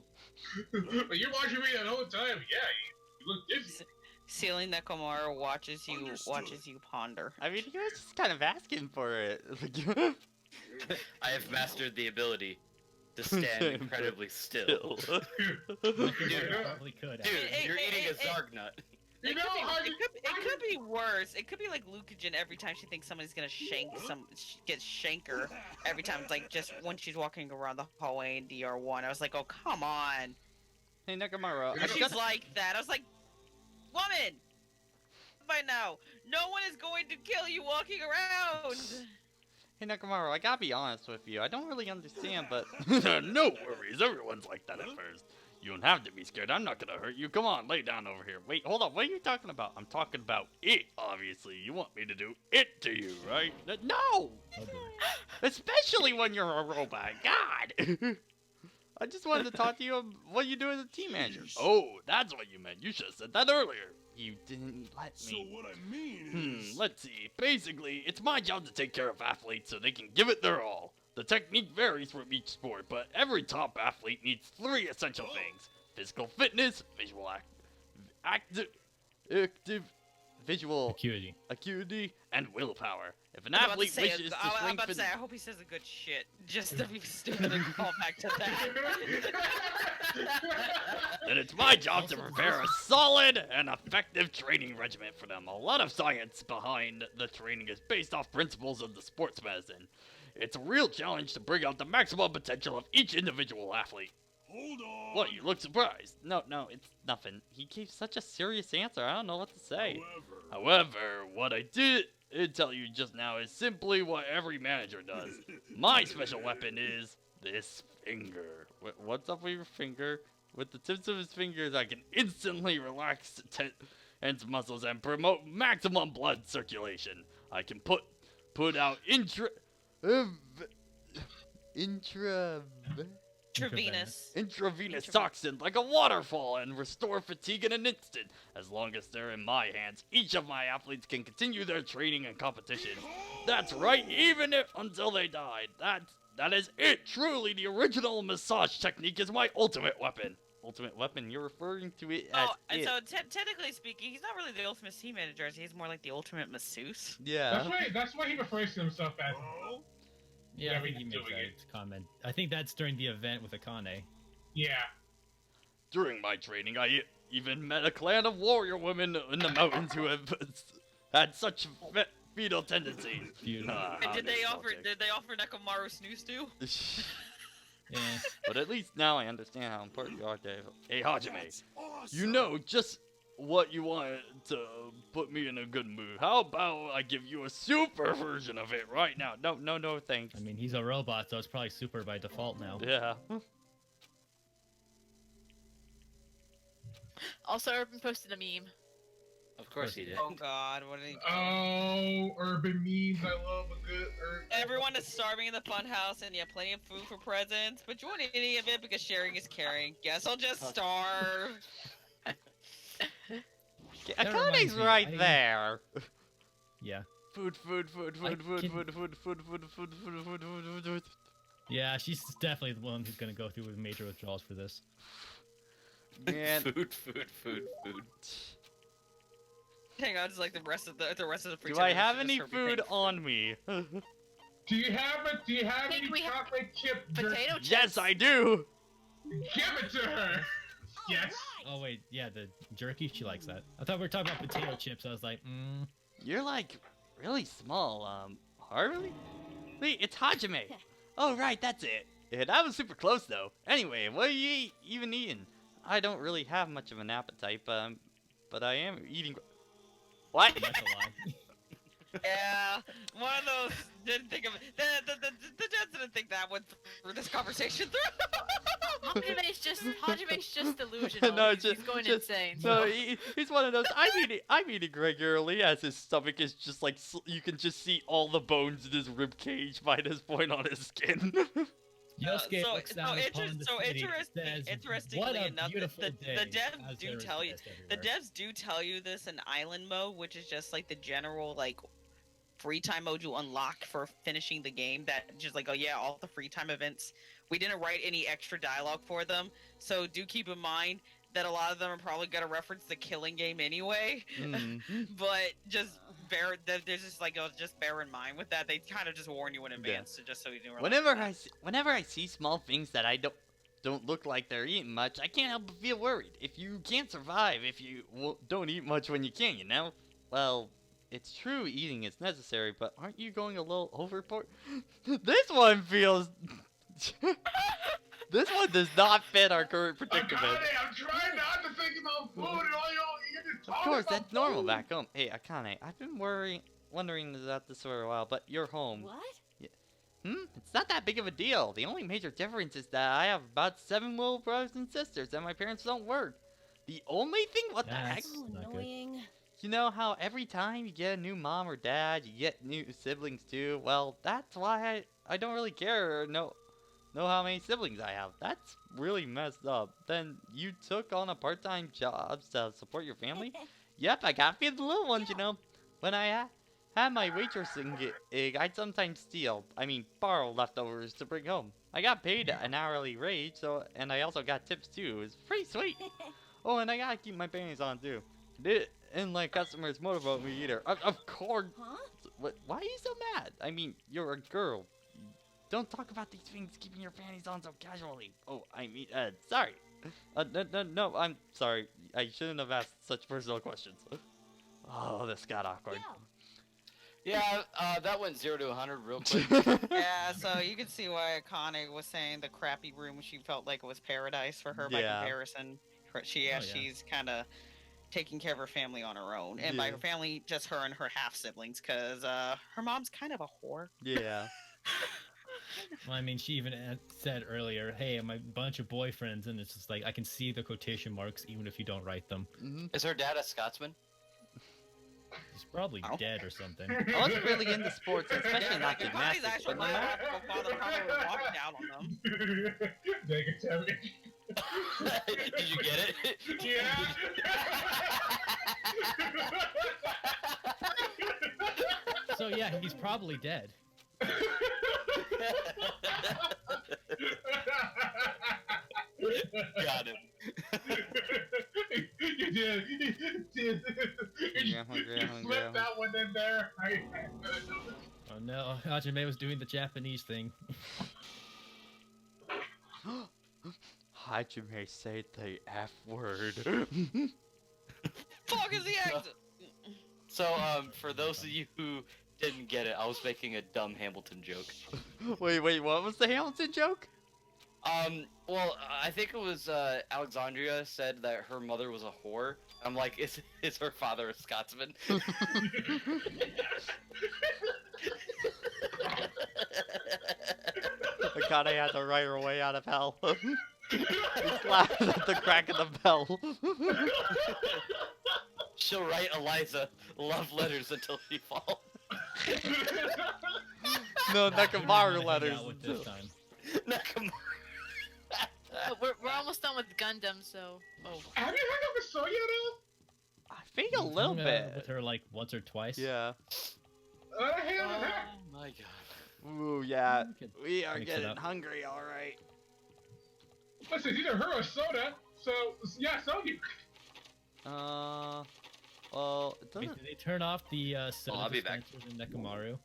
But you're watching me the whole time. Yeah, you look dizzy. Ceiling Nekomara watches you ponder. I mean, he was just kind of asking for it. I have mastered the ability to stand incredibly still. Probably could. Dude, Hey, you're hey, eating hey, a Zarg nut. You know how you... It could be worse. It could be like Lucajin every time she thinks somebody's gonna get shanker. Every time it's like just when she's walking around the hallway in DR1. I was like, oh come on. Hey, Nakamura, And I've She's got... like that. I was like, woman. By now, no one is going to kill you walking around. Hey, Nakamura, I gotta be honest with you. I don't really understand, but... No worries, everyone's like that at first. You don't have to be scared, I'm not gonna hurt you. Come on, lay down over here. Wait, hold on, what are you talking about? I'm talking about it, obviously. You want me to do it to you, right? No! Oh, boy. Especially when you're a robot. God! I just wanted to talk to you about what you do as a team manager. Oh, that's what you meant. You should have said that earlier. You didn't let So me. what I mean is... Let's see. Basically, it's my job to take care of athletes so they can give it their all. The technique varies from each sport, but every top athlete needs 3 essential things. Physical fitness, visual Visual Acuity. acuity, and willpower. If an I was about to athlete say, wishes to I was about strengthen... to say, I hope he says a good shit, just to be stupid and call back to that. then it's my job to prepare a solid and effective training regimen for them. A lot of science behind the training is based off principles of the sports medicine. It's a real challenge to bring out the maximum potential of each individual athlete. Hold on. What, you look surprised? No, it's nothing. He gave such a serious answer. I don't know what to say. However, what I did tell you just now is simply what every manager does. My special weapon is this finger. What's up with your finger? With the tips of his fingers, I can Instantly relax tense muscles and promote maximum blood circulation. I can put out intravenous toxin like a waterfall and restore fatigue in an instant. As long as they're in my hands, each of my athletes can continue their training and competition. That's right, even if until they die. That is it. Truly, the original massage technique is my ultimate weapon. ultimate weapon. You're referring to it as it. So technically speaking, he's not really the ultimate team manager. He's more like the ultimate masseuse. Yeah. That's why he refers to himself as. Yeah, I Whatever think he he's makes doing that comment. I think that's during the event with Akane. Yeah. During my training, I even met a clan of warrior women in the mountains who have had such fetal tendencies. Beautiful. And did they offer nostalgic. Nekomaru snooze too? Yeah. But at least now I understand how important you are, Dave. Hey, Hajime, That's awesome. you know just what you want to put me in a good mood. How about I give you a super version of it right now? No, thanks. I mean, he's a robot, so it's probably super by default now. Yeah. Also, Urban posted a meme. Of course he did. Oh God, what did he? Oh, urban memes. I love a good urban. Everyone is starving in the funhouse, and you have plenty of food for presents, but you won't eat any of it because sharing is caring. Guess I'll just starve. That reminds Akane's me, right there. Yeah. Food. Yeah, she's definitely the one who's gonna go through with major withdrawals for this. Man. Food. hang on, it's like the rest of the free Do time I is have just any her food being- on me? Do you have think any we have chocolate chip jerky? Potato chips. Yes, I do. Give it to her. Yes. Oh wait, yeah, the jerky. She likes that. I thought we were talking about potato chips. I was like, You're like really small, Harley? Wait, it's Hajime. Oh right, that's it. Yeah, that was super close though. Anyway, what are you even eating? I don't really have much of an appetite, but I am eating. What? that's a lie. Yeah, one of those didn't think of it. The Jets didn't think that one through this conversation through. Hajime's just delusional. No, He's going insane. So he's one of those. I'm eating regularly, as his stomach is just like you can just see all the bones in his rib cage by this point on his skin. Yosuke so- looks so down interest- upon the so city interest- and says, interestingly "What a enough, beautiful the day," devs as do there is tell you- dust The everywhere. devs do tell you this in island mode, which is just like the general like free time mode you unlock for finishing the game. That just like, oh yeah, all the free time events. We didn't write any extra dialogue for them, so do keep in mind that a lot of them are probably gonna reference the killing game anyway. Mm. But just there's just like, oh, just bear in mind with that. They kind of just warn you in advance, so just so you know. Whenever I see small things that I don't look like they're eating much, I can't help but feel worried. If you can't survive if you don't eat much when you can, you know? Well, it's true eating is necessary, but aren't you going a little overboard? This one feels. This one does not fit our current predicament. I'm trying not to think about food, and all you're just Of talking course, about that's normal food. back home. Hey, Akane, I've been wondering about this for a while, but you're home. What? It's not that big of a deal. The only major difference is that I have about 7 little brothers and sisters, and my parents don't work. The only thing, what the heck? That's Oh, not good. annoying. You know how every time you get a new mom or dad, you get new siblings too? Well, that's why I don't really care or know how many siblings I have. That's really messed up. Then you took on a part-time job to support your family? Yep, I gotta feed the little ones, you know. When I had my waitressing gig, I'd sometimes borrow leftovers to bring home. I got paid an hourly rate, and I also got tips too. It's pretty sweet. Oh, and I gotta keep my panties on too. And like customers motivate me either. Of course. Huh? Why are you so mad? I mean, you're a girl. Don't talk about these things keeping your panties on so casually. Oh, sorry. No, I'm sorry. I shouldn't have asked such personal questions. Oh, this got awkward. Yeah, that went 0 to 100 real quick. Yeah, so you can see why Akane was saying the crappy room, she felt like it was paradise for her by Yeah. comparison. Oh, yeah. She's kind of taking care of her family on her own, and by Yeah. her family, just her and her half siblings, because her mom's kind of a whore. Yeah. Well, I mean, she even said earlier, "Hey, I'm a bunch of boyfriends," and it's just like I can see the quotation marks even if you don't write them. Mm-hmm. Is her dad a Scotsman? He's probably Oh. dead or something. I wasn't really into sports, especially not Akane's gymnastics. actual But no matter- biological father probably would walk down on them. Negativity. Did you get it? Yeah. So yeah, he's probably dead. Got him. You did. You Yeah, hungry, hungry, slipped that one in there. Oh no, Hajime was doing the Japanese thing. Hajime say the F word. Fuck is the accent? So, for those of you who didn't get it, I was making a dumb Hamilton joke. Wait, what was the Hamilton joke? Well, I think it was, Alexandria said that her mother was a whore. I'm like, is her father a Scotsman? Akane had to write her way out of hell. He's laughing at the crack of the bell. She'll write Eliza love letters until she falls. No, Not who we wanna Nakamaru hang letters. out with this time. Nakamura. Oh, we're almost done with Gundam, so. Oh. Have you hung up with Sonya though? I think a little Hung out bit. with her like once or twice. Yeah. Hell, Oh my god. Ooh, yeah. Okay. We are Mix it getting up. hungry, alright. listen, it's either her or Soda. So yeah, Sonya. Well, it Wait, doesn't. did they turn off the soda I'll be back. dispensers in Nekomaru?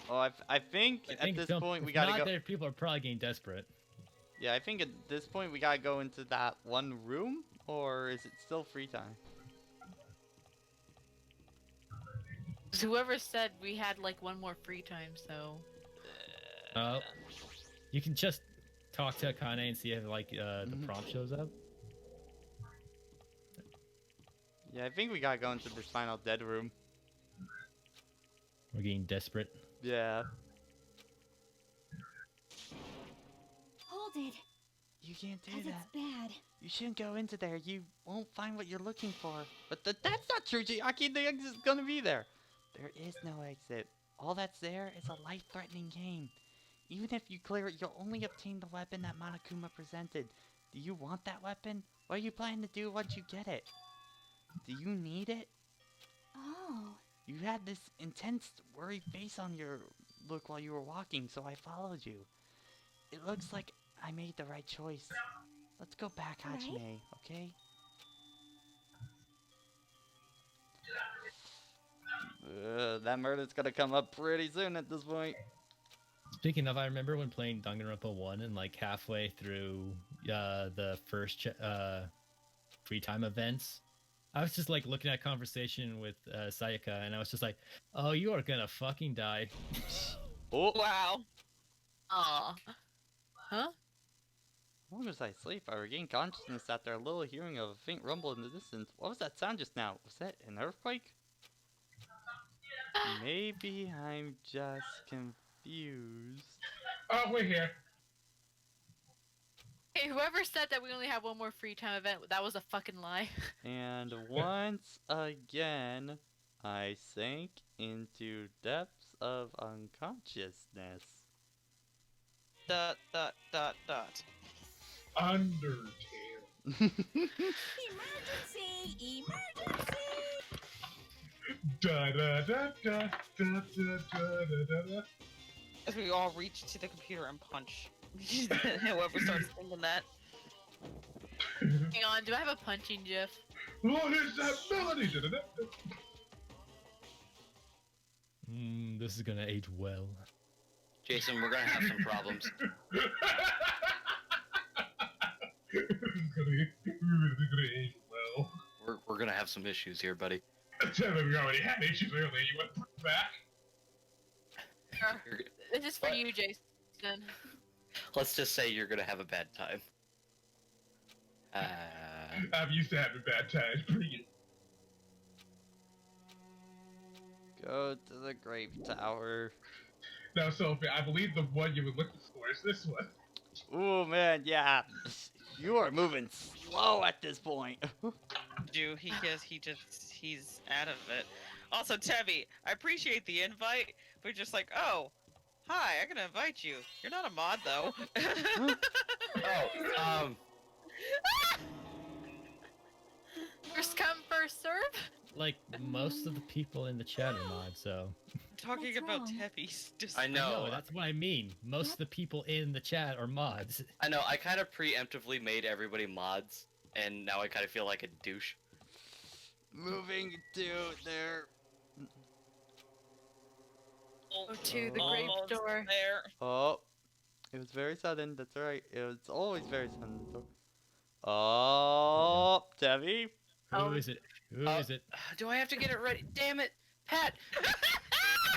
Oh, I think I at think this if point we if gotta not, go. there people are probably getting desperate. Yeah, I think at this point we gotta go into that one room, or is it still free time? 'Cause whoever said we had like one more free time, so Oh, you can just talk to Akane and see if like the prompt shows up. Yeah, I think we gotta go into this final dead room. We're getting desperate. Yeah. Hold it, You can't do because that. it's bad. You shouldn't go into there. You won't find what you're looking for. But that's not true, Chiaki. The exit's gonna be there. There is no exit. All that's there is a life-threatening game. Even if you clear it, you'll only obtain the weapon that Monokuma presented. Do you want that weapon? What are you planning to do once you get it? Do you need it? Oh, You had this intense, worried face on your look while you were walking, so I followed you. It looks like I made the right choice. Let's go back, Right. Hajime, okay? That murder's gonna come up pretty soon at this point. Speaking of, I remember when playing Danganronpa 1 and like halfway through the first free time events, I was just like looking at conversation with Sayaka, and I was just like, "Oh, you are gonna fucking die." Oh! Wow. aw. Huh? As long as I sleep, I regain consciousness after a little hearing of a faint rumble in the distance. What was that sound just now? Was that an earthquake? Maybe I'm just confused. Oh, we're here. Hey, whoever said that we only have one more free time event, that was a fucking lie. And once again, I sank into depths of unconsciousness. Dot dot dot dot. Undertale. emergency! Emergency! Da da da da da da da da da. As we all reach to the computer and punch. Whoever starts thinking that. Hang on, do I have a punching gif? What is that melody? Da, da, da, da. This is gonna age well. Jason, we're gonna have some problems. Gonna age well. We're gonna have some issues here, buddy. Tell me we already had issues earlier. You want to put it back? You're- This is for What? you, Jason. Let's just say you're gonna have a bad time. I'm used to having bad times. Bring it. Go to the grave tower. Now, Sophie, I believe the one you were looking for is this one. Ooh, man, yeah. You are moving slow at this point. He's out of it. Also, Tevi, I appreciate the invite, but you're just like, oh, hi, I'm gonna invite you. You're not a mod though. Oh, First come, first serve? Like most of the people in the chat are mods, so Talking What's about wrong? Tevi's just I know. that's what I mean. Most of the people in the chat are mods. I know. I kind of preemptively made everybody mods, and now I kind of feel like a douche. Moving to there. Go to the grave almost door. there. Oh, it was very sudden. That's right. It was always very sudden. Oh, Tevi. Oh. Who is it? Who is it? Do I have to get it ready? Damn it, Pat!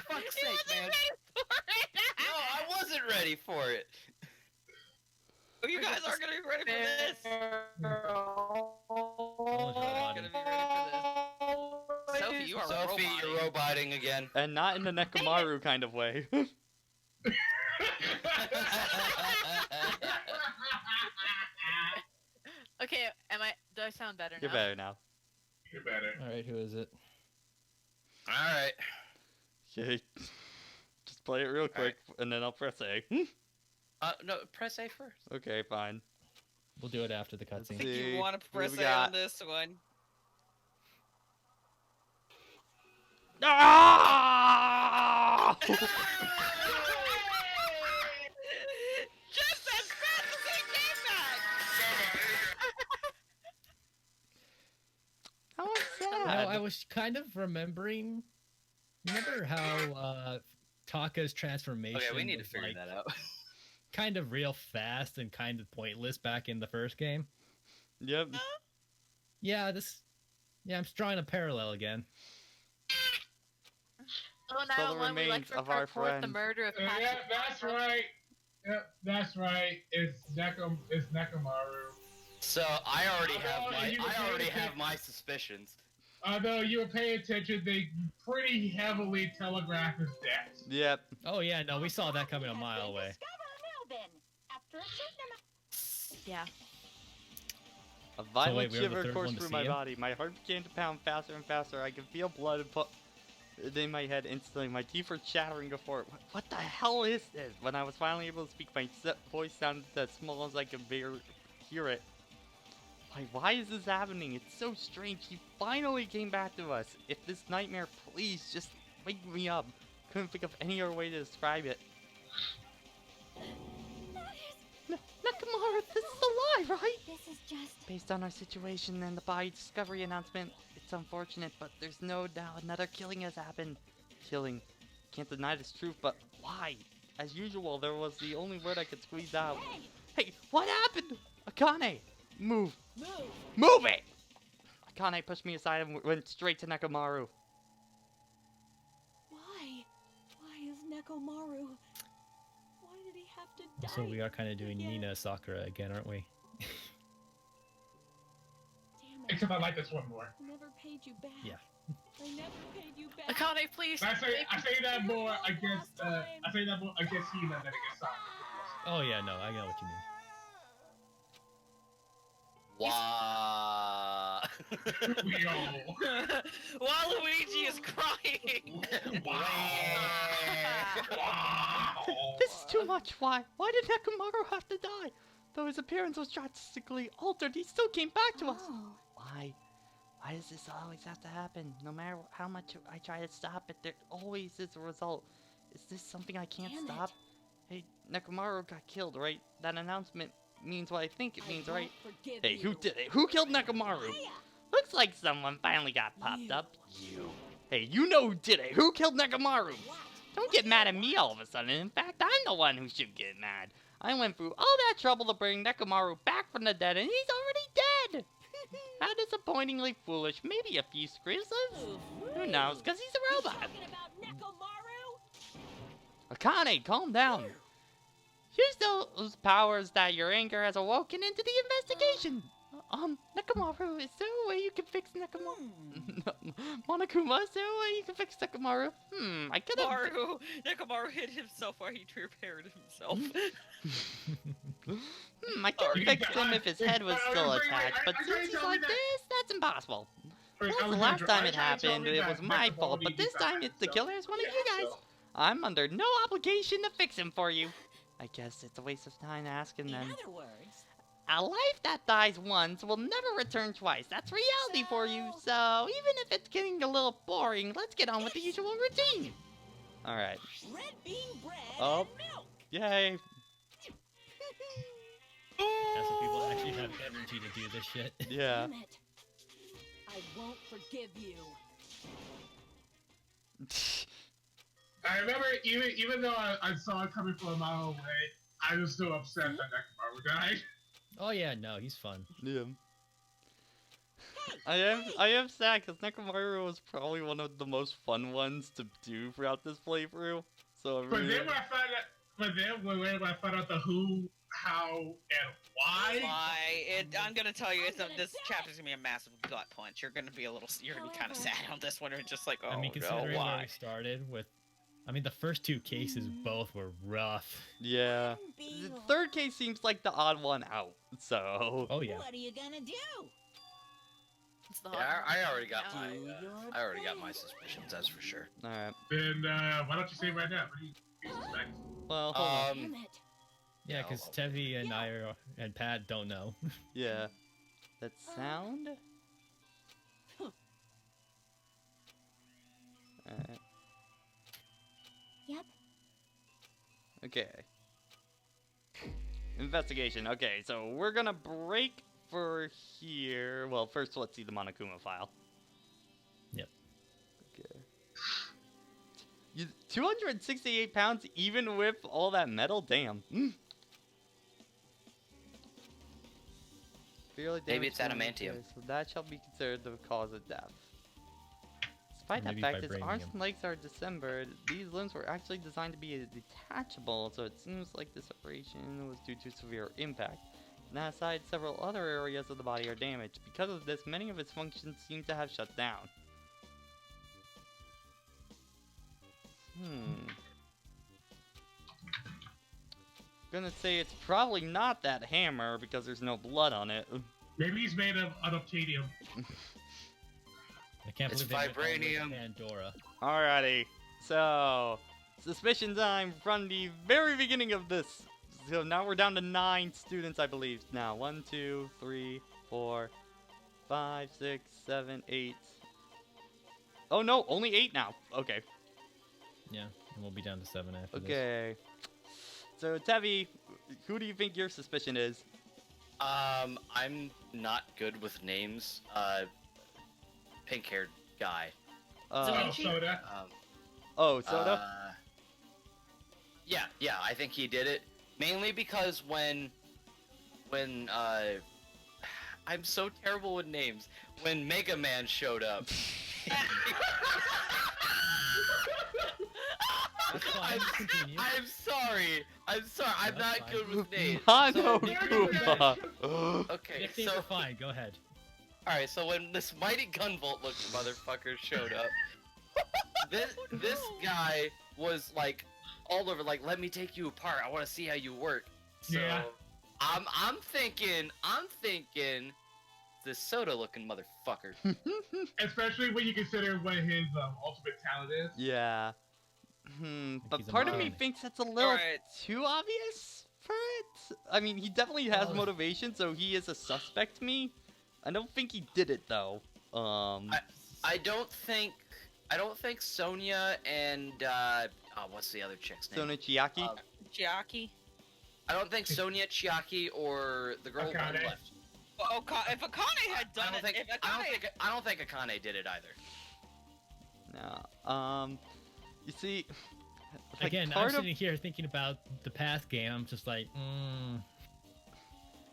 Fuck's sake, man! No, I wasn't ready for it. Oh, you guys aren't gonna be ready for this. Gonna be ready for this. Sophie, you are Sophie, you're roboting again. And not in the Nekomaru kind of way. Okay, do I sound better You're now? better now. You're better. All right, who is it? All right. Okay. Just play it real quick, and then I'll press A. No, press A first. Okay, fine. We'll do it after the Let's cutscene. see. You want to Who we press A got? on this one? Ah! Just as fast as he did that! How was No, that? I was was kind of remembering. Remember how Taka's transformation Okay, we need to was, figure like, that out. kind of real fast and kind of pointless back in the first game? Yep. Yeah, I'm drawing a parallel again. Oh, Still the 911, we'd like remains to of our report the friend. murder of Yeah, Patrick. that's right. Yep, that's right. It's Nekomaru. So I already Oh, have my suspicions. Although you were paying attention, they pretty heavily telegraph his death. Yep. Oh yeah, no, we saw that coming a mile away. Yeah. A violent wait, we have the shiver third coursed one to through see my him? body. My heart began to pound faster and faster. I could feel blood in my head instantly. My teeth were chattering before. What the hell is this? When I was finally able to speak, my voice sounded as small as I could barely hear it. Why is this happening? It's so strange. He finally came back to us. If this nightmare, please just wake me up. Couldn't think of any other way to describe it. Nakamura, this is a lie, right? This is just... Based on our situation and the body discovery announcement, it's unfortunate, but there's no doubt another killing has happened. Killing. Can't deny this truth, but why? As usual, there was the only word I could squeeze out. Hey, what happened? Akane, move. Move it! Akane pushed me aside and went straight to Nekomaru. Why? Why is Nekomaru? Why did he have to die? So we are kind of doing Nina Sakura again, aren't we? Damn it. Except I like this one more. I never paid you back. Yeah. I never paid you back. Akane, please. I say that more against Hina than against Sakura. Oh yeah, no, I know what you mean. Wow. We all. Waluigi is crying. This is too much. Why? Why did Nekomaru have to die? Though his appearance was drastically altered, he still came back to us. Oh. Why? Why does this always have to happen? No matter how much I try to stop it, there always is a result. Is this something I can't Damn it. stop? Hey, Nekomaru got killed, right? That announcement means what I think it means, right? Hey, who did it? Who killed Nekomaru? Looks like someone finally got popped up. You. Hey, you know who did it. Who killed Nekomaru? Don't get mad at me all of a sudden. In fact, I'm the one who should get mad. I went through all that trouble to bring Nekomaru back from the dead, and he's already dead! How disappointingly foolish. Maybe a few screws. Who knows, because he's a robot. Akane, calm down. Use those powers that your anger has awoken into the investigation. Nekomaru, is there a way you can fix Nekomaru? Monokuma, is there a way you can fix Nekomaru? I could have... Nekomaru hit himself while he repaired himself. I could have fixed him if his head was still attached, but since he's like this, that's impossible. That's the last time it happened, it was my fault, but this time it's the killer is one of you guys. I'm under no obligation to fix him for you. I guess it's a waste of time to ask him then. In other words, A life that dies once will never return twice. That's reality for you. So even if it's getting a little boring, let's get on with the usual routine. All right. red bean bread Oh. and milk. Yay. That's what people actually have energy to do this shit. Yeah. Damn it. I won't forgive you. I remember, even though I saw it coming from a mile away, I was still upset that Nekomaru died. Oh yeah, no, he's fun. Yeah. I am sad because Nekomaru was probably one of the most fun ones to do throughout this playthrough. So But then when I found out the who, how, and why. I'm gonna tell you, this chapter's gonna be a massive gut punch. You're gonna be kind of sad on this one, and just like, oh I mean, no, considering where why? we started with, I mean, the first two cases both were rough. Yeah. The third case seems like the odd one out. So. Oh yeah. What are you gonna do? It's the Yeah, hot I already got my Do your I already got my plan. suspicions, that's for sure. All right. Then why don't you say right now? What do you suspect? Well, hold on. Damn it. Yeah, because Tevi and I and Pat don't know. Yeah. That sound. Alright. Yep. Okay. Investigation. Okay, so we're gonna break for here. Well, first let's see the Monokuma file. Yep. 268 pounds even with all that metal? Damn. Severely Maybe damaged it's adamantium. limbs, so that shall be considered the cause of death. Despite that Maybe fact, his arms vibranium. and legs are dismembered. These limbs were actually designed to be detachable, so it seems like this separation was due to severe impact. On that side, several other areas of the body are damaged. Because of this, many of his functions seem to have shut down. Gonna say it's probably not that hammer because there's no blood on it. Maybe he's made of unobtainium. I can't It's believe they went all the way vibranium. to Pandora. Alrighty, so suspicion time from the very beginning of this. So now we're down to 9 students, I believe. Now 1, 2, 3, 4, 5, 6, 7, 8. Oh no, only 8 now. Okay. Yeah, and we'll be down to 7 after this. Okay. So Tevi, who do you think your suspicion is? I'm not good with names. Pink-haired guy. Oh, Soda. Oh, Soda? Yeah, I think he did it. Mainly because when I'm so terrible with names. When Mega Man showed up. That's fine, continue. I'm sorry. I'm That's not fine. good with names. Mono So- Koopa. Okay, Nicknames so are fine, go ahead. alright, so when this mighty gunvolt looking motherfucker showed up, this guy was like all over, like, let me take you apart. I want to see how you work. So Yeah. I'm thinking this soda looking motherfucker. Especially when you consider what his ultimate talent is. Yeah. But he's a part of me mechanic. thinks that's a little Alright. too obvious for it. I mean, he definitely has Well- motivation, so he is a suspect to me. I don't think he did it though. I don't think Sonia and what's the other chick's name? Sona Chiaki. Chiaki. I don't think Sonia, Chiaki, or the girl on the Akane. left. Well, if Akane had done I don't think it, if Akane, I don't think Akane did it either. No. You see, like, Again, I'm part of, sitting here thinking about the past game. I'm just like,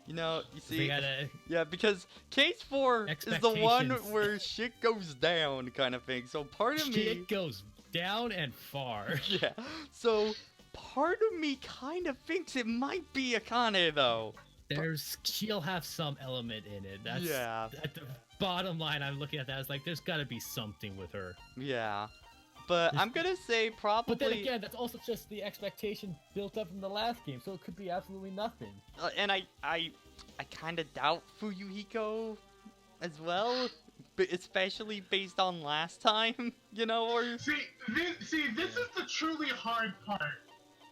you know, you we see, gotta. yeah, because case 4 is the one Expectations. where shit goes down, kind of thing. So part of me, Shit goes down and far. yeah. So part of me kind of thinks it might be Akane though. She'll have some element in it. That's Yeah. at the bottom line. I'm looking at that. It's like there's got to be something with her. Yeah. But I'm gonna say probably. But then again, that's also just the expectation built up from the last game, so it could be absolutely nothing. And I kind of doubt Fuyuhiko as well, but especially based on last time, you know, or See, this is the truly hard part.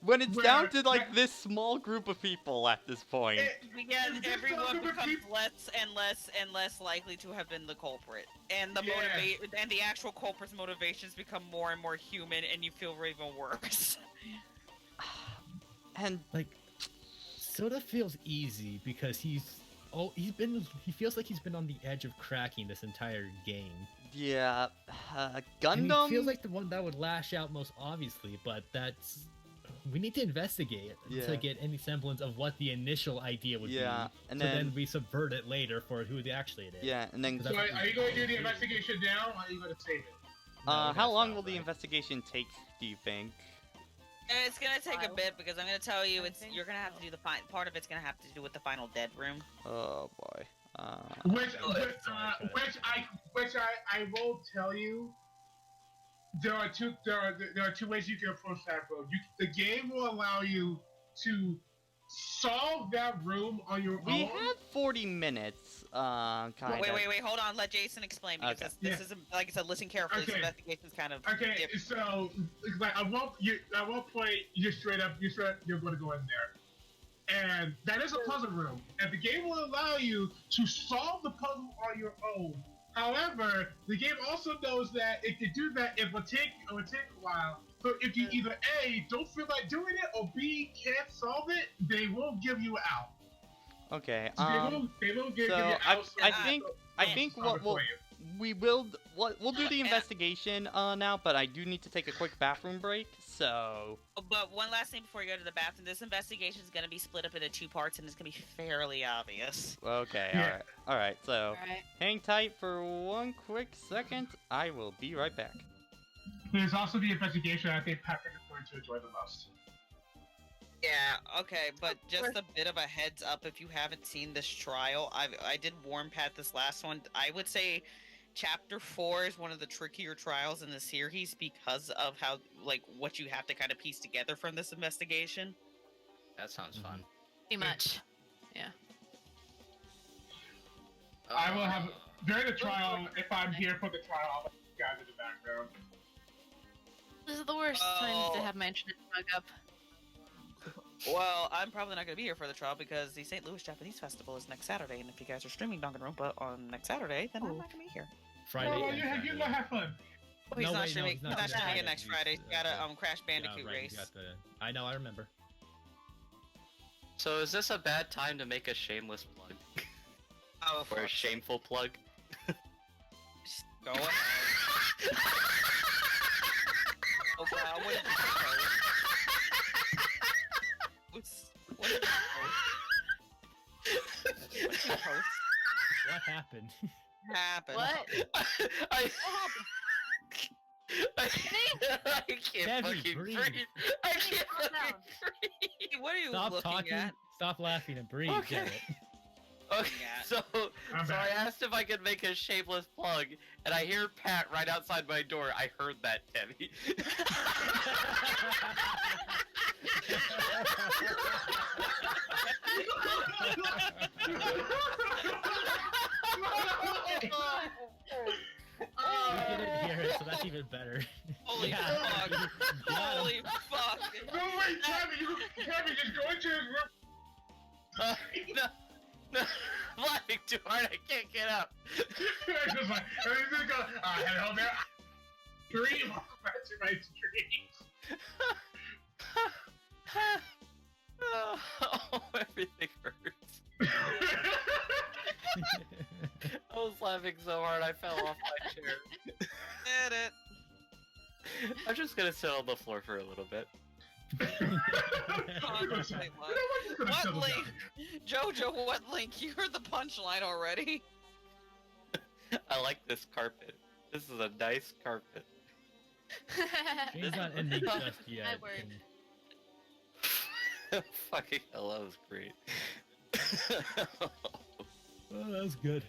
when it's Where- down to like this small group of people at this point. because This everyone doesn't becomes repeat- less and less and less likely to have been the culprit, and the Yeah. and the actual culprit's motivations become more and more human, and you feel even worse. And Like, Soda feels easy because he feels like he's been on the edge of cracking this entire game. yeah, And Gundam. he feels like the one that would lash out most obviously, but we need to investigate it Yeah. to get any semblance of what the initial idea would Yeah, be. and so then- then we subvert it later for who actually it is. yeah, and then That's So what are you going to do the investigation now, or are you going to save it? No, we how gotta long stop, will the right? investigation take? Do you think? And it's gonna take a bit because I'm gonna tell you, you're gonna have to do the part of it's gonna have to do with the final dead room. Oh boy. Which I will tell you, there are two ways you can approach that road. The game will allow you to solve that room on your We own. have 40 minutes. Kind of. Wait, hold on. Let Jason explain because Okay. this is like I said. Listen carefully. This Okay. investigation's kind of Okay, different. so like at one point you're going to go in there, and that is a puzzle room, and the game will allow you to solve the puzzle on your own. However, the game also knows that if you do that, it will take a while. So if you either A, don't feel like doing it, or B, can't solve it, they will give you out. Okay. They will give so you out. I think solve what it will for you. we'll do the investigation now, but I do need to take a quick bathroom break. So But one last thing before you go to the bathroom, this investigation is going to be split up into 2 parts, and it's going to be fairly obvious. okay, Yeah. all right. So Alright. hang tight for one quick second. I will be right back. There's also the investigation I think Patrick is going to enjoy the most. Yeah, okay, but just a bit of a heads up if you haven't seen this trial. I did warn Pat this last one. I would say Chapter 4 is one of the trickier trials in the series because of how, like, what you have to kind of piece together from this investigation. That sounds fun. Too much. I will have during the trial. If I'm here for the trial, I'll have you guys in the background. This is the worst time to have my internet bug up. Well, I'm probably not going to be here for the trial because the St. Louis Japanese Festival is next Saturday, and if you guys are streaming Danganronpa on next Saturday, then I'm not going to be here. Friday. Well, and you Saturday. go have fun. Oh, he's No, not wait, no, streaming. he's He's not not streaming streaming it Friday. next Friday. He's got a Crash Yeah, Bandicoot right, race. you got I know, I remember. So is this a bad time to make a shameless plug? Oh, Or a fuck. shameful plug? Go ahead. Oh, God, what did you propose? What did you post? What did you post? What happened? Happened. What? I can't Debbie, fucking breathe. breathe. I can't calm down. fucking breathe. What are you Stop looking talking. at? Stop laughing and breathe. Okay. Damn it. Okay, Yeah. I'm so I back. asked if I could make a shameless plug, and I hear Pat right outside my door. I heard that, Debbie. We didn't hear it, so that's even better. Holy Yeah. fuck. Got him. Holy fuck. No, wait, Tabby, just go into his room. No, I'm laughing too hard. I can't get up. Just like, and he's just go, hello there. Dream. That's my dreams. Oh, everything hurts. I was laughing so hard I fell off my chair. Did it. I'm just gonna sit on the floor for a little bit. Honestly, what link? Jojo, what link? You heard the punchline already. I like this carpet. This is a nice carpet. Shane's not ending just yet. My word. Fucking hell, that was great. Oh, that was good.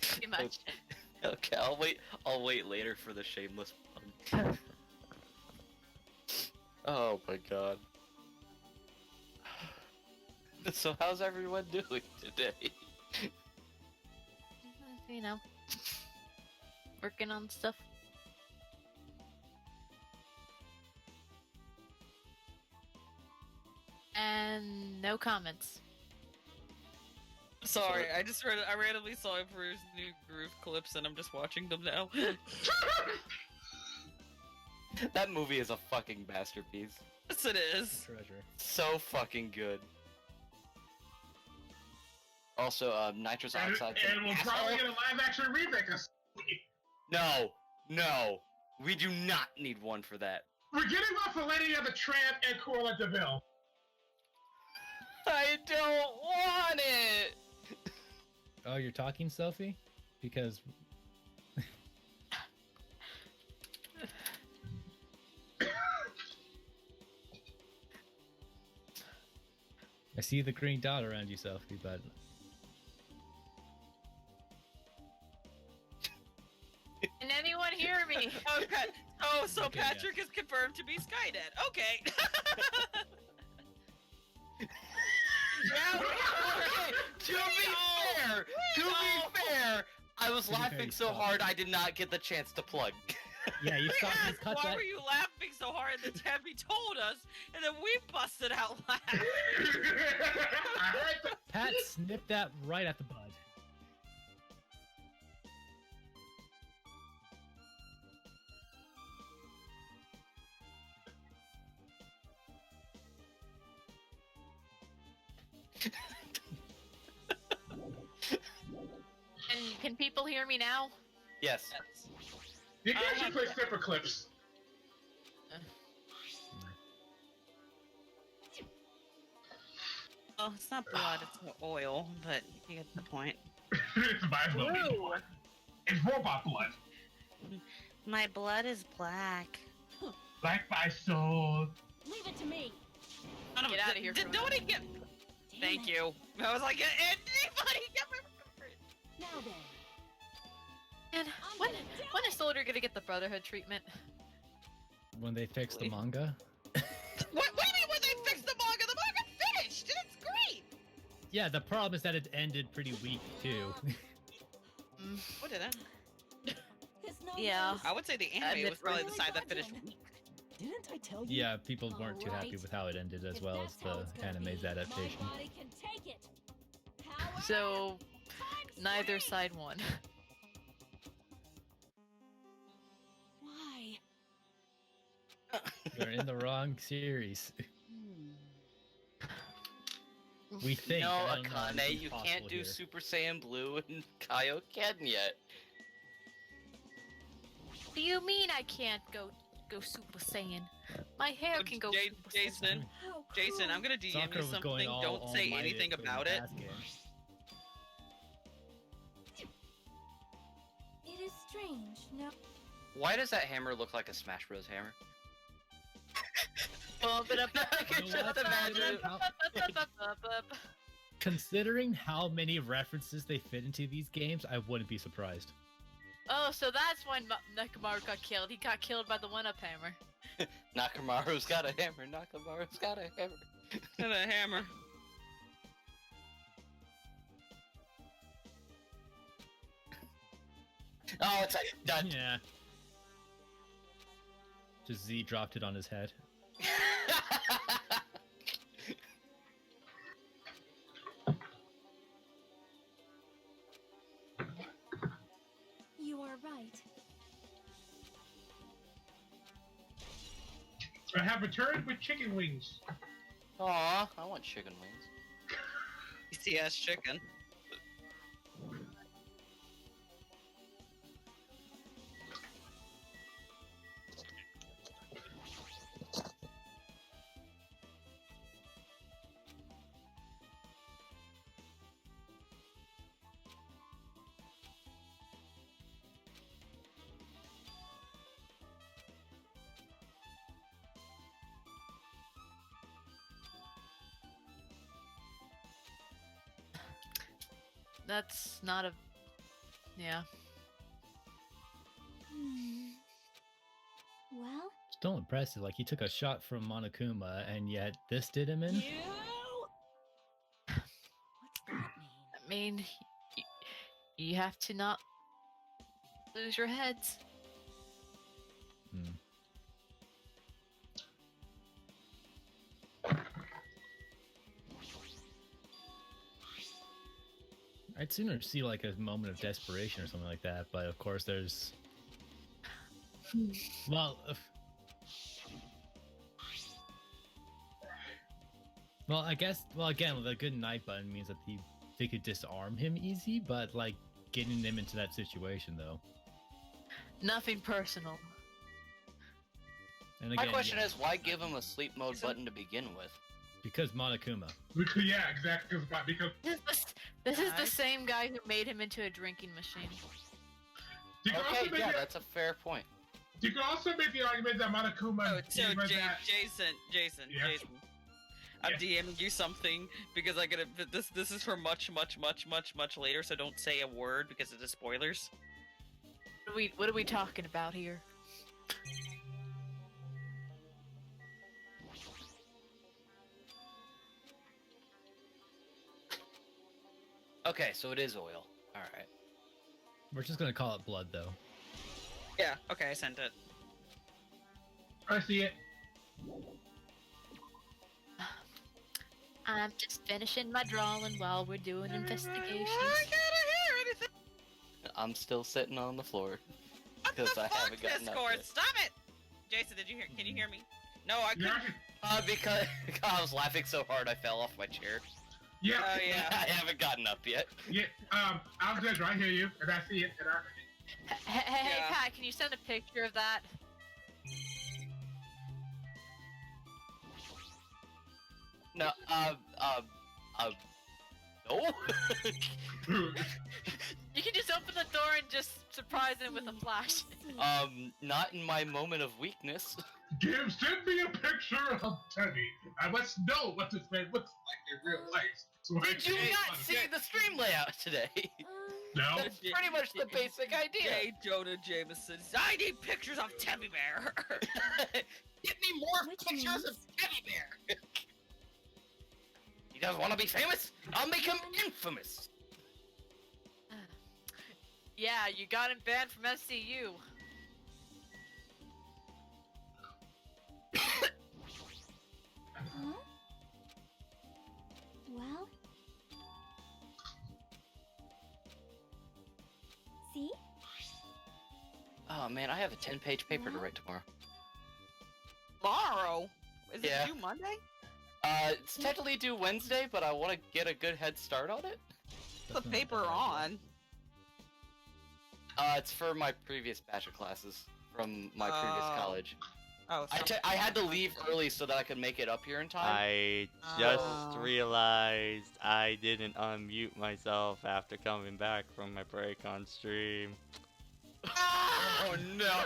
Too much. Okay, I'll wait later for the shameless plug. Oh my god. So how's everyone doing today? You know, working on stuff. And no comments. Sorry, I randomly saw Peru's new groove clips and I'm just watching them now. That movie is a fucking masterpiece. Yes, it is. Treasure. So fucking good. Also, nitrous oxide. And we'll probably get a live action remake of No, we do not need one for that. We're getting off of Lady of the Tramp and Cruella de Vil. I don't want it. Oh, you're talking, Sophie? Because I see the green dot around you, Sophie, but Can anyone hear me? Okay. So Okay, Patrick is confirmed to be Skynet. Okay. Yeah, okay. To be fair, I was To be fair, laughing you so stopped. hard I did not get the chance to plug. yeah, you stop. You Yes, cut why that. were you laughing so hard that Tabby told us, and then we busted out laughing? I heard that. Pat snipped that right at the bud. And Can people hear me now? Yes. You can actually play separate clips. Oh, it's not blood, it's oil, but you get the point. It's my blood. It's robot blood. My blood is black. Like my soul. Leave it to me. Get out of here. Did nobody get? Damn Thank it. you. I was like, anybody get my? Now then. And when is Soldier gonna get the Brotherhood treatment? When they fix the manga. What do you mean when they fixed the manga? The manga finished, and it's great. Yeah, the problem is that it ended pretty weak too. What did I? There's no Yeah. use. I would say the anime was probably the side that finished weak. Didn't I tell you? Yeah, people weren't too happy Alright. with how it ended as If well as that's how the it's gonna anime's be, adaptation. My body can take it. Power So times neither 3. side won. Why? You're in the wrong series. Hmm. We think. No, I don't know, Akane, anything's you possible can't do here. Super Saiyan Blue and Kaioken yet. What do you mean I can't go Super Saiyan? My hair can go Super Saiyan. Jason, How Jason, I'm cruel. gonna DM Sakura you was something. going all Don't say all-mighted anything in the about it. past game. It is strange. No. Why does that hammer look like a Smash Bros. Hammer? Bump it up. I can You know just what? imagine. Considering how many references they fit into these games, I wouldn't be surprised. Oh, so that's why Nekomaru got killed. He got killed by the one-up hammer. Nakamaru's got a hammer. Nakamaru's got a hammer. And a hammer. Oh, it's like done. Yeah. Just Z dropped it on his head. You are right. I have returned with chicken wings. Aw, I want chicken wings. ECS chicken. That's not a... Yeah. Hmm. Well, Still impressive. Like, he took a shot from Monokuma, and yet this did him in? you. What's that mean? I mean, you have to not lose your heads. Hmm. I'd sooner see like a moment of desperation or something like that, but of course there's... Well, well, I guess, well, again, with a good knife button means that they could disarm him easy, but like getting him into that situation though. Nothing personal. And My again, question yeah, is, why give him a sleep mode button to begin with? because Monokuma. Yeah, exactly. Because This is the Nice. same guy who made him into a drinking machine. you can Okay, also make yeah, it, that's a fair point. you can also make the argument that Monokuma So gave us that. Jason, Yeah. Jason. I'm DMing you something because I gotta. This is for much later. So don't say a word because it is spoilers. What are we talking about here? Okay, so it is oil. Alright. We're just gonna call it blood though. Yeah, okay, I sent it. I see it. I'm just finishing my drawing while we're doing investigations. I gotta hear anything. I'm still sitting on the floor. What the Because I fuck, haven't gotten up Discord? yet. Stop it! Jason, did you hear? Can you hear me? No, I You're couldn't. actually, Because I was laughing so hard I fell off my chair. Yeah. Oh yeah. I haven't gotten up yet. Yeah. I'm good. I hear you, and I see it, and Hey, Yeah. Pat, can you send a picture of that? No, no. You can just open the door and just surprise him with a flash. Not in my moment of weakness. Send me a picture of Teddy. I must know what this man looks like in real life. So I Did you can not see the stream layout today? No. That's pretty much the basic idea. J. Jonah Jameson. I need pictures of Teddy Bear. Give me more Which pictures means- of Teddy Bear. You guys want to be famous? I'll make him infamous. Yeah, you got him banned from SCU. Huh? Well. See? Oh man, I have a 10-page paper to write tomorrow. Tomorrow? Is Yeah. it due Monday? It's technically due Wednesday, but I want to get a good head start on it. What's the paper on? It's for my previous batch of classes from my previous Oh. college. Oh, I had to leave early so that I could make it up here in time. I just Oh. realized I didn't unmute myself after coming back from my break on stream. Oh no!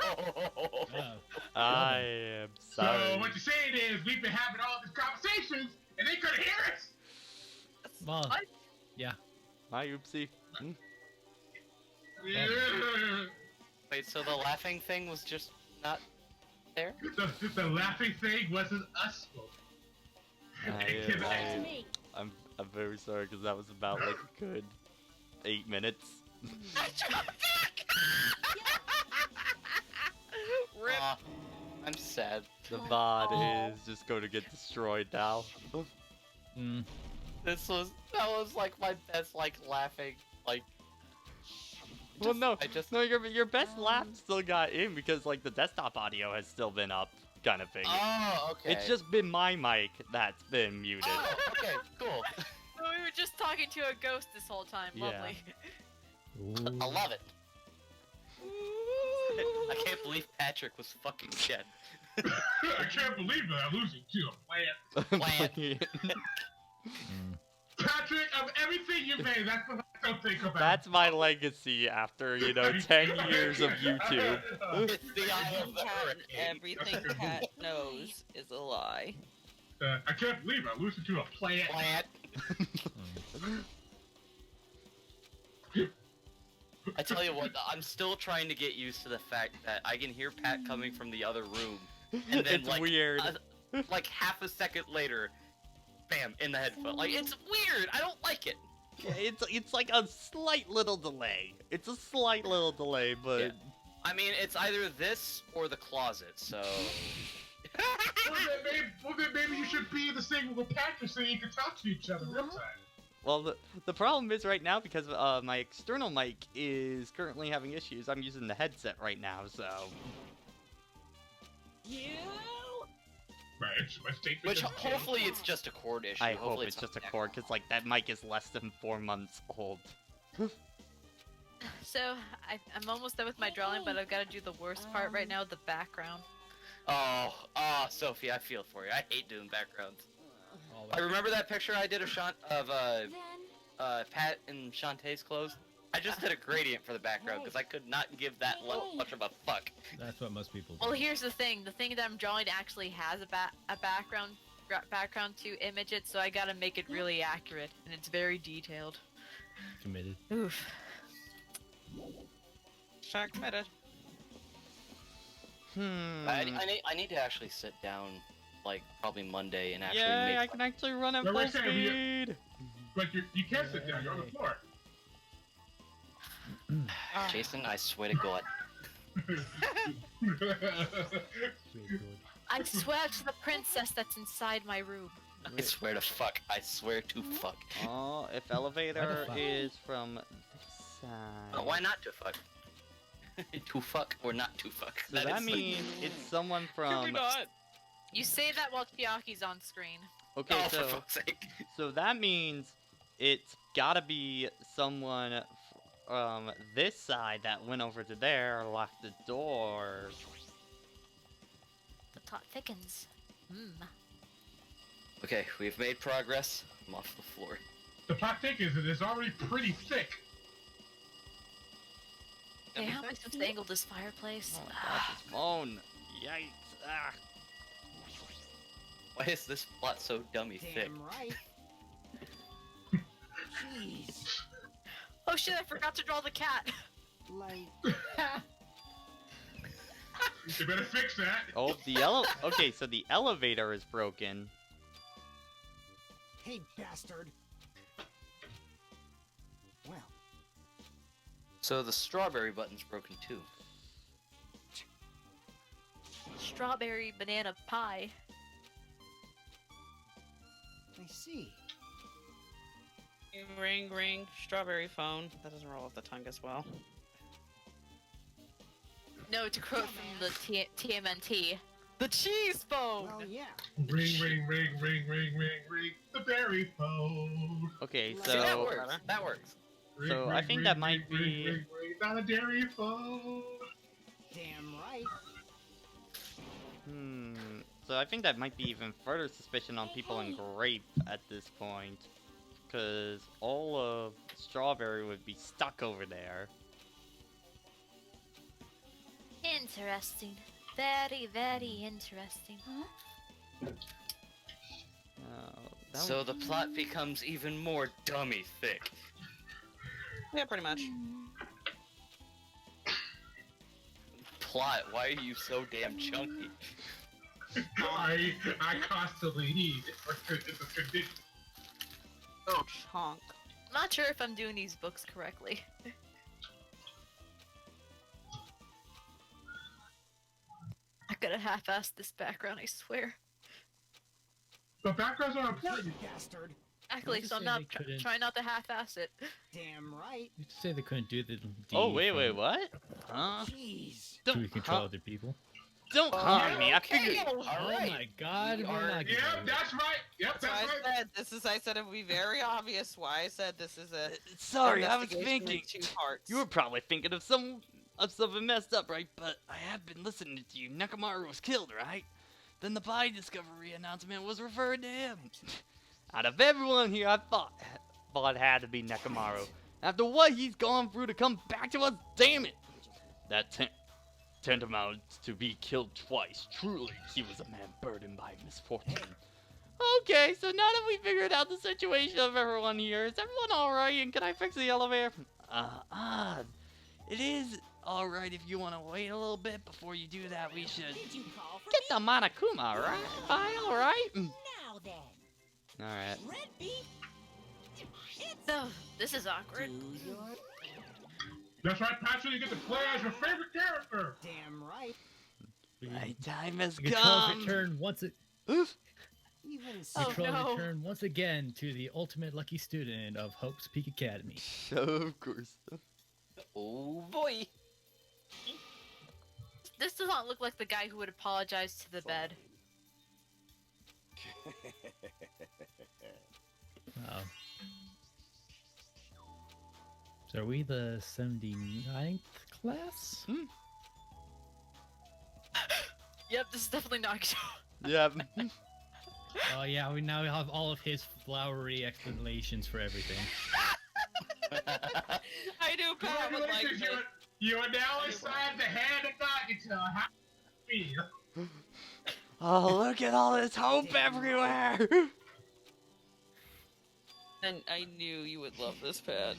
Oh, I am So sorry. what you're saying is we've been having all these conversations, and they couldn't hear us. well, What? My oopsie. Yeah. Wait, so the laughing thing was just not there? The laughing thing wasn't us. Back to me. I'm very sorry because that was about like a good 8 minutes. Rip. Aw, I'm sad. The VOD is just going to get destroyed now. mm, That was like my best like laughing like. Well, no, I just. no, your best laugh still got in because like the desktop audio has still been up, kind of thing. Oh, okay. It's just been my mic that's been muted. Oh, okay, cool. We were just talking to a ghost this whole time. Yeah. Lovely. I love it. I can't believe Patrick was fucking dead. I can't believe that I'm losing to a plant. Plant. Patrick, of everything you made, that's the I don't think about. That's my legacy after, 10 years of YouTube. It's the eye of the hurricane. Everything Pat knows is a lie. I can't believe I'm losing to a plant. Plant. I tell you what, I'm still trying to get used to the fact that I can hear Pat coming from the other room, and then It's like weird. like half a second later, bam, in the headphone. Like it's weird. I don't like it. It's like a slight little delay. It's a slight little delay, but Yeah. I mean, it's either this or the closet. So Well, then maybe you should be in the same room with Patrick so you can talk to each other real time. well, the problem is right now because my external mic is currently having issues. I'm using the headset right now, so You. Right, it's my statement. which is- hopefully it's just a cord issue. I hope Hopefully it's just a not cord because like that mic is less than 4 months old. So I'm almost done with my drawing, but I've got to do the worst part right now, the background. Oh, Sophie, I feel for you. I hate doing backgrounds. all I remember that picture I did of Then. Pat and Shantae's clothes. I just did a gradient for the background because I could not give that much of a fuck. That's what most people do. Well, here's the thing. The thing that I'm drawing actually has a background to image it, so I got to make it really accurate, and it's very detailed. Committed. Oof. Shark committed. I need to actually sit down, like probably Monday, and actually Yay, make. I can actually run at But full we're saying we- speed. But you can't sit down, you're on the floor. Jason, I swear to God. I swear to the princess that's inside my room. I swear to fuck. I swear to fuck. Oh, if elevator fuck? is from this side. Why not to fuck? To fuck or not to fuck? So that is- means it's someone Can we from. not? You say that while Chiaki's on screen. Okay, Oh, for so fuck's sake. so that means it's gotta be someone from this side that went over to there, locked the door. The plot thickens. Okay, we've made progress. I'm off the floor. The plot thickens, and it's already pretty thick. Okay, how am I supposed to angle this fireplace? Oh my gosh, his phone. Yikes. Ah. Why is this plot so dummy thick? Damn right. Jeez. Oh shit, I forgot to draw the cat. Like, You better fix that. Oh, okay, so the elevator is broken. hey, bastard. Well, So the strawberry button's broken too. Strawberry banana pie. I see. Ring, ring, strawberry phone. That doesn't roll off the tongue as well. No, to quote from the TMNT. The cheese phone! Well, yeah. Ring, ring, ring, ring, ring, ring, ring. The berry phone. Okay, See, See, that so works. That works. Ring, So, I ring, think ring, that might ring, be- ring, ring, ring. Not a dairy phone. Damn right. So I think that might be even further suspicion on people in Grape at this point, because all of Strawberry would be stuck over there. Interesting. Very, very interesting. That So the plot becomes even more dummy thick. Yeah, pretty much. Plot, why are you so damn chunky? I constantly eat. It's a condition. Oh, chonk. I'm not sure if I'm doing these books correctly. I could have half-assed this background, I swear. The backgrounds are You important. bastard. Actually, Let's so I'm say not they couldn't- trying not to half-ass it. Damn right. You say they couldn't do the D Oh wait, from- wait, what? Huh? Jeez. So we control other people. Don't harm me. I figured. Oh my god, We we're are- not Yep, getting it. that's right. Yep, So that's I right. said, I said it would be very obvious why I said this is a Sorry, I was investigation in thinking. 2 parts. You were probably thinking of something messed up, right? But I have been listening to you. Nakamaru was killed, right? Then the body discovery announcement was referred to him. Out of everyone here, I thought it had to be Nakamaru. After what he's gone through to come back to us, damn it! That tantamount to be killed twice. Truly, he was a man burdened by misfortune. Okay, so now that we figured out the situation of everyone here, is everyone alright? And can I fix the elevator? It is alright if you want to wait a little bit before you do that. We should Did you call for get me? the Monokuma, right? Fine, alright? Now then, Alright. red beef. Oh, this is awkward. Do your That's right, Patrick. You get to play as your favorite character. damn right. My time has The controls come. return once it Oof. Even so. Oh, controls no. return once again to the ultimate lucky student of Hope's Peak Academy. Of course. Oh boy. This does not look like the guy who would apologize to the bed. Oh. So are we the 79th class? Yep, this is definitely not. Yep. Oh yeah, we now have all of his flowery explanations for everything. I knew Pat would like Congratulations, this. you are now inside the hand of Nagito. How do you feel? Oh, look at all this hope everywhere. And I knew you would love this, Pat.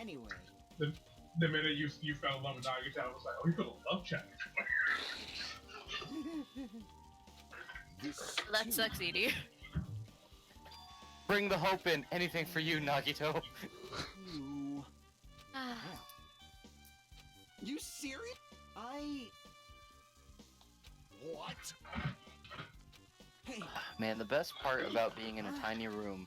Anyway, The minute you fell in love with Nagito, I was like, oh, you feel a love child. this That sucks, Edie. Bring the hope in. Anything for you, Nagito. too. Well, you serious? What? Hey, Man, the best part about being in a tiny room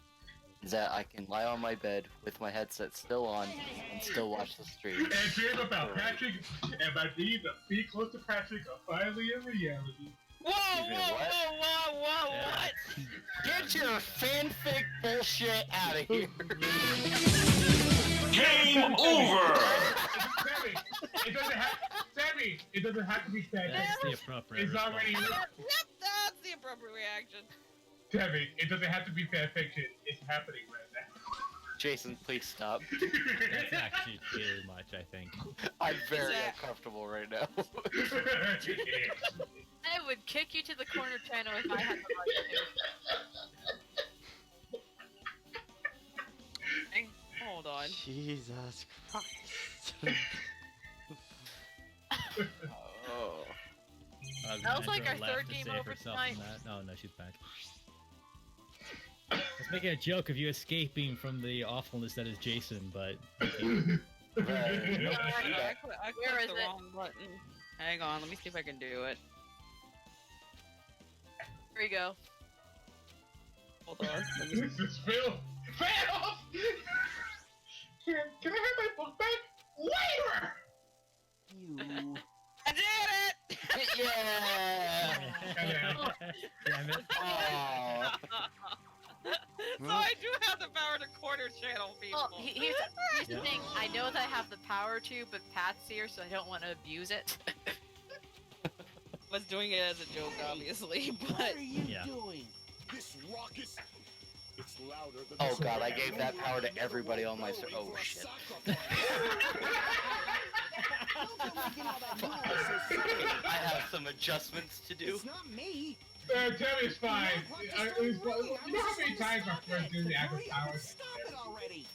is that I can lie on my bed with my headset still on and still watch the stream. And dream about Patrick and my dreams of being close to Patrick are finally in reality. Whoa, Excuse me, whoa, what? whoa, whoa, whoa, what? Get your fanfic bullshit out of here. Game over! Sammy, it doesn't have. Sammy, it doesn't have to be fan That's the fiction. appropriate It's already. response. Yep, that's the appropriate reaction. Sammy, it doesn't have to be fan fiction. It's happening right now. Jason, please stop. That's actually too much, I think. I'm very Zach. uncomfortable right now. I would kick you to the corner channel if I had the right Hang- Hold on. Jesus Christ. Oh. That was like our Left third to game save over herself tonight. from that. Oh no, she's back. I was making a joke of you escaping from the awfulness that is Jason, but I clicked Where is the it? wrong button. Hang on, let me see if I can do it. Here we go. Hold on. Let me This is Phil. Fail! Can I have my book back? Later! You. I did it! Yeah! damn it. Oh. So I do have the power to corner channel people. Well, here's the thing. I know that I have the power to, but Pat's here, so I don't want to abuse it. was doing it as a joke, obviously, What but are you Yeah. doing? This raucous. It's louder than Oh the god, I sound gave of that a power to lion everybody on my burrowing oh for a shit. sacrifice. Don't be making all that noise so silly. I have some adjustments to do. It's not me. Tammy's fine. You know how many times my friends do the active Hurry up power? and stop it already.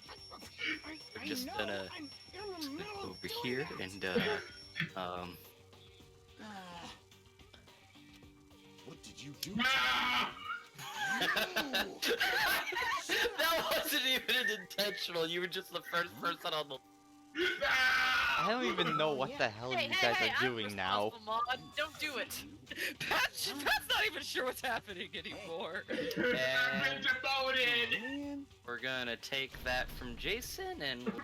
We're I just know, gonna I'm in the middle of over here and What did you do? Ah! that wasn't even intentional. You were just the first person on the. I don't even know what the hell Hey, you hey, guys hey, are I'm doing now. responsible, Mod. Don't do it. Pat's not even sure what's happening anymore. I've been demoted! Man, We're gonna take that from Jason and we're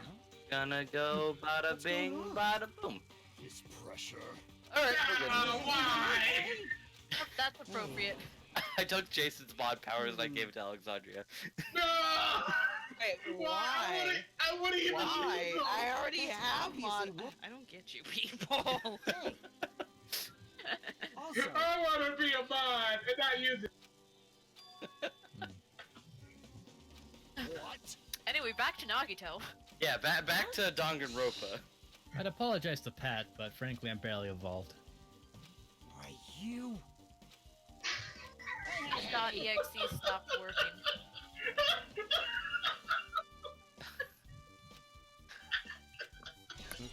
gonna go bada bing, bada boom. this pressure. Alright, we're Oh, why? Yep, that's appropriate. good. I took Jason's mod powers and I gave it to Alexandria. No! Wait, Why? I wanna use the Why? shield. I already have Obviously, mod. what- I don't get you people. Also, I wanna be a mod and not use it. what? Anyway, back to Nagito. Yeah, back to Danganronpa. I'd apologize to Pat, but frankly, I'm barely evolved. Why you? .exe stopped working.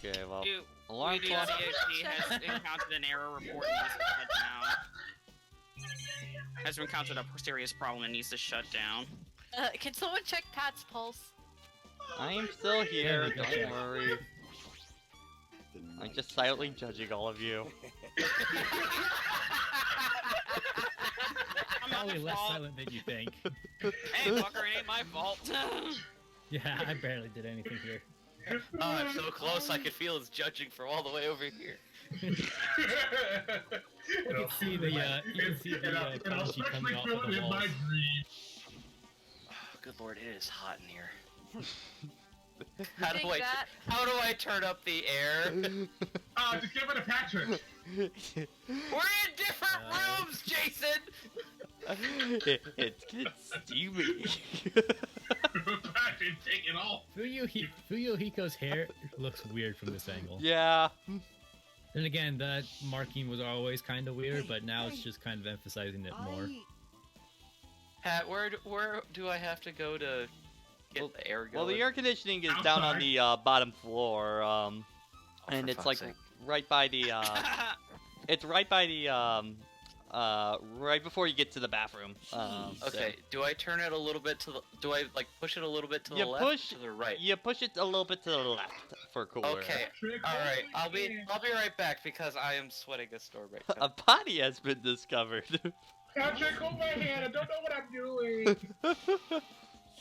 Okay, well, You, alarm clock. WDCXD has encountered an error report and needs to shut down. Has encountered a serious problem and needs to shut down. Can someone check Pat's pulse? I am still here, There we go. don't worry. I'm just silently judging all of you. I'm not Probably the less fault. silent than you think. Hey, fucker, it ain't my fault. Yeah, I barely did anything here. Oh, I'm so close I could feel his judging from all the way over here. You can see the kanji coming off of the in my walls. dream. Oh, good lord, it is hot in here. How Think do I turn up the air? Just give it a Patrick. We're in different rooms, Jason. It's getting steamy. Patrick, take it off. Fuyuhiko's hair looks weird from this angle. Yeah. Then again, that marking was always kind of weird, but now it's just kind of emphasizing it more. Pat, where do I have to go to get the air going? Well, the air conditioning is down on the bottom floor, Oh, and for it's fuck's like sake. right by the it's right by the right before you get to the bathroom. Okay, do I turn it a little bit to the? Do I like push it a little bit to the You left, push- to the right? You push it a little bit to the left for cooler. Okay, all right. I'll be right back because I am sweating a storm right now. A body has been discovered. Patrick, hold my hand. I don't know what I'm doing.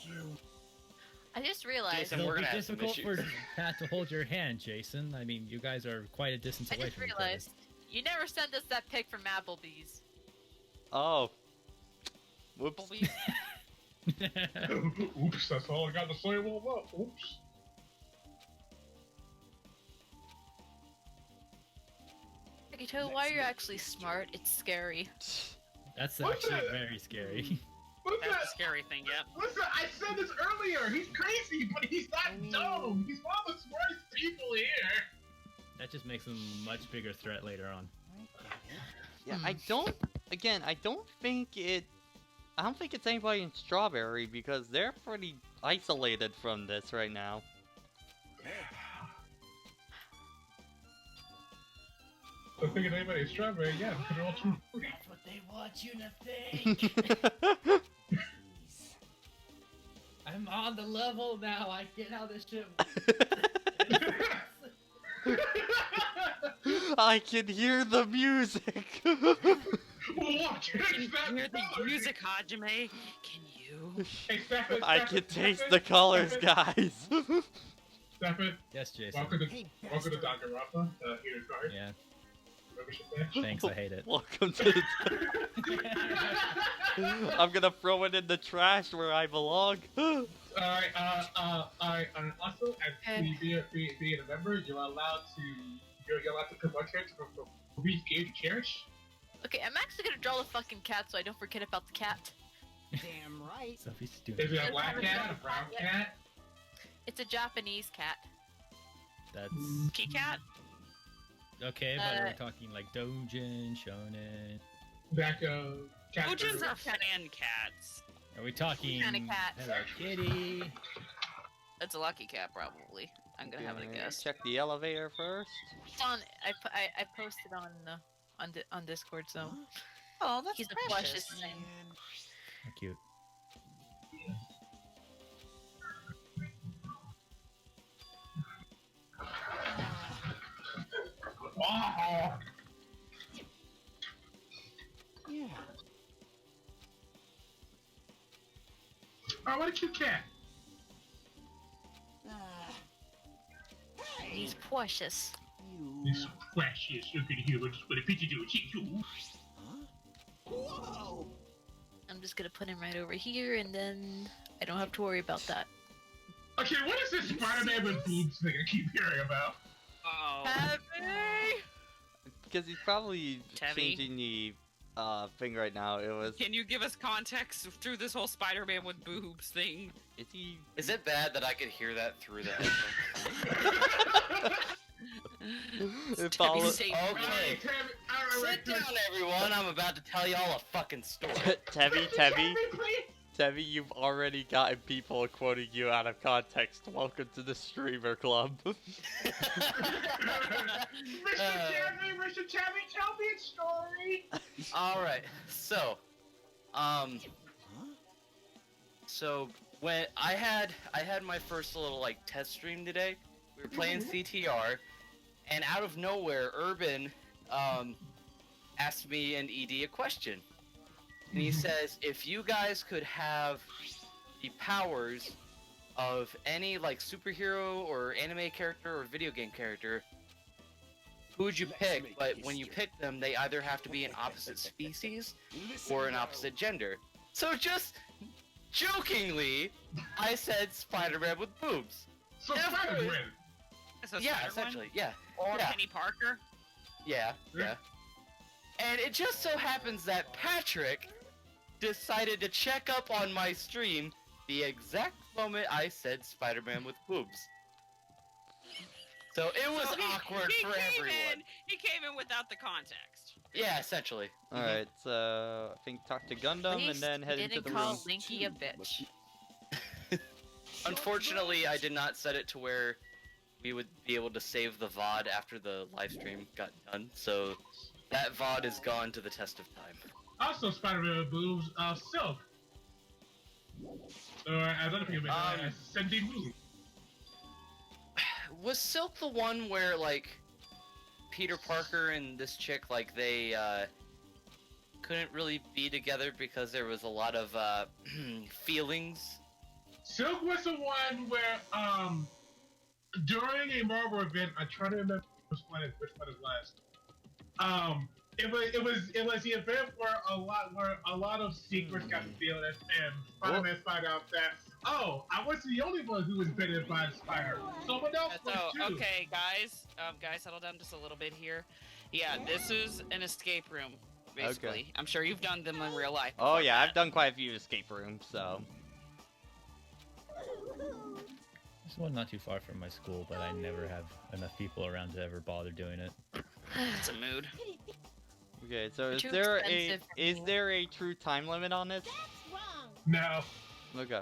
You. I just realized. Jason, It'll we're be gonna have some difficult for issues. Pat to hold your hand, Jason. I mean, you guys are quite a distance I away just from each other. realized. You never sent us that pic from Applebee's. Oh. Whoops. Believe- Oops, that's all I got to say. Well, oops. Nagito, while you're actually smart, it's scary. That's What's actually that? very scary. What's That's that? the scary thing, yep. Listen, I said this earlier. He's crazy, but he's not dumb. He's one of the smartest people here. That just makes him a much bigger threat later on. Yeah, I don't think it's anybody in Strawberry because they're pretty isolated from this right now. I think it's anybody in Strawberry, yeah, because they're all too fruity. That's what they want you to think. I'm on the level now. I get how this shit. I can hear the music. What? Can you hear the music, Hajime? Can you? Hey, Stefan, I can taste the colors, guys. Stefan, Yes, Jason. welcome to Danganronpa, here's card. Yeah. Membership badge. Thanks. I hate it. Welcome to the. I'm gonna throw it in the trash where I belong. Alright, also, as being a member, you're allowed to convert characters from movies, games, and cherish. Okay, I'm actually gonna draw the fucking cat so I don't forget about the cat. Damn right. Sophie's doing. Is it a black cat, a brown cat? It's a Japanese cat. That's Key cat? okay, but we're talking like Dojin, Shonen. Cat. Ojins are fan cats. Are we talking What kind of cat? Hello Kitty? That's a lucky cat, probably. I'm gonna have it guess. Check the elevator first. It's on. I posted on Discord, so Oh, that's he's a precious. precious name. How cute. Oh! Yeah. Oh, what a cute cat! He's precious. This precious looking human just with a picture to you. Whoa! I'm just gonna put him right over here, and then I don't have to worry about that. Okay, what is this Spider-Man with boobs thing I keep hearing about? Oh. Because he's probably Tevi? changing the thing right now. It was. Can you give us context through this whole Spider-Man with boobs thing? Is he? Is it bad that I could hear that through the headphones? If Tevi all- saved Okay. Sit down, everyone. I'm about to tell y'all a fucking story. Tevi, you've already gotten people quoting you out of context. Welcome to the streamer club. Mr. Tabby, tell me a story! All right. So, so when I had my first little like test stream today. We were playing CTR, and out of nowhere, Urban asked me and ED a question. And he says, if you guys could have the powers of any like superhero or anime character or video game character, who would you pick? But when you pick them, they either have to be an opposite species or an opposite gender. So just jokingly, I said Spider-Man with boobs. So Yeah, Spider-Man! So Yeah, Spider-Man? essentially, yeah. Or Yeah. Penny Parker? Yeah, yeah. And it just so happens that Patrick decided to check up on my stream the exact moment I said Spider-Man with boobs. So it was So awkward he for came everyone. He came in without the context. Yeah, essentially. Alright, so I think talk to Gundam and then head into didn't the call room. Linky a bitch. Unfortunately, I did not set it to where we would be able to save the VOD after the live stream got done, so that VOD is gone to the test of time. Also Spider-Man with boobs, Silk. Or another thing about Sending Moon. Was Silk the one where, like, Peter Parker and this chick, like, they, couldn't really be together because there was a lot of, feelings? Silk was the one where, during a Marvel event, I try to remember which one it was. it was the event where a lot of secrets got revealed, and Spider-Man found out that, oh, I wasn't the only one who was bitten by a spider. Someone else was So, too. okay, guys, settle down just a little bit here. Yeah, this is an escape room, basically. Okay. I'm sure you've done them in real life. Oh before, yeah, Matt. I've done quite a few escape rooms, so. There's one not too far from my school, but I never have enough people around to ever bother doing it. It's a mood. Okay, so They're is too there expensive for is me. there a true time limit on this? That's wrong. No, Okay.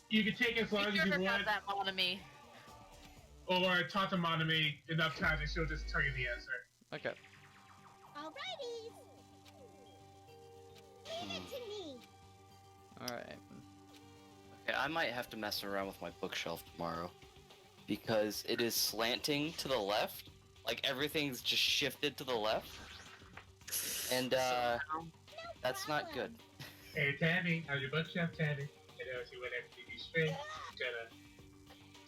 you can take as long Be as sure you to want, have that monami. or talk to Monami enough times and she'll just tell you the answer. Okay. Alrighty. Leave it to me. Alright. Okay, I might have to mess around with my bookshelf tomorrow because it is slanting to the left. Like everything's just shifted to the left, and that's not good. Hey Tammy, how's your bookshelf, Tammy? I know she went everything be straight. Gonna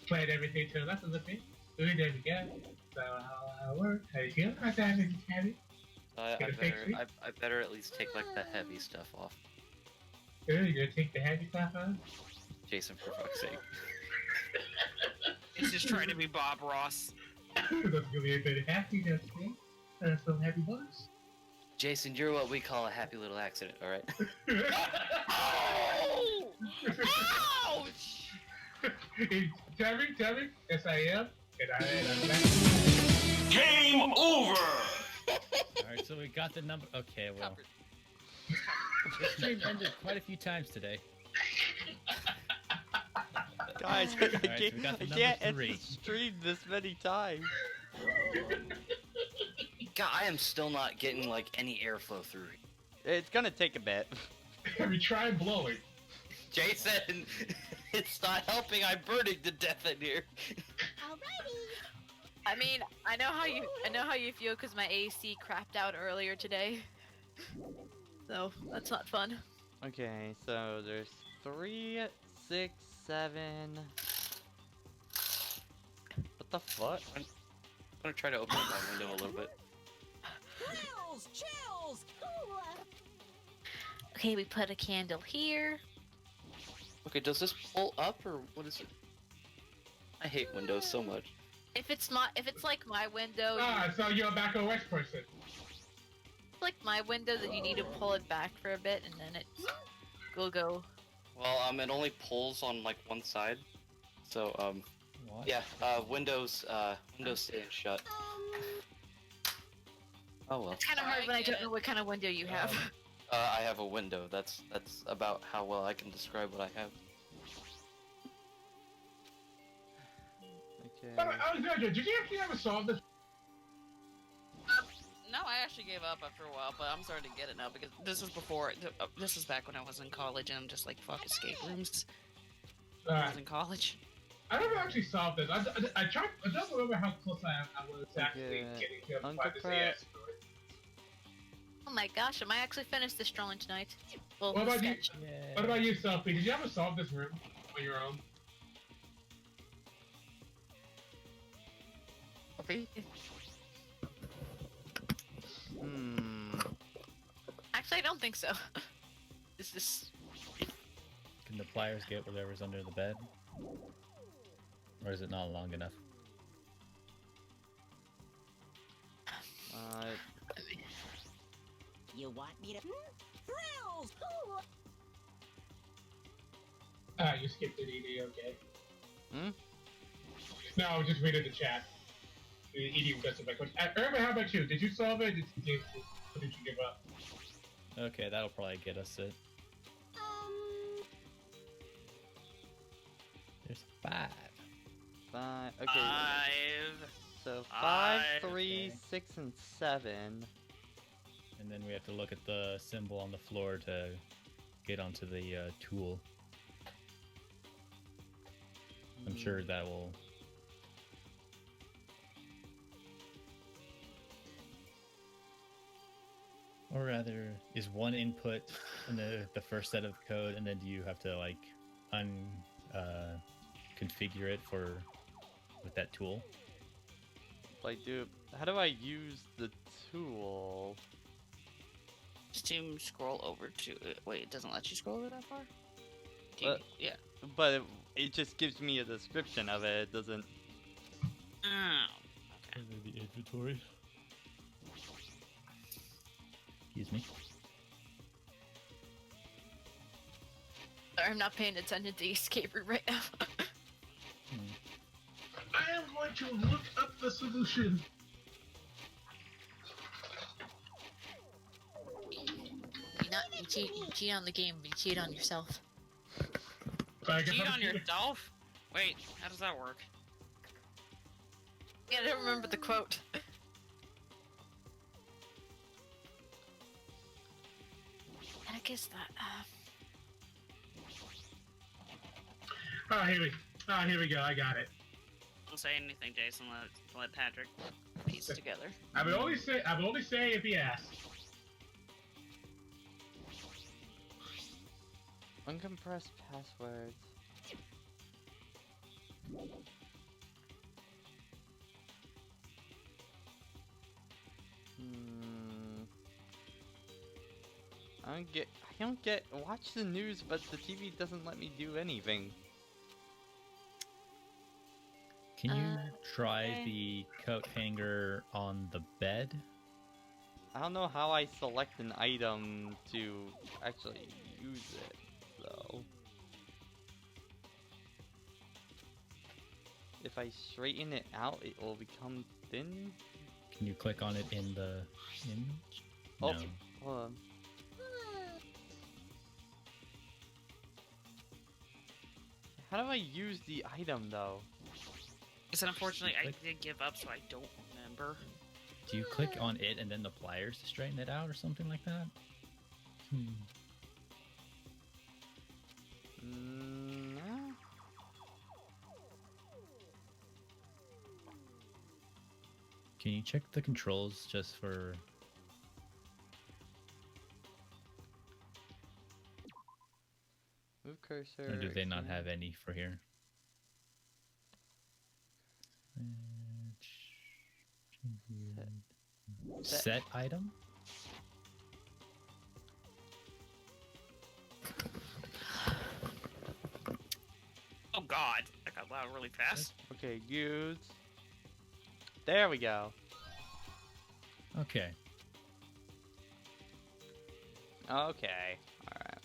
plan everything to the left of the thing. There we go. So how it works? How you feeling about that, Tammy? I Gonna fix me? better at least take like the heavy stuff off. Good, you gonna take the heavy stuff out? Jason, for fuck's sake. He's just trying to be Bob Ross. That's gonna be a bit of happiness, okay? Some happy bugs. Jason, you're what we call a happy little accident, alright? Oh! Ouch! Hey, Tammy, yes I am. And I'm back. Game over! Alright, so we got the number. Okay, well. The stream ended quite a few times today. Guys, so we got the I number can't end 3. the stream this many times. God, I am still not getting like any airflow through. It's gonna take a bit. Have you tried blowing? Jason, it's not helping. I'm burning to death in here. Alrighty. I mean, I know how you feel because my AC crapped out earlier today. So that's not fun. Okay, so there's 3, 6, 7. What the fuck? I'm gonna try to open up my window a little bit. Chills, chills. Ooh. Okay, we put a candle here. Okay, does this pull up or what is it? I hate windows so much. If it's like my window, So you're a back OS person. like my window, then you need to pull it back for a bit, and then will go. Well, it only pulls on like one side. So, What? yeah, windows staying shut. Oh well. It's kind of hard when I don't know what kind of window you have. I have a window. That's about how well I can describe what I have. Okay. Alexandra, did you actually ever solve this? No, I actually gave up after a while, but I'm starting to get it now because this was before. This was back when I was in college, and I'm just like, fuck escape rooms. When I was in college. I never actually solved this. I tried. I don't remember how close I was actually Okay. getting to find this Underpress. AS story. Oh my gosh, I might actually finish this drawing tonight. Well, What the about you? sketch. What about you, Sophie? Did you ever solve this room on your own? Actually, I don't think so. It's just Can the pliers get whatever's under the bed? Or is it not long enough? You want me to? Thrills. Ooh. You skipped it, ED, okay. Hmm? No, I was just reading the chat. ED got some my question. Irma, how about you? Did you solve it? Or did you give up? Okay, that'll probably get us it. There's 5. 5. Okay. 5. So 5, 3, Okay. 6, and 7. And then we have to look at the symbol on the floor to get onto the tool. I'm sure that will... Or rather, is one input in the first set of code, and then do you have to like configure it for with that tool? like, how do I use the tool? Just to scroll over to it. Wait, it doesn't let you scroll over that far? Yeah. But it just gives me a description of it. It doesn't. Oh. The inventory. Excuse me. I'm not paying attention to the escape route right now. I am going to look up the solution. You cheat on the game, but you cheat on yourself. Cheat on yourself? Wait, how does that work? Yeah, I don't remember the quote. And I guess that. Here we go. I got it. Don't say anything, Jason. Let Patrick piece together. I would only say if he asks. Uncompressed passwords. I don't get. Watch the news, but the TV doesn't let me do anything. Can you try the coat hanger on the bed? I don't know how I select an item to actually use it, though. If I straighten it out, it will become thin. Can you click on it in the image? Oh, No. hold on. How do I use the item, though? Because unfortunately, I did give up, so I don't remember. Do you click on it and then the pliers to straighten it out or something like that? No. Can you check the controls just for... Move cursor. Or do they not have any for here? Set item? Oh god, that got loud really fast. Okay, use. There we go. Okay. Okay. Alright.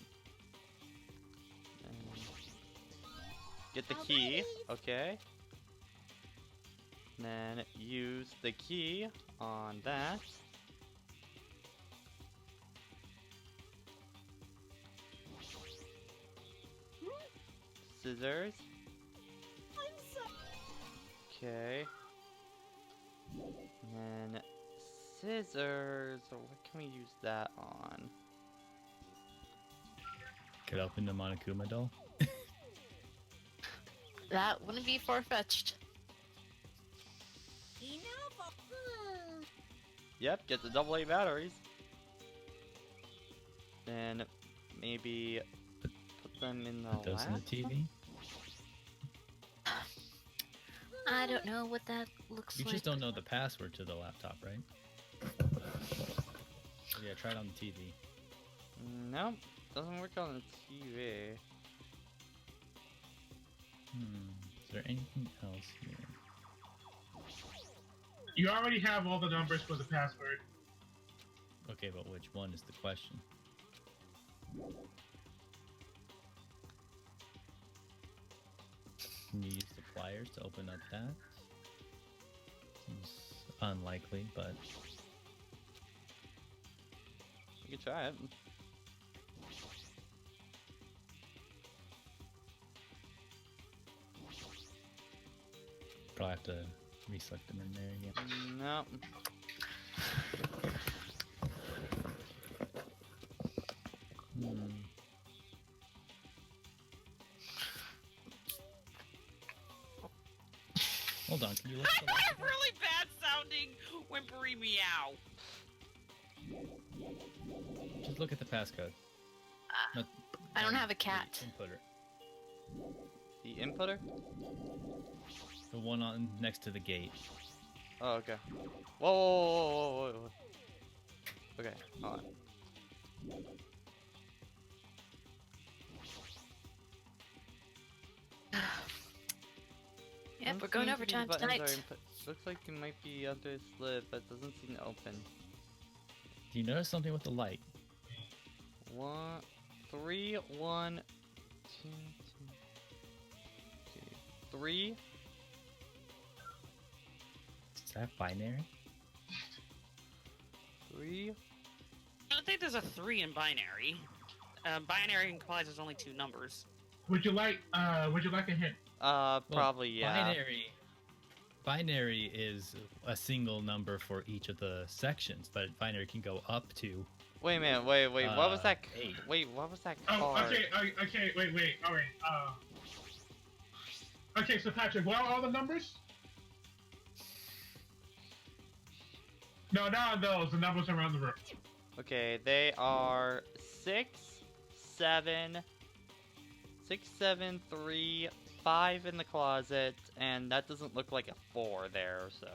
Get the key. Okay. Then use the key on that. Scissors. Okay. And then scissors. What can we use that on? Could open the Monokuma doll. That wouldn't be far-fetched. Yep, get the AA batteries. Then maybe put them in the Put those in the TV. I don't know what that looks You like. just don't know the password to the laptop, right? Yeah, try it on the TV. Nope, doesn't work on the TV. Is there anything else here? You already have all the numbers for the password. Okay, but which one is the question? Can you use the pliers to open up that? Seems unlikely, but... You can try it. Probably have to reselect them in there again. No. Hold on, can you look at the left again? Really bad sounding whimpery meow. Just look at the passcode. Not- I don't have a the cat. Inputter. The inputter? The one on next to the gate. Oh, okay. Whoa, whoa, whoa, whoa, whoa, whoa. Okay, hold on. Yep, Doesn't we're going seem to be the overtime buttons tonight. are input. Looks like it might be under slip, but doesn't seem to open. Do you notice something with the light? 1, 3, 1, 2, 2. Okay, 3. Is that binary? 3. I don't think there's a 3 in binary. Binary implies there's only 2 numbers. Would you like a hint? Probably, yeah. Binary is a single number for each of the sections, but binary can go up to. Wait a minute, wait, what was that? 8. Wait, what was that Oh, card? okay, wait, alright, okay, so Patrick, what are all the numbers? No, not those, the numbers around the room. Okay, they are 6, 7, 3, 5 in the closet, and that doesn't look like a 4 there, so.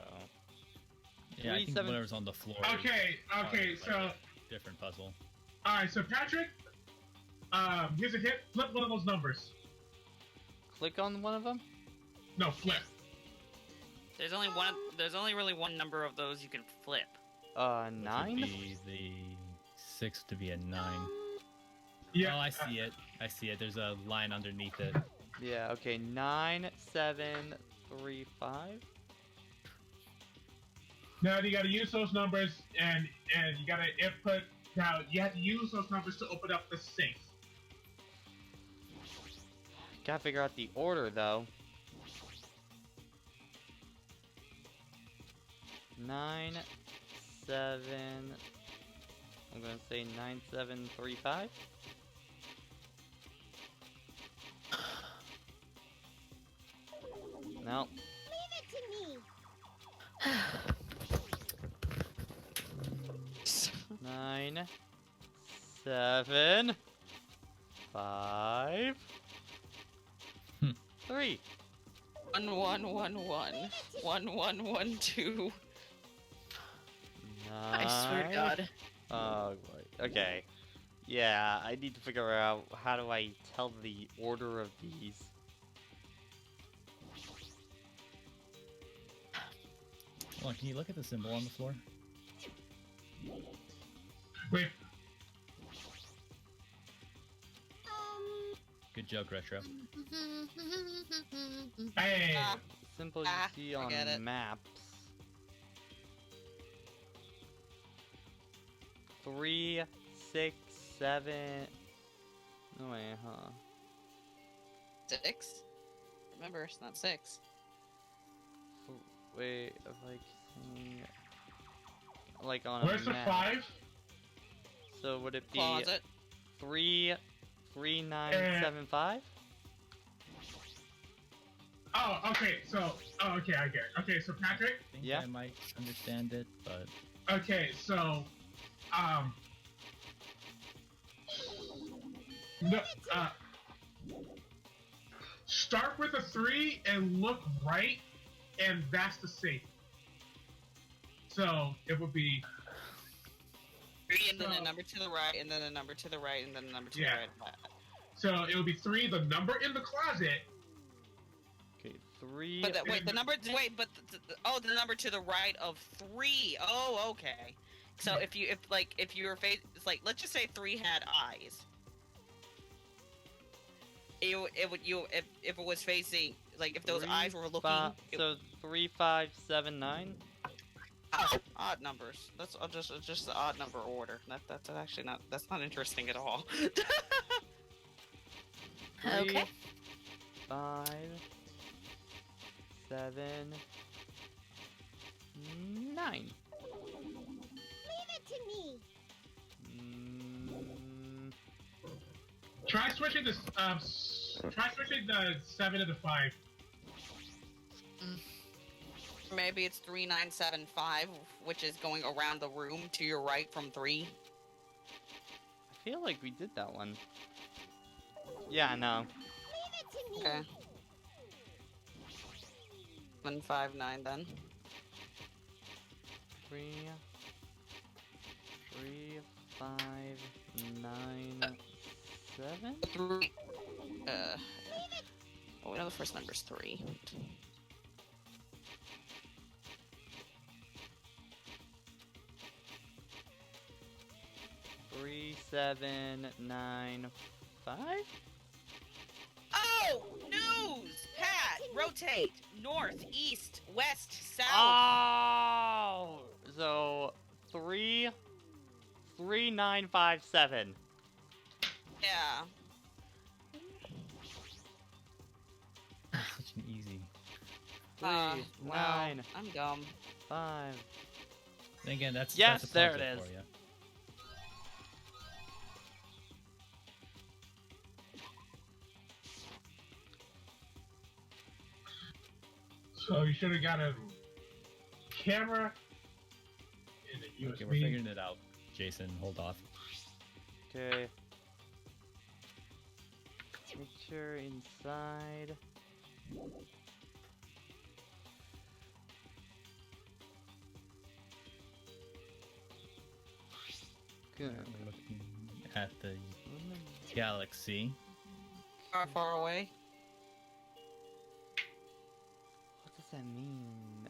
Yeah, I 3, think 7. whatever's on the floor. Okay, is so, like a different puzzle. alright, so Patrick, here's a hint, flip one of those numbers. Click on one of them? No, flip. There's only one. There's only really one number of those you can flip. Which would 9? be the 6 to be a 9. Yeah. Oh, I see it. I see it. There's a line underneath it. Yeah, okay, 9, 7, 3, 5. Now you gotta use those numbers, and you gotta input. Now you have to use those numbers to open up the safe. Gotta figure out the order, though. 9, 7. I'm gonna say 9, 7, 3, 5. No. Leave it to me. 9, 7, 5, 3. 1 1 1 1 1 1 1 2. I swear to God. Oh boy. Okay. Yeah, I need to figure out how do I tell the order of these. Hold on, can you look at the symbol on the floor? Wait. Good joke, Retro. Hey. Simple you see on forget it. maps. 3, 6, 7. No way, huh? 6. Remember, it's not 6. Wait, like on a Where's the map. 5? So would it be Closet. 3, 3, 9, 7, 5? Oh, okay. So, okay, I get it. Okay, so Patrick. I think Yeah? I might understand it, but Okay, so, no, start with a 3 and look right, and that's the safe. So it would be 3 and then a number to the right, and then a number to the right, and then a number to Yeah. the right. so it would be 3, the number in the closet. Okay, 3. But wait, the number. Wait, but the number to the right of 3. Oh, okay. So if you were it's like, let's just say 3 had eyes. If it was facing, like, if those eyes were looking. So 3, 5, 7, 9. Odd numbers. That's just the odd number order. That's actually not. That's not interesting at all. 3, Okay. 5, 7, 9. Leave it to me. Try switching the 7 to the 5. Maybe it's 3 9 7 5, which is going around the room to your right from 3. I feel like we did that one. Yeah, no. Leave it to me. Okay. 1 5 9 then. 3, 5, 9, 7. 3. Oh, we know the first number's 3. 3, 7, 9, 5. Oh, news! Pat, rotate north, east, west, south. Oh, so 3, 3, 9, 5, 7. Yeah. Such an easy. 3, Wow, 9, I'm dumb. 5. And again, that's Yes, that's a there puzzle it is. for you. So you should have got a camera and a USB. Okay, we're figuring it out. Jason, hold off. Okay. Picture inside. Good. We're looking at the galaxy. Far, far away. What does that mean?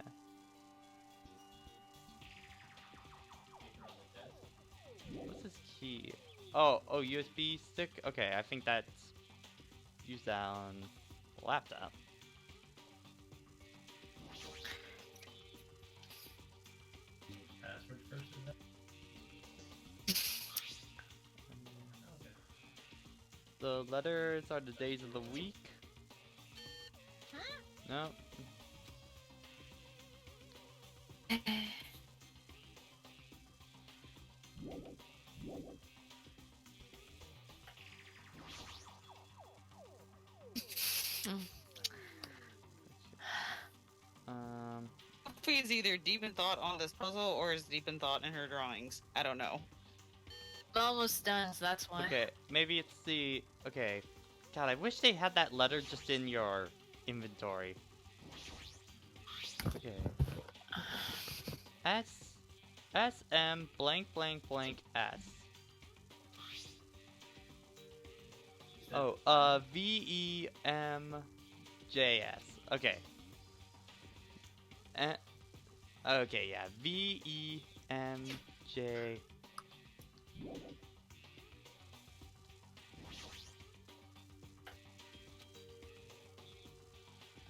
What's this key? Oh, USB stick? Okay, I think that's used on the laptop. Password first, is that? The letters are the days of the week. No. Is either deep in thought on this puzzle or is deep in thought in her drawings. I don't know. I'm almost done, so that's why. Okay, maybe it's the... Okay. God, I wish they had that letter just in your inventory. Okay. SM blank blank blank S. Oh, VEMJS. Okay. Okay, yeah. VEMJ.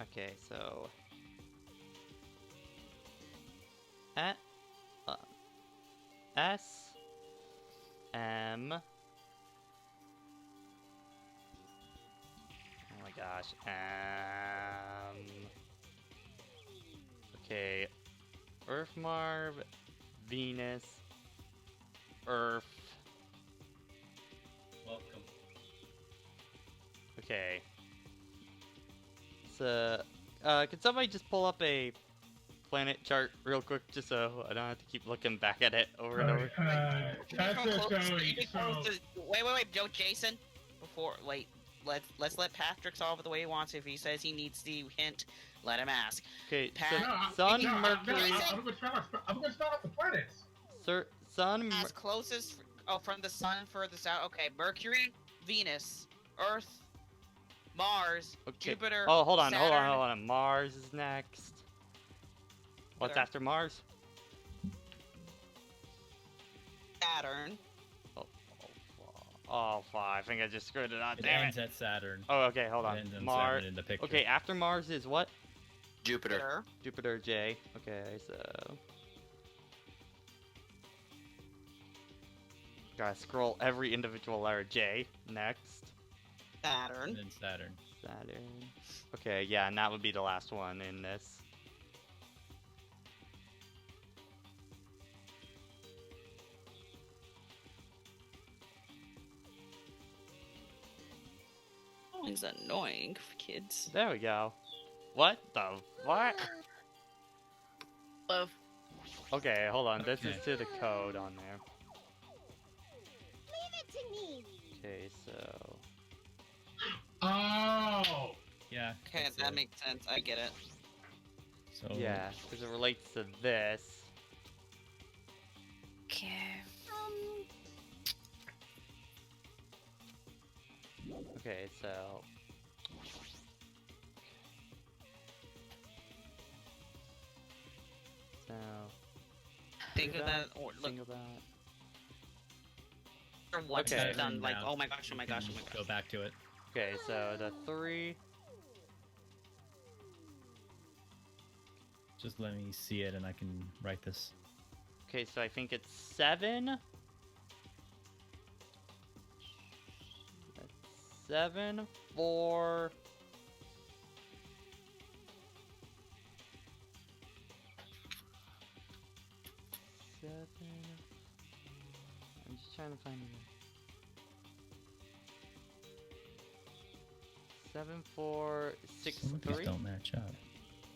Okay, so S M. Oh my gosh. Okay. Earth Marv, Venus, Earth. Welcome. Okay. So, can somebody just pull up a planet chart real quick, just so I don't have to keep looking back at it over and over? That's it, Wait, Joe, Jason. Let's let Patrick solve it the way he wants. If he says he needs the hint, let him ask. Okay, Pat- so Sun, Mercury, I'm gonna spell out the planets. Sun, As closest, from the sun furthest out. Okay, Mercury, Venus, Earth, Mars, okay. Jupiter. Oh, hold on. Saturn. Mars is next. What's Jupiter. after Mars? Saturn. Oh, fuck, I think I just screwed it up. It Damn ends it. at Saturn. Oh, okay, hold It on. ends on Mars. Saturn in the picture. Okay, after Mars is what? Jupiter. Jupiter, J. Okay, so... Gotta scroll every individual letter. J. Next. Saturn. And then Saturn. Saturn. Okay, yeah, and that would be the last one in this. It's annoying for kids. There we go. What the... What? Love. Okay, hold on. This Okay. is to the code on there. Leave it to me. Okay, so... Oh. Yeah. Okay, that's that it. makes sense. I get it. So Yeah, because it relates to this. Okay, so Think do of that, or look, single that. or once Okay. it's done, like, Now, oh my gosh, oh we my gosh, can oh my Go gosh. back to it. Okay, so the 3. Just let me see it and I can write this. Okay, so I think it's 7. That's 7, 4. I'm just trying to find it. 7, 4, 6, Some of these 3. don't match up.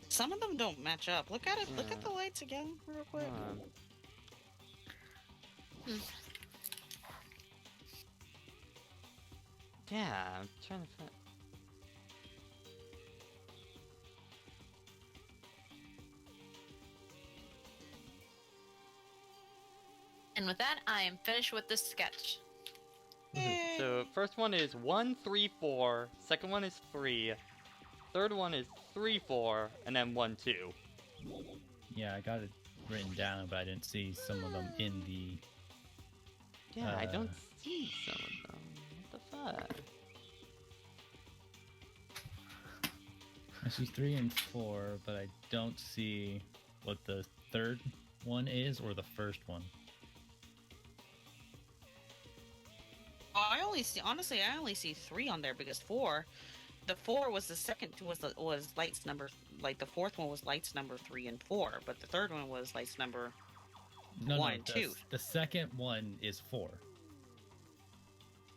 Some of them don't match up. Look at it. Look at Yeah. the lights again, real quick. Yeah, I'm trying to find. And with that, I am finished with this sketch. So first one is 1, 3, 4. Second one is 3. Third one is 3, 4, and then 1, 2. Yeah, I got it written down, but I didn't see some of them in the. Yeah, I don't Uh, see some of them. What the fuck? I see 3 and 4, but I don't see what the third one is or the first one. Oh, I only see, honestly, I only see 3 on there because 4. The 4 was the second, was lights number, like the fourth one was lights number 3 and 4, but the third one was lights number No, 1 no, and the, 2. the second one is 4.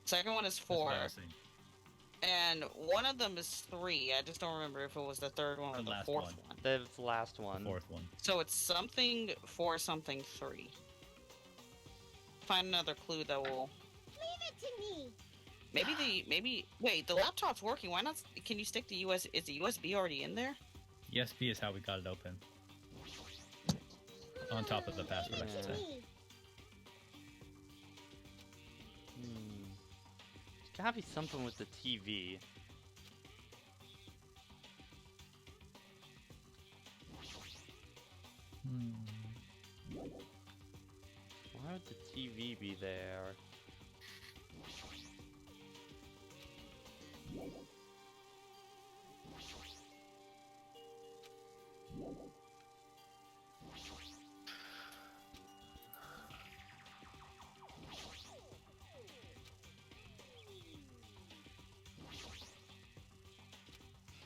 Second one is That's what 4, I was saying. and one of them is 3. I just don't remember if it was the third one or The the last fourth one. one. That's the last The one. fourth one. So it's something 4, something 3. Find another clue that will. Leave it to me. Wait, the laptop's working. Why not? Can you stick the US? Is the USB already in there? ESP is how we got it open. On top of the password, I should say. Me. There's gotta be something with the TV. Why would the TV be there?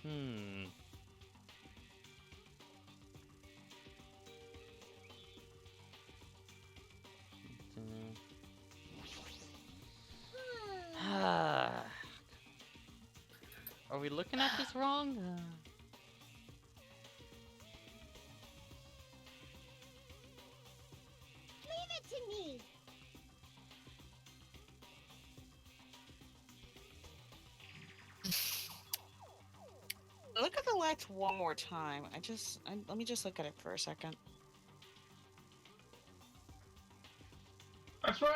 Hmm. Are we looking at this wrong? Leave it to me. Look at the lights one more time. Let me just look at it for a second. That's what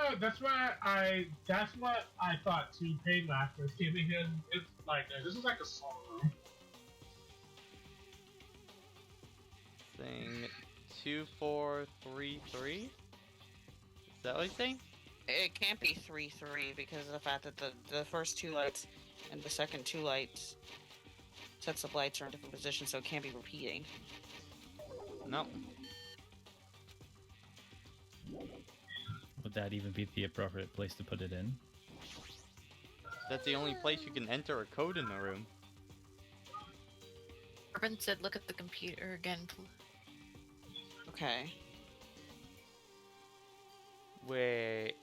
I thought too. Payback was giving him. It's like this is like a song room. Saying 2, 4, 3, 3? Is that what he's saying? It can't be 3-3 because of the fact that the first 2 lights and the second 2 lights sets of lights are in different positions, so it can't be repeating. No. Would that even be the appropriate place to put it in? That's the only place you can enter a code in the room. Urban said, "Look at the computer again." Okay. Wait.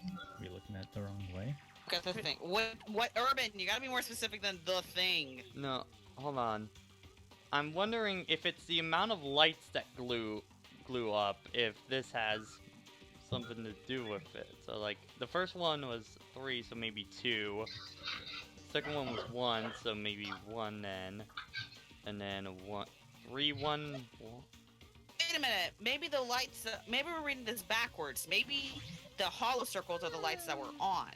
Are we looking at the wrong way? Look at the thing. What Urban? You gotta be more specific than the thing. No, hold on. I'm wondering if it's the amount of lights that glue up, if this has something to do with it. So like, the first one was 3, so maybe 2. Second one was 1, so maybe 1 then. And then 1, 3, 1, 1. Wait a minute. Maybe the lights. Maybe we're reading this backwards. Maybe the hollow circles are the lights that were on,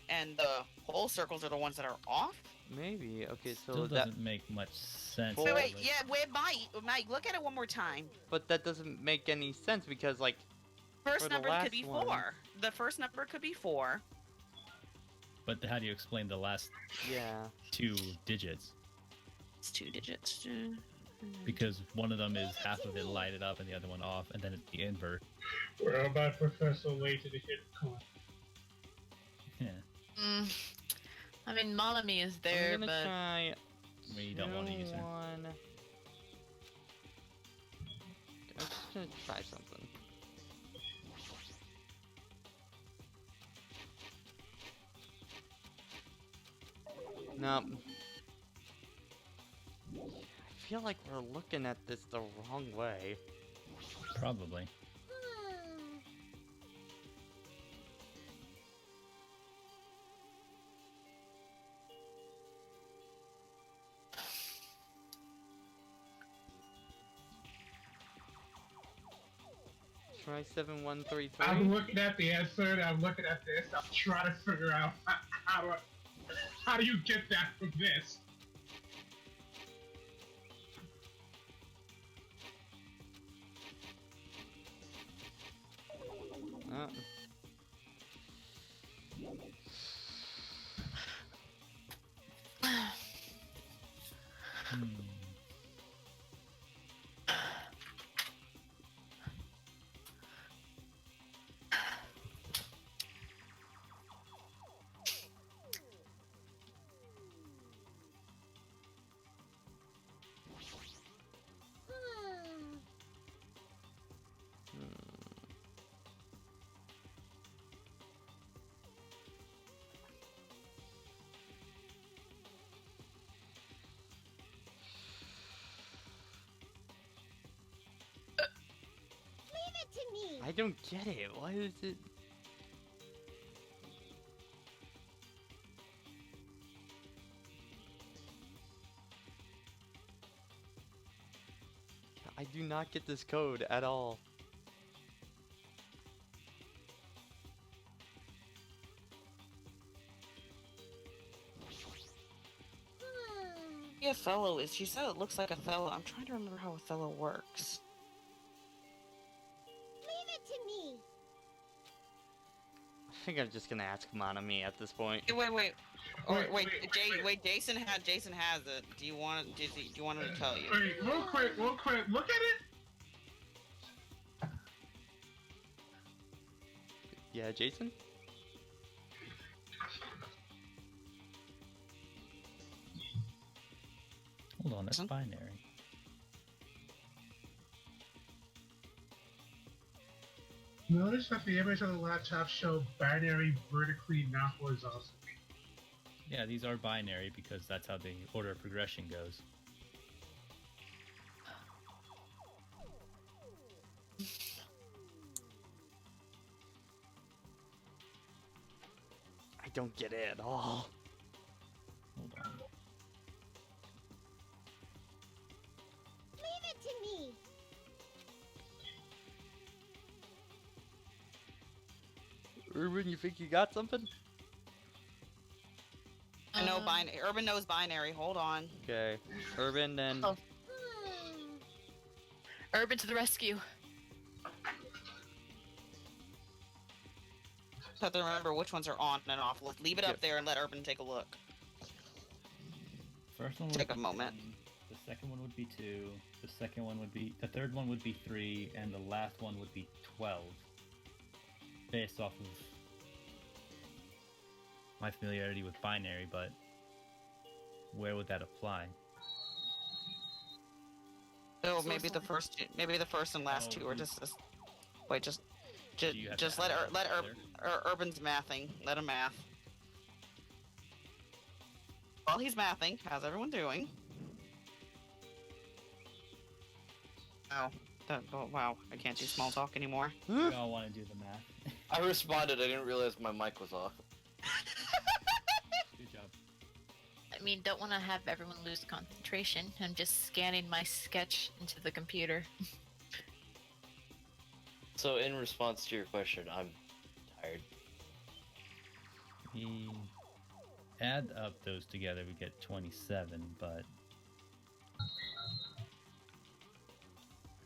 and the whole circles are the ones that are off. Maybe. Okay, so Still that. doesn't make much sense. Well- Wait, like- yeah, wait, Mike, look at it one more time. But that doesn't make any sense because, like, First For the number could be last one. 4. The first number could be 4. But how do you explain the last yeah. 2 digits? It's 2 digits. Because one of them is half of it lighted up and the other one off, and then it's the invert. We're about Professor Layton to hit coin. Yeah. I mean, Malami is there, I'm gonna but try. We don't want to use her. 1. I'm just gonna try something. Nope. I feel like we're looking at this the wrong way. Probably. Try 7133. I'm looking at the answer and I'm looking at this. I'm trying to figure out how do you get that from this? Uh, Hmm. Leave it to me. I don't get it. Why is it? I do not get this code at all. Yeah, Othello is. She said it looks like Othello. I'm trying to remember how Othello works. Leave it to me. I think I'm just gonna ask Monami at this point. Wait. Jason has it. Do you want him to tell you? Wait, real quick, look at it. Yeah, Jason? Hold on, that's binary. Notice that the image on the laptop showed binary vertically, not horizontally. Yeah, these are binary because that's how the order of progression goes. I don't get it at all. Hold on. Leave it to me. Urban, you think you got something? I know binary. Urban knows binary. Hold on. Okay. Urban, then. Oh. Urban to the rescue. Just have to remember which ones are on and off. Leave it up Yep. there and let Urban take a look. First one would Take a be moment. 1, the second one would be 2, the third one would be 3, and the last one would be 12. Based off of my familiarity with binary, but where would that apply? Oh, maybe the first and last Oh, two are you- just. Wait, just Do you have just to let add them together? Urban's mathing. Let him math. While he's mathing, how's everyone doing? Oh, wow, I can't do small talk anymore. We all want to do the math. I responded. I didn't realize my mic was off. Good job. I mean, don't want to have everyone lose concentration. I'm just scanning my sketch into the computer. So in response to your question, I'm tired. We add up those together, we get 27, but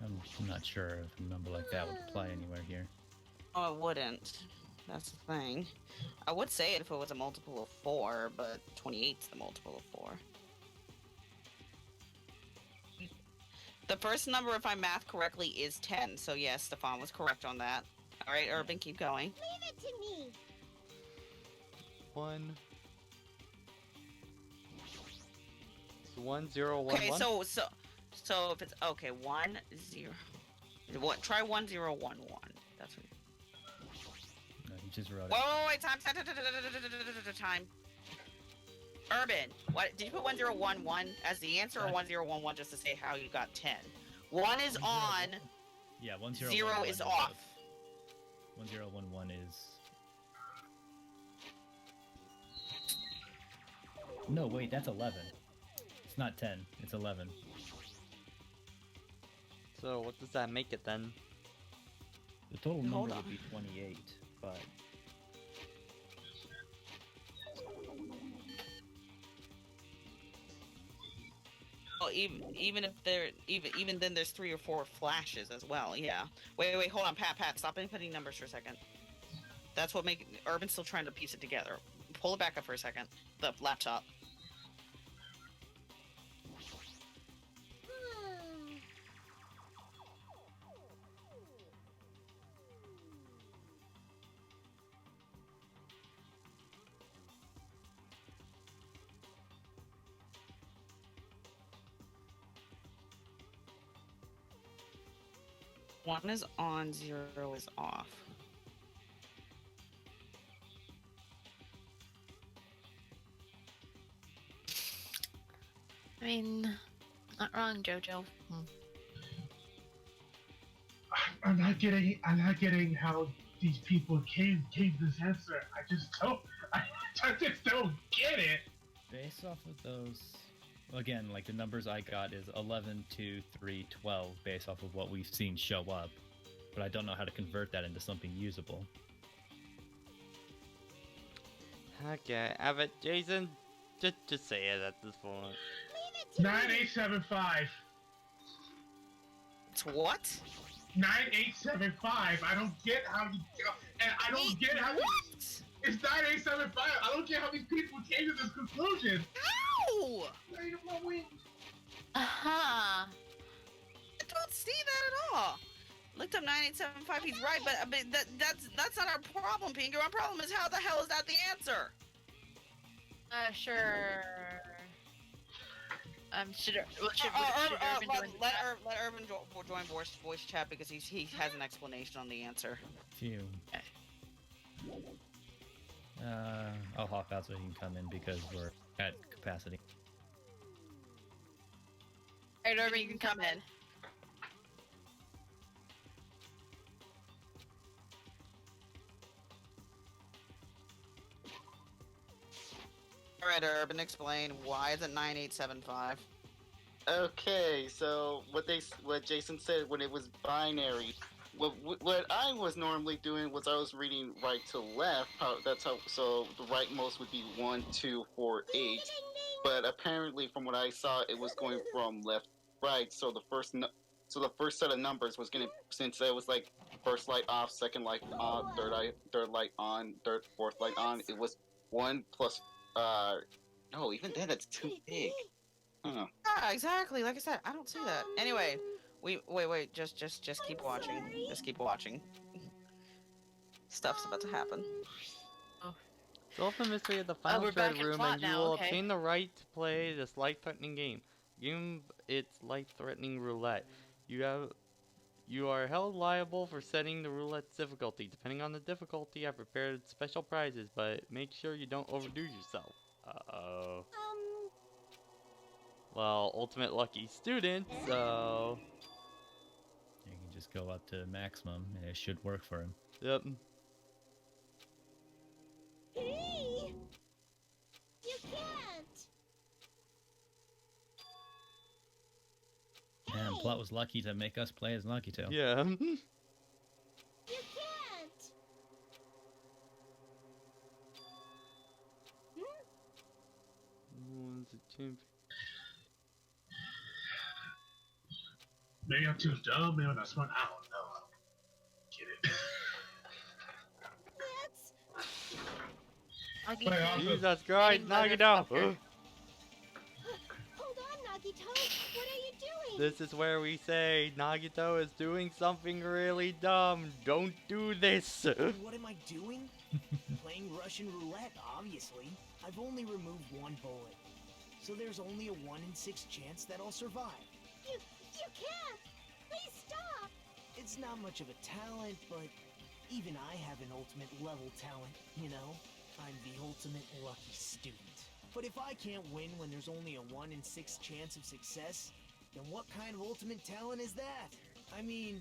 I'm not sure if a number like that would apply anywhere here. Oh, it wouldn't. That's the thing. I would say it if it was a multiple of 4, but 28's the multiple of 4. The first number, if I math correctly, is 10. So yes, Stefan was correct on that. All right, Urban, keep going. Leave it to me. 1. It's 1 0 1 Okay, 1. so if it's okay, 1 0. What? Try 1 0 1 1. That's what. No, you just wrote it. Whoa, wait, time. Urban, what did you put 1011 as the answer, or 1011 just to say how you got 10? 1 is on. Yeah, 1011 0 is off. 1011 is. No, wait, that's 11. It's not 10. It's 11. So what does that make it then? The total Hold number on. would be 28, but Oh, even if there even then there's 3 or 4 flashes as well. Yeah. Wait, hold on, Pat, stop inputting numbers for a second. That's what Urban's still trying to piece it together. Pull it back up for a second. The laptop. One is on, 0 is off. I mean, not wrong, Jojo. I'm not getting how these people came to this answer. I just don't get it. based off of those, again, like the numbers I got is 11, 2, 3, 12, based off of what we've seen show up. But I don't know how to convert that into something usable. Okay, have it, Jason. Just say it at this point. Leave it to 9875. It's what? 9875. I don't get how you. And I don't get how. What? It's 9875. I don't get how these people came to this conclusion. Ow! Aha! I don't see that at all. Looked up 9875. He's right, but that's not our problem, Pinker. Our problem is how the hell is that the answer? Sure. Should Urban let Urban join voice chat because he has an explanation on the answer. Phew. I'll hop out so he can come in because we're at capacity. Alright, Urban, you can come in. Alright, Urban, explain why is it 9875? Okay, so what Jason said when it was binary, what I was normally doing was I was reading right to left. So the rightmost would be 1, 2, 4, 8. But apparently, from what I saw, it was going from left to right. So the first set of numbers was gonna, since it was like first light off, second light on, third light on, fourth light on. It was 1 plus. No, even then that's too big. Huh. Yeah, exactly. Like I said, I don't see that. Anyway, wait. Just keep watching. Just keep watching. Stuff's about to happen. Solve the mystery of the final we're back thread in room, plot and you now, will okay. obtain the right to play this life-threatening game. It's life-threatening roulette. You are held liable for setting the roulette's difficulty. Depending on the difficulty, I've prepared special prizes, but make sure you don't overdo yourself. Uh-oh. Well, ultimate lucky student, so... You can just go up to maximum and it should work for him. Yep. Hey! You can't! And Plot was lucky to make us play as Nagito. Yeah. Maybe I'm too dumb, maybe I'm not smart, I don't know. Get it. That's... But also, Jesus Christ, Nagito! Hold on, Nagito. What are you doing? This is where we say Nagito is doing something really dumb. Don't do this. What am I doing? Playing Russian roulette, obviously. I've only removed one bullet. So there's only a 1 in 6 chance that I'll survive. You can't. Please stop. It's not much of a talent, but even I have an ultimate level talent, you know? I'm the ultimate lucky student. But if I can't win when there's only a 1 in 6 chance of success, then what kind of ultimate talent is that? I mean,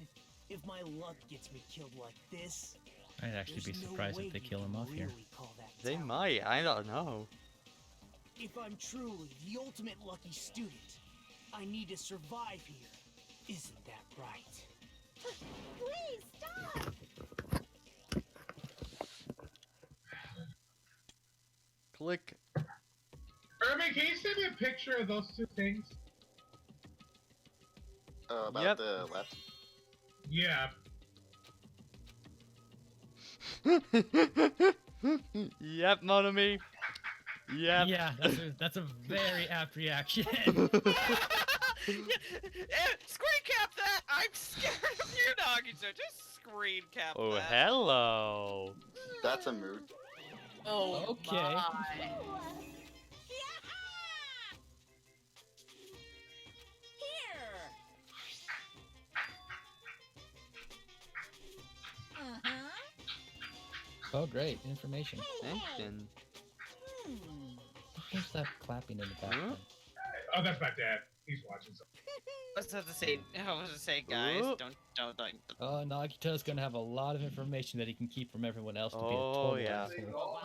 if my luck gets me killed like this, I'd actually be there's no surprised way if they you kill can him off here. really call that They talent. might, I don't know. If I'm truly the ultimate lucky student, I need to survive here. Isn't that right? Please stop. Click. Irving, can you send me a picture of those two things? About Yep. the left. Yeah. Yep, Monami. Yep. Yeah, that's a very apt reaction. Screen cap that! I'm scared of you, Nagito. Just screen cap Oh, that. hello. That's a mood. Oh, Okay. my. Here. Uh-huh. Oh, great information. Action. What's that clapping in the background? Oh, that's my dad. He's watching something. I was about to say, guys, Oop. don't. Oh, Nagito's gonna have a lot of information that he can keep from everyone else to be a Oh, total yeah. asshole.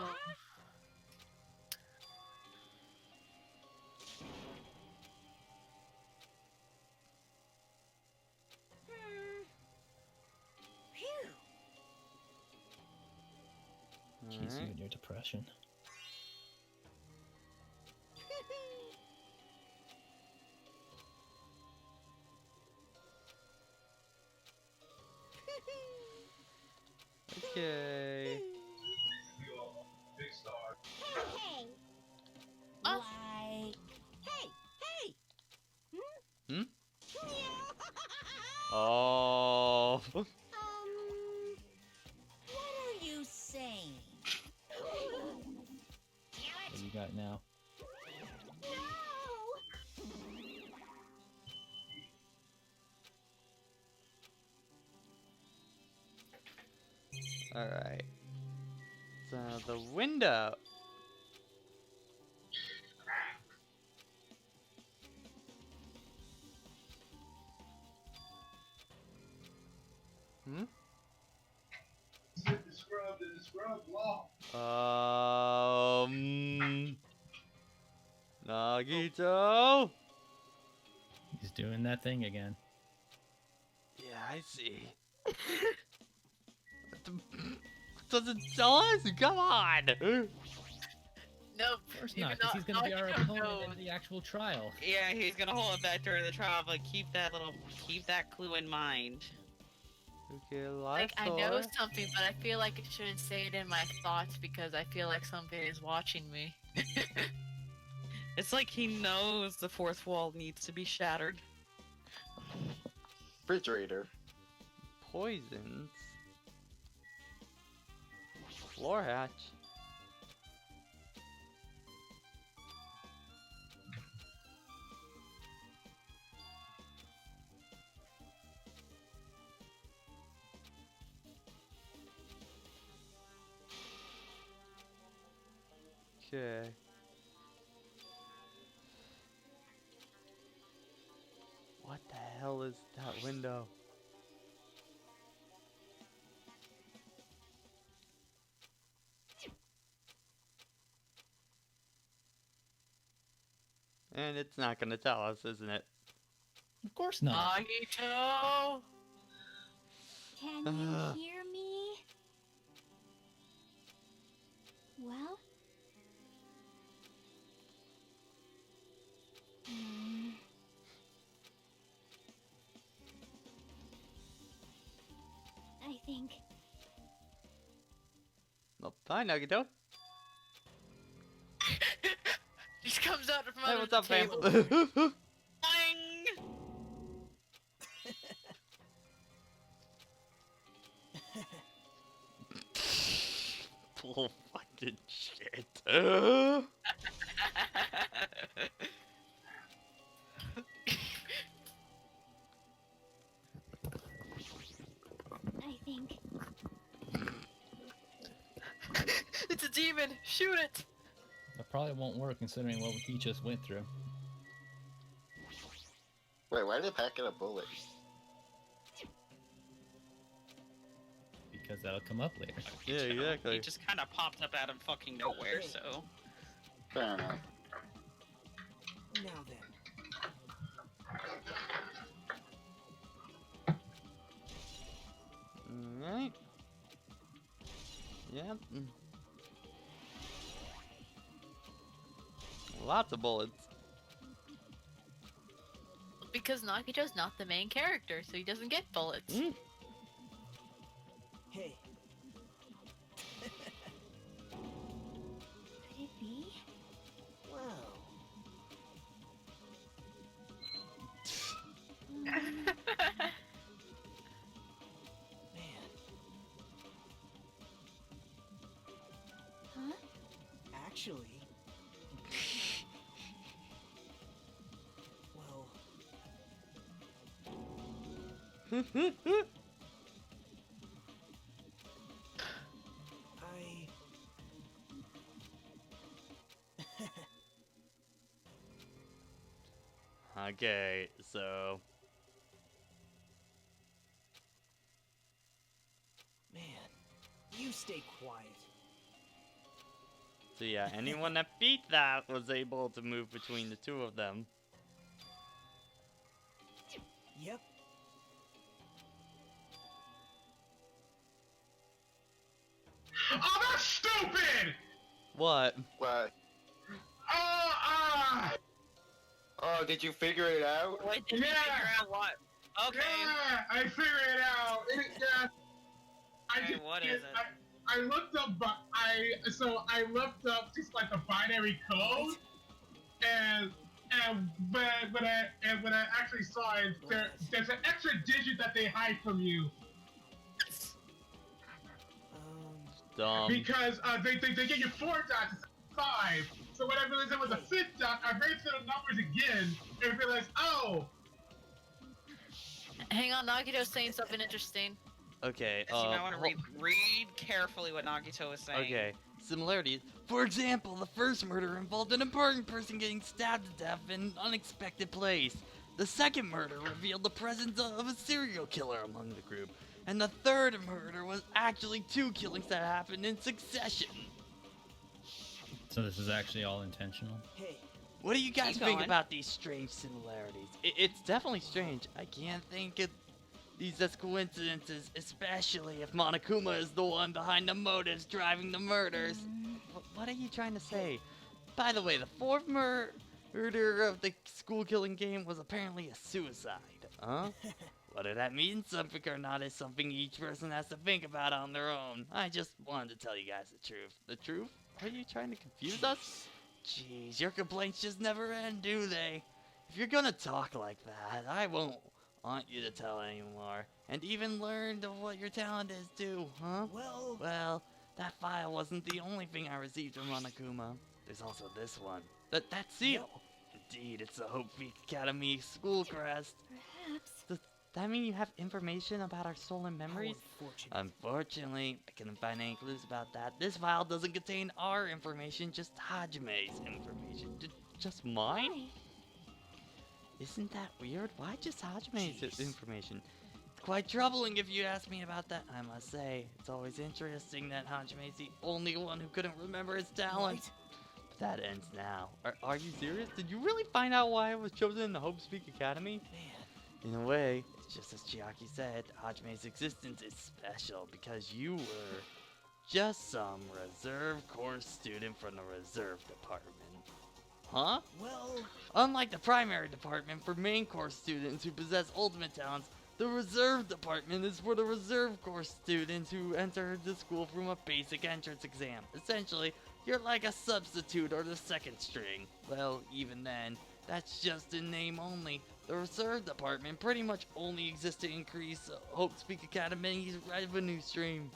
Jeez, you Alright. and your depression. Okay. Big star. Hey. Oh. Like... Hey. Hmm? Yeah. Oh. What are you saying? What do you got now? No. Alright. So the window. Hmm? The scrub law. Nagito? He's doing that thing again. Yeah, I see. Doesn't tell us? Come on! Nope. Of course Even not, because he's though gonna be our Nagito opponent knows. in the actual trial. Yeah, he's gonna hold it back during the trial, but keep that clue in mind. Okay, Like, I Lysaur. know something, but I feel like I shouldn't say it in my thoughts because I feel like something is watching me. It's like he knows the fourth wall needs to be shattered. Refrigerator. Poisons. Floor hatch. Okay. What the hell is that window? And it's not gonna tell us, isn't it? Of course not. Nagito! Can you hear me? Well? Well, hi, Nagito. Just comes out from Hey, under what's the up, fam? table. Boing! Bull fucking shit. I think. It's a demon! Shoot it! That probably won't work considering what he just went through. Wait, why did it pack in a bullet? Because that'll come up later. Yeah, exactly. He just kind of popped up out of fucking nowhere, so. Fair enough. Now then. Alright. Yep. Lots of bullets. Because Nagito's not the main character, so he doesn't get bullets. Hey, Could it be? wow. Man, Huh? actually. Well, I. Okay, so Man, you stay quiet. yeah, anyone that beat that was able to move between the two of them. Yep. Oh, that's stupid! What? What? Oh, Oh, did you figure it out? Wait, did you Yeah. figure out what? Okay. yeah, I figured it out. Yeah, I Okay, just, what is it? I looked up, but I looked up just like the binary code, and when I actually saw it, there's an extra digit that they hide from you Um, because they give you 4 dots instead of 5. So when I realized it was a 5th dot, I ran through the numbers again and realized, oh, Hang on, Nagito's saying something interesting. Okay, You might want to hol- read carefully what Nagito is saying. Okay, similarities. For example, the first murder involved an important person getting stabbed to death in an unexpected place. The second murder revealed the presence of a serial killer among the group. And the third murder was actually 2 killings that happened in succession. So this is actually all intentional. hey, What do you guys Keep think going. about these strange similarities? It's definitely strange. I can't think of these as coincidences, especially if Monokuma is the one behind the motives driving the murders. What are you trying to say? By the way, the fourth murder of the school killing game was apparently a suicide. Huh? Whether that means something or not is something each person has to think about on their own. I just wanted to tell you guys the truth. The truth? Are you trying to confuse us? Jeez, your complaints just never end, do they? If you're gonna talk like that, I won't want you to tell anymore. And even learn to what your talent is too, huh? well, Well, that file wasn't the only thing I received from Monokuma. There's also this one. That seal! Indeed, it's the Hope Peak Academy school crest. Perhaps. Does that mean you have information about our stolen memories? how unfortunate. Unfortunately, I couldn't find any clues about that. This file doesn't contain our information, just Hajime's information. Just mine? Why? Isn't that weird? Why just Hajime's Jeez. information? It's quite troubling if you ask me about that, I must say. It's always interesting that Hajime's the only one who couldn't remember his talent. Right? But that ends now. Are you serious? Did you really find out why I was chosen in the Hope Speak Academy? Man, In a way, it's just as Chiaki said, Hajime's existence is special because you were just some reserve course student from the reserve department. Huh? well, Unlike the primary department for main course students who possess ultimate talents, The reserve department is for the reserve course students who enter the school from a basic entrance exam. Essentially, you're like a substitute or the second string. Well, even then, that's just in name only. The reserve department pretty much only exists to increase Hope Speak Academy's revenue stream.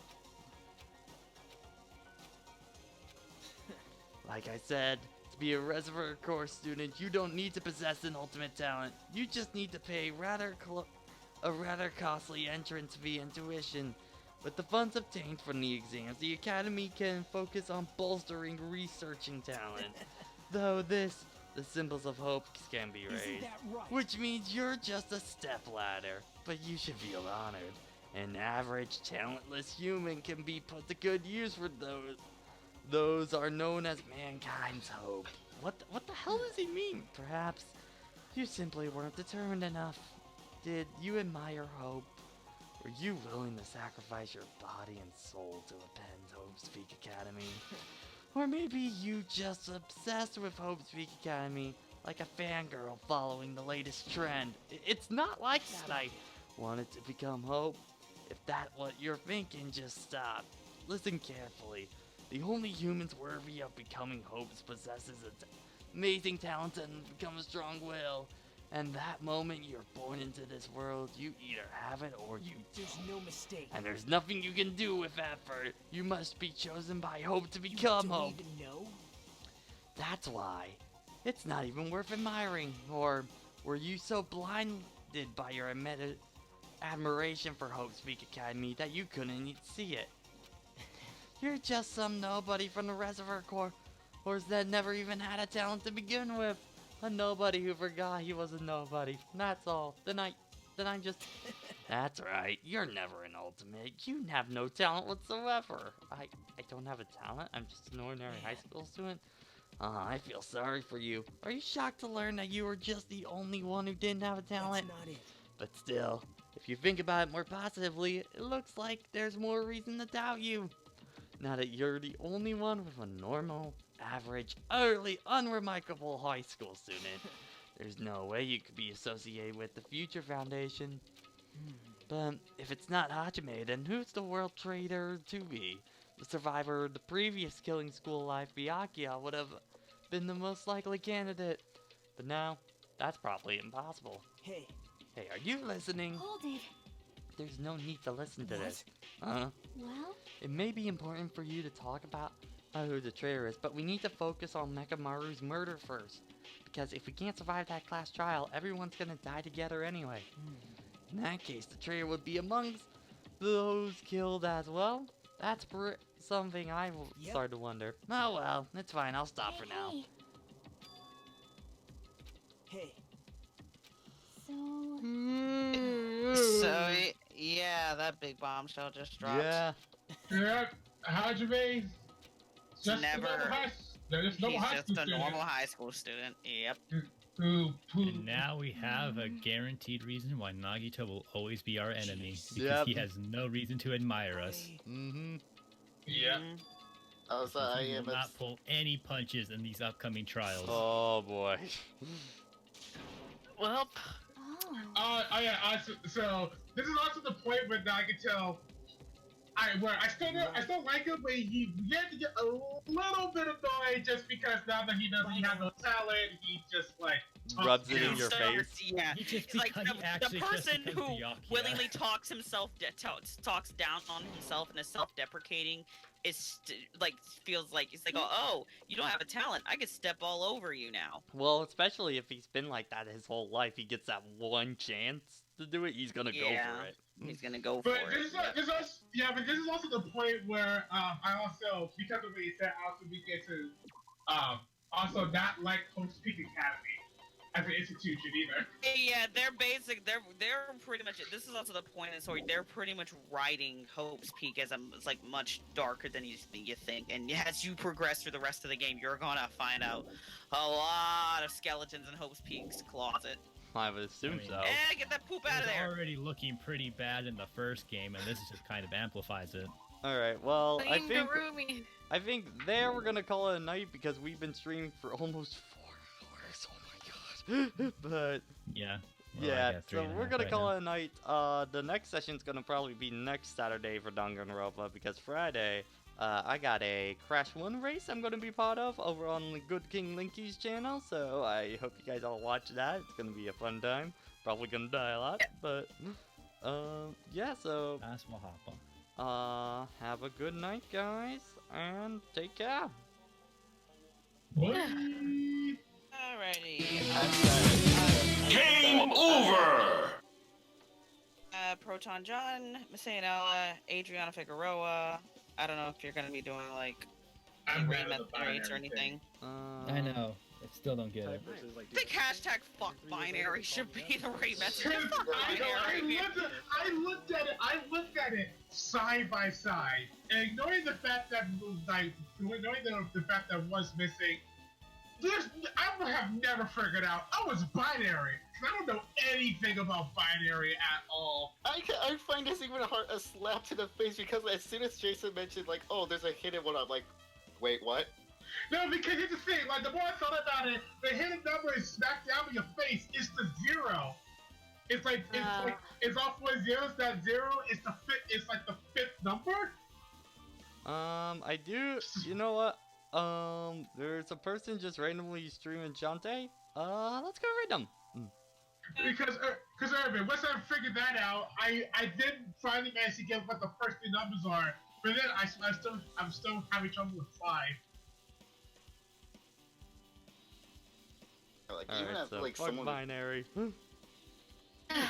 Like I said, to be a reservoir course student, you don't need to possess an ultimate talent. You just need to pay a rather costly entrance fee and tuition. With the funds obtained from the exams, the academy can focus on bolstering researching talent. Though the symbols of hope can be raised. Isn't that right? Which means you're just a stepladder. But you should feel honored. An average, talentless human can be put to good use for those. Those are known as mankind's hope. What the hell does he mean? Perhaps you simply weren't determined enough. Did you admire hope? Were you willing to sacrifice your body and soul to attend Hope Speak Academy? Or maybe you just obsessed with Hope Speak Academy, like a fangirl following the latest trend. It's not like that. I wanted to become Hope. If that's what you're thinking, just stop. Listen carefully. The only humans worthy of becoming Hopes possesses amazing talent and become a strong will. And that moment you're born into this world, you either have it or you There's don't. no mistake. And there's nothing you can do with effort. You must be chosen by Hope to You become don't Hope. even know? That's why. It's not even worth admiring. Or were you so blinded by your admiration for Hope Speak Academy that you couldn't even see it? You're just some nobody from the Reservoir Corps that never even had a talent to begin with. A nobody who forgot he was a nobody. That's all. Then I'm just... That's right. You're never an ultimate. You have no talent whatsoever. I don't have a talent. I'm just an ordinary high school student. I feel sorry for you. Are you shocked to learn that you were just the only one who didn't have a talent? That's not it. But still, if you think about it more positively, it looks like there's more reason to doubt you. Now that you're the only one with a normal, average, utterly unremarkable high school student, there's no way you could be associated with the Future Foundation. But if it's not Hajime, then who's the world traitor to be? The survivor of the previous killing school life, Byakuya, would have been the most likely candidate. But now, that's probably impossible. Hey, Hey, are you listening? Hold it. There's no need to listen to What? this. Well, It may be important for you to talk about who the traitor is, but we need to focus on Mekamaru's murder first. Because if we can't survive that class trial, everyone's gonna die together anyway. In that case, the traitor would be amongst those killed as well. That's something I will Yep. start to wonder. Oh well, it's fine. I'll stop for now. hey. hey, So, So yeah, that big bombshell just dropped. Yeah. Yep, Hajime. Just Never- Just normal He's high just school a student normal high school student. Yep. who And now we have a guaranteed reason why Nagito will always be our enemy. Because Yep. he has no reason to admire us. Mm-hmm. Yeah. Mhm. Also, I He will am not pull any punches in these upcoming trials. Oh boy. Well, oh. Yeah. So this is also the point where Nagito, I still like him, but he began to get a little bit annoyed just because now that he doesn't have no talent, he just like Rubs it in talks your to starts- face. Yeah. He just It's like because he actually the person just who because willingly talks himself talks down on himself and is self-deprecating feels like it's like oh you don't have a talent, I could step all over you now. Well, especially if he's been like that his whole life, he gets that one chance to do it, he's gonna go Yeah. for it. He's gonna go for But it. this is also the point where I also, because of what you said, I also begin to also not like Hope Speak Academy as an institution either. Yeah, they're pretty much. This is also the point in the story. They're pretty much writing Hope's Peak as like much darker than you think. And as you progress through the rest of the game, you're gonna find out a lot of skeletons in Hope's Peak's closet. I would assume so. Get that poop out It of was there. already looking pretty bad in the first game, and this just kind of amplifies it. Alright, well, I think Garumi. there we're gonna call it a night because we've been streaming for almost 4 hours. Oh my god. But Yeah. Well, I Yeah, got so 3.5 we're gonna right call now. it a night. The next session's gonna probably be next Saturday for Danganronpa because Friday, I got a Crash 1 race I'm gonna be part of over on the Good King Linky's channel, so I hope you guys all watch that. It's gonna be a fun time. Probably gonna die a lot, but, yeah, so, That's Mahapa. have a good night, guys, and take care. Bye. Alrighty. Game over! Proton John, Misayanella, Adriana Figueroa. I don't know if you're gonna be doing like I'm any bad at the rates or binary anything. I know. I still don't get it. I think hashtag fuck binary should be the rate message. Because Fuck binary. I looked at it side by side, and ignoring the fact that the fact that was missing, I would have never figured out I was binary. 'Cause I don't know anything about binary at all. I find this even a slap to the face because as soon as Jason mentioned like, oh, there's a hidden one, I'm like, wait, what? No, because here's the thing. Like the more I thought about it, the hidden number is smack down in your face. It's the 0. It's all 4 zeros. That 0 is the fifth. It's like the 5th number. I do, you know what? There's a person just randomly streaming Shantae. Let's go read them. Because Irvin, once I figured that out, I did finally manage to get what the first 3 numbers are. But then I'm still having trouble with 5. Like Alright, even so like fuck someone, binary.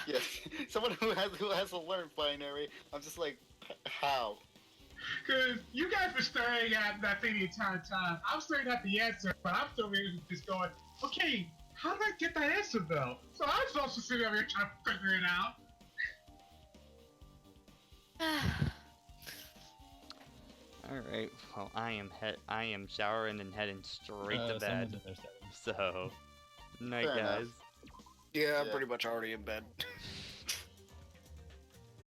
yes, someone who has to learn binary. I'm just like, how? Because you guys were staring at that thing the entire time. I'm staring at the answer, but I'm still really just going, okay, how did I get that answer though? So I was also sitting over here trying to figure it out. Alright, well I am showering and heading straight to Someone's bed. in there setting. So, night Fair enough. guys. Yeah, I'm Yeah. pretty much already in bed.